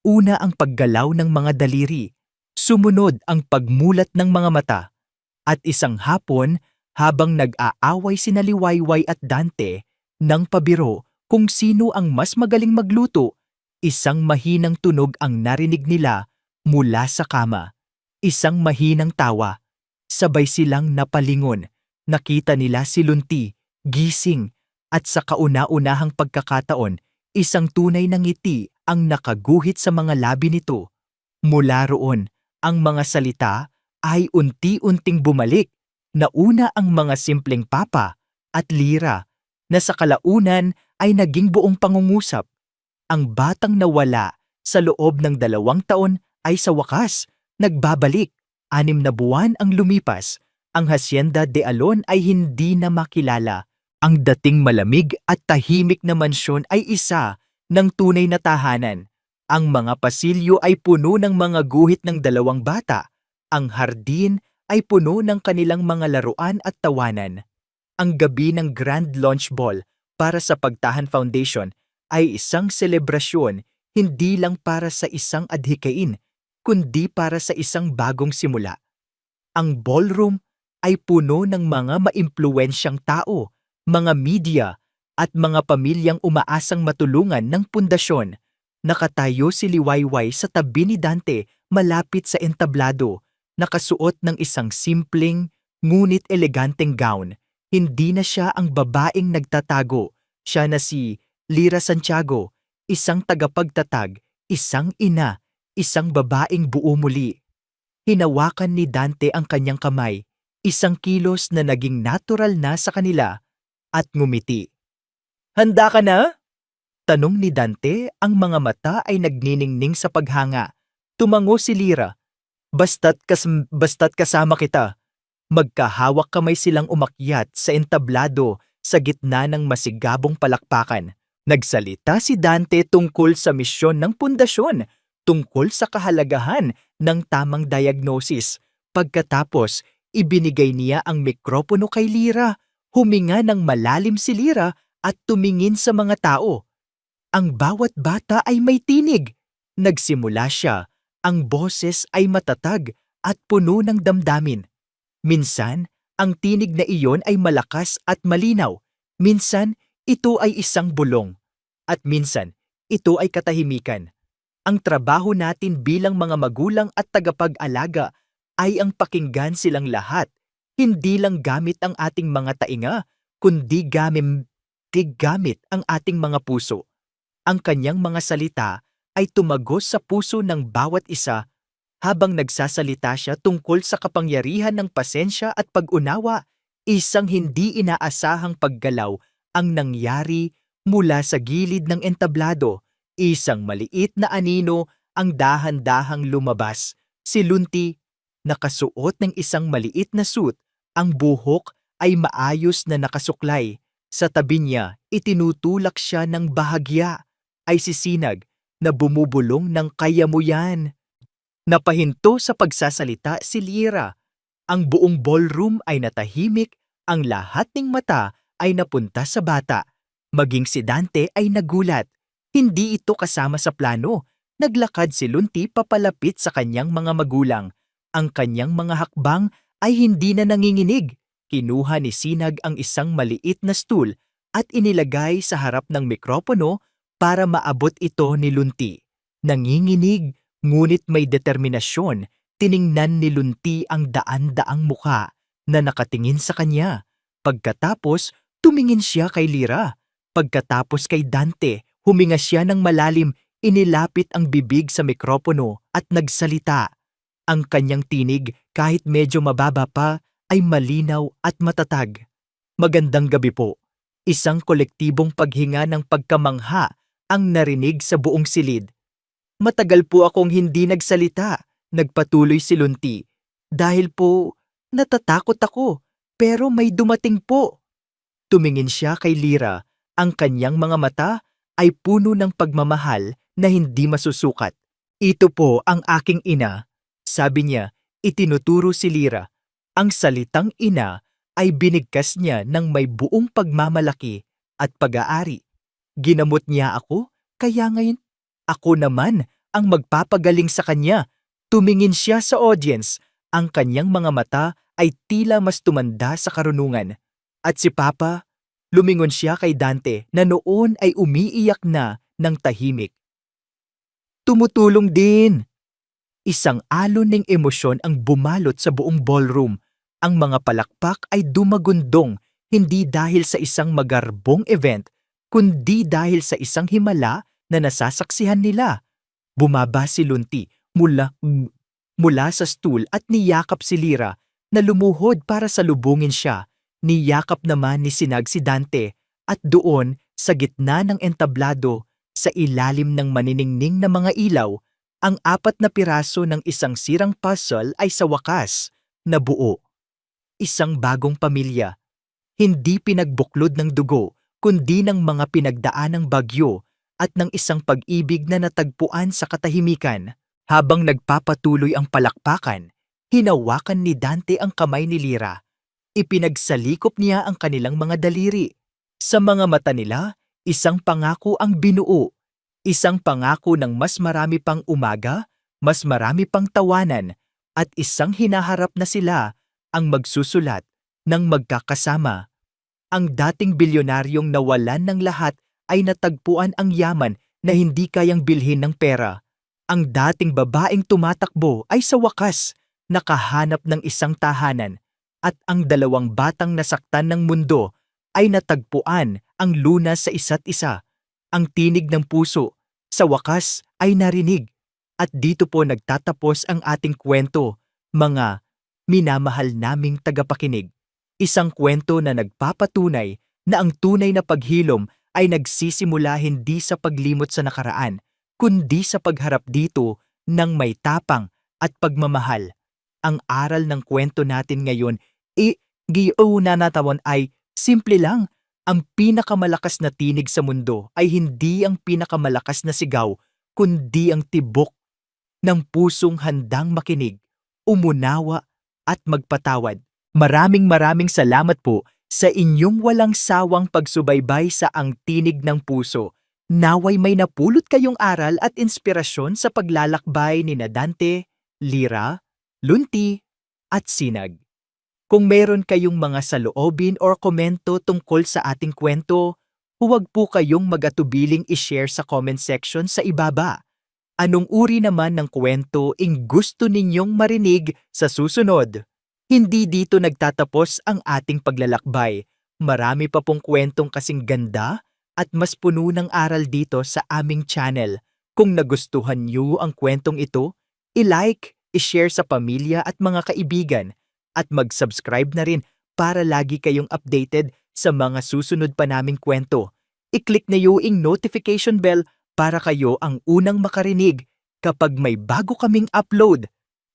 Una ang paggalaw ng mga daliri, sumunod ang pagmulat ng mga mata, at isang hapon habang nag-aaway sina Liwayway at Dante ng pabiro kung sino ang mas magaling magluto, isang mahinang tunog ang narinig nila mula sa kama. Isang mahinang tawa. Sabay silang napalingon. Nakita nila si Lunti, gising, at sa kauna-unahang pagkakataon, isang tunay na ngiti ang nakaguhit sa mga labi nito. Mula roon, ang mga salita ay unti-unting bumalik. Nauna ang mga simpleng papa at lira na sa kalaunan ay naging buong pangungusap. Ang batang nawala sa loob ng 2 taon ay sa wakas nagbabalik. 6 na buwan ang lumipas. Ang Hacienda de Alon ay hindi na makilala. Ang dating malamig at tahimik na mansyon ay isa ng tunay na tahanan. Ang mga pasilyo ay puno ng mga guhit ng 2 bata. Ang hardin ay puno ng kanilang mga laruan at tawanan. Ang gabi ng Grand Launch Ball para sa Pagtahan Foundation ay isang selebrasyon hindi lang para sa isang adhikain, kundi para sa isang bagong simula. Ang ballroom ay puno ng mga maimpluwensyang tao, mga media, at mga pamilyang umaasang matulungan ng pundasyon. Nakatayo si Liwayway sa tabi ni Dante malapit sa entablado, nakasuot ng isang simpleng, ngunit eleganteng gown. Hindi na siya ang babaeng nagtatago. Siya na si Lira Santiago, isang tagapagtatag, isang ina, isang babaeng buo muli. Hinawakan ni Dante ang kanyang kamay, isang kilos na naging natural na sa kanila, at ngumiti. "Handa ka na?" Tanong ni Dante, ang mga mata ay nagniningning sa paghanga. Tumango si Lira. Basta't kasama kita." Magkahawak kamay silang umakyat sa entablado sa gitna ng masigabong palakpakan. Nagsalita si Dante tungkol sa misyon ng pundasyon, tungkol sa kahalagahan ng tamang diagnosis. Pagkatapos, ibinigay niya ang mikropono kay Lira. Huminga ng malalim si Lira at tumingin sa mga tao. Ang bawat bata ay may tinig. Nagsimula siya. Ang boses ay matatag at puno ng damdamin. Minsan, ang tinig na iyon ay malakas at malinaw. Minsan, ito ay isang bulong. At minsan, ito ay katahimikan. Ang trabaho natin bilang mga magulang at tagapag-alaga ay ang pakinggan silang lahat. Hindi lang gamit ang ating mga tainga, kundi gamit ang ating mga puso. Ang kanyang mga salita ay tumagos sa puso ng bawat isa. Habang nagsasalita siya tungkol sa kapangyarihan ng pasensya at pag-unawa, isang hindi inaasahang paggalaw ang nangyari mula sa gilid ng entablado. Isang maliit na anino ang dahan-dahang lumabas. Si Lunti, nakasuot ng isang maliit na suit, ang buhok ay maayos na nakasuklay. Sa tabi niya, itinutulak siya ng bahagya, ay sisinag na bumubulong ng "Kaya mo yan." Napahinto sa pagsasalita si Lira. Ang buong ballroom ay natahimik, ang lahat ng mata ay napunta sa bata. Maging si Dante ay nagulat. Hindi ito kasama sa plano. Naglakad si Lunti papalapit sa kanyang mga magulang. Ang kanyang mga hakbang ay hindi na nanginginig. Kinuha ni Sinag ang isang maliit na stool at inilagay sa harap ng mikropono para maabot ito ni Lunti. Nanginginig, ngunit may determinasyon. Tiningnan ni Lunti ang daan-daang mukha na nakatingin sa kanya. Pagkatapos, tumingin siya kay Lira. Pagkatapos kay Dante, huminga siya ng malalim, inilapit ang bibig sa mikropono at nagsalita. Ang kanyang tinig, kahit medyo mababa pa, ay malinaw at matatag. "Magandang gabi po." Isang kolektibong paghinga ng pagkamangha ang narinig sa buong silid. "Matagal po akong hindi nagsalita," nagpatuloy si Lunti. "Dahil po, natatakot ako, pero may dumating po." Tumingin siya kay Lira. Ang kanyang mga mata ay puno ng pagmamahal na hindi masusukat. "Ito po ang aking ina, Sabi niya, itinuturo si Lyra. Ang salitang ina ay binigkas niya ng may buong pagmamalaki at pag-aari. Ginamot niya ako, kaya ngayon ako naman ang magpapagaling sa kanya. Tumingin siya sa audience. Ang kanyang mga mata ay tila mas tumanda sa karunungan. At si Papa, lumingon siya kay Dante na noon ay umiiyak na ng tahimik. Tumutulong din. Isang alon ng emosyon ang bumalot sa buong ballroom. Ang mga palakpak ay dumagundong hindi dahil sa isang magarbong event, kundi dahil sa isang himala na nasasaksihan nila. Bumaba si Lunti mula sa stool at niyakap si Lyra na lumuhod para salubungin siya. Niyakap naman ni Sinag si Dante at doon sa gitna ng entablado, sa ilalim ng maniningning na mga ilaw, ang 4 na piraso ng isang sirang puzzle ay sa wakas nabuo. Isang bagong pamilya, hindi pinagbuklod ng dugo, kundi ng mga pinagdaanang bagyo at ng isang pag-ibig na natagpuan sa katahimikan. Habang nagpapatuloy ang palakpakan, hinawakan ni Dante ang kamay ni Lyra. Ipinagsalikop niya ang kanilang mga daliri. Sa mga mata nila, isang pangako ang binuo. Isang pangako ng mas marami pang umaga, mas marami pang tawanan, at isang hinaharap na sila ang magsusulat ng magkakasama. Ang dating bilyonaryong nawalan ng lahat ay natagpuan ang yaman na hindi kayang bilhin ng pera. Ang dating babaeng tumatakbo ay sa wakas nakahanap ng isang tahanan, at ang 2 batang nasaktan ng mundo ay natagpuan ang lunas sa isa't isa. Ang tinig ng puso sa wakas ay narinig. At dito po nagtatapos ang ating kwento, mga minamahal naming tagapakinig. Isang kwento na nagpapatunay na ang tunay na paghilom ay nagsisimula hindi sa paglimot sa nakaraan, kundi sa pagharap dito ng may tapang at pagmamahal. Ang aral ng kwento natin ngayon na natawan ay simple lang. Ang pinakamalakas na tinig sa mundo ay hindi ang pinakamalakas na sigaw, kundi ang tibok ng pusong handang makinig, umunawa at magpatawad. Maraming salamat po sa inyong walang sawang pagsubaybay sa Ang Tinig ng Puso. Naway may napulot kayong aral at inspirasyon sa paglalakbay ni Dante, Lyra, Lunti, at Sinag. Kung meron kayong mga saloobin or komento tungkol sa ating kwento, huwag po kayong mag-atubiling i-share sa comment section sa ibaba. Anong uri naman ng kwento ang gusto ninyong marinig sa susunod? Hindi dito nagtatapos ang ating paglalakbay. Marami pa pong kwentong kasing ganda at mas puno ng aral dito sa aming channel. Kung nagustuhan niyo ang kwentong ito, i-like, i-share sa pamilya at mga kaibigan, at mag-subscribe na rin para lagi kayong updated sa mga susunod pa naming kwento. I-click na yung notification bell para kayo ang unang makarinig kapag may bago kaming upload.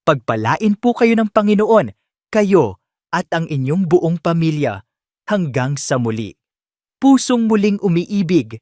Pagpalain po kayo ng Panginoon, kayo at ang inyong buong pamilya. Hanggang sa muli. Pusong muling umiibig,